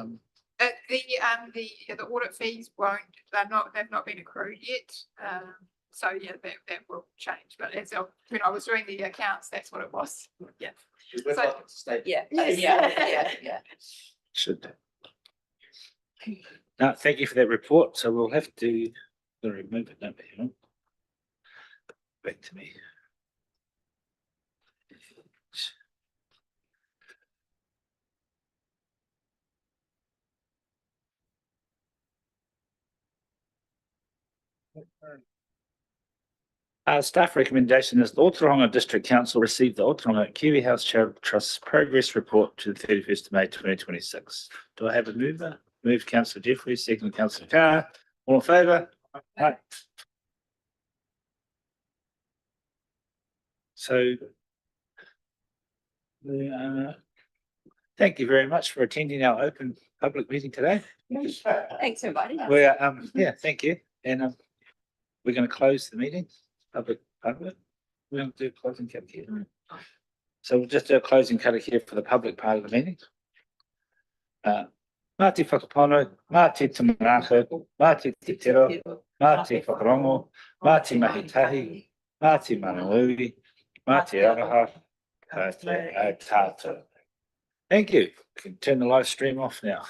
audit fees they've not been accrued yet. So yeah, that will change. But when I was doing the accounts, that's what it was. Yeah. Yeah. Should. No, thank you for that report. So we'll have to remove it, don't we? Back to me. Staff recommendation is the Ōtorohanga District Council received the Ōtorohanga Kiwi House Charitable Trust's progress report to the 31st of May 2026. Do I have a mover? Move Councillor Jeffries, second Councillor Carr. All in favour? Aye. So, thank you very much for attending our open public meeting today. Thanks, everybody. We are, yeah, thank you. And we're going to close the meeting. Public. We're going to do a closing cut here. So we'll just do a closing cut here for the public part of the meeting. Mā te whakapono, mā te tumanako, mā te titero, mā te whakarongo, mā te mahitahi, mā te manaui, mā te araha, ka te au tātou. Thank you. We can turn the live stream off now.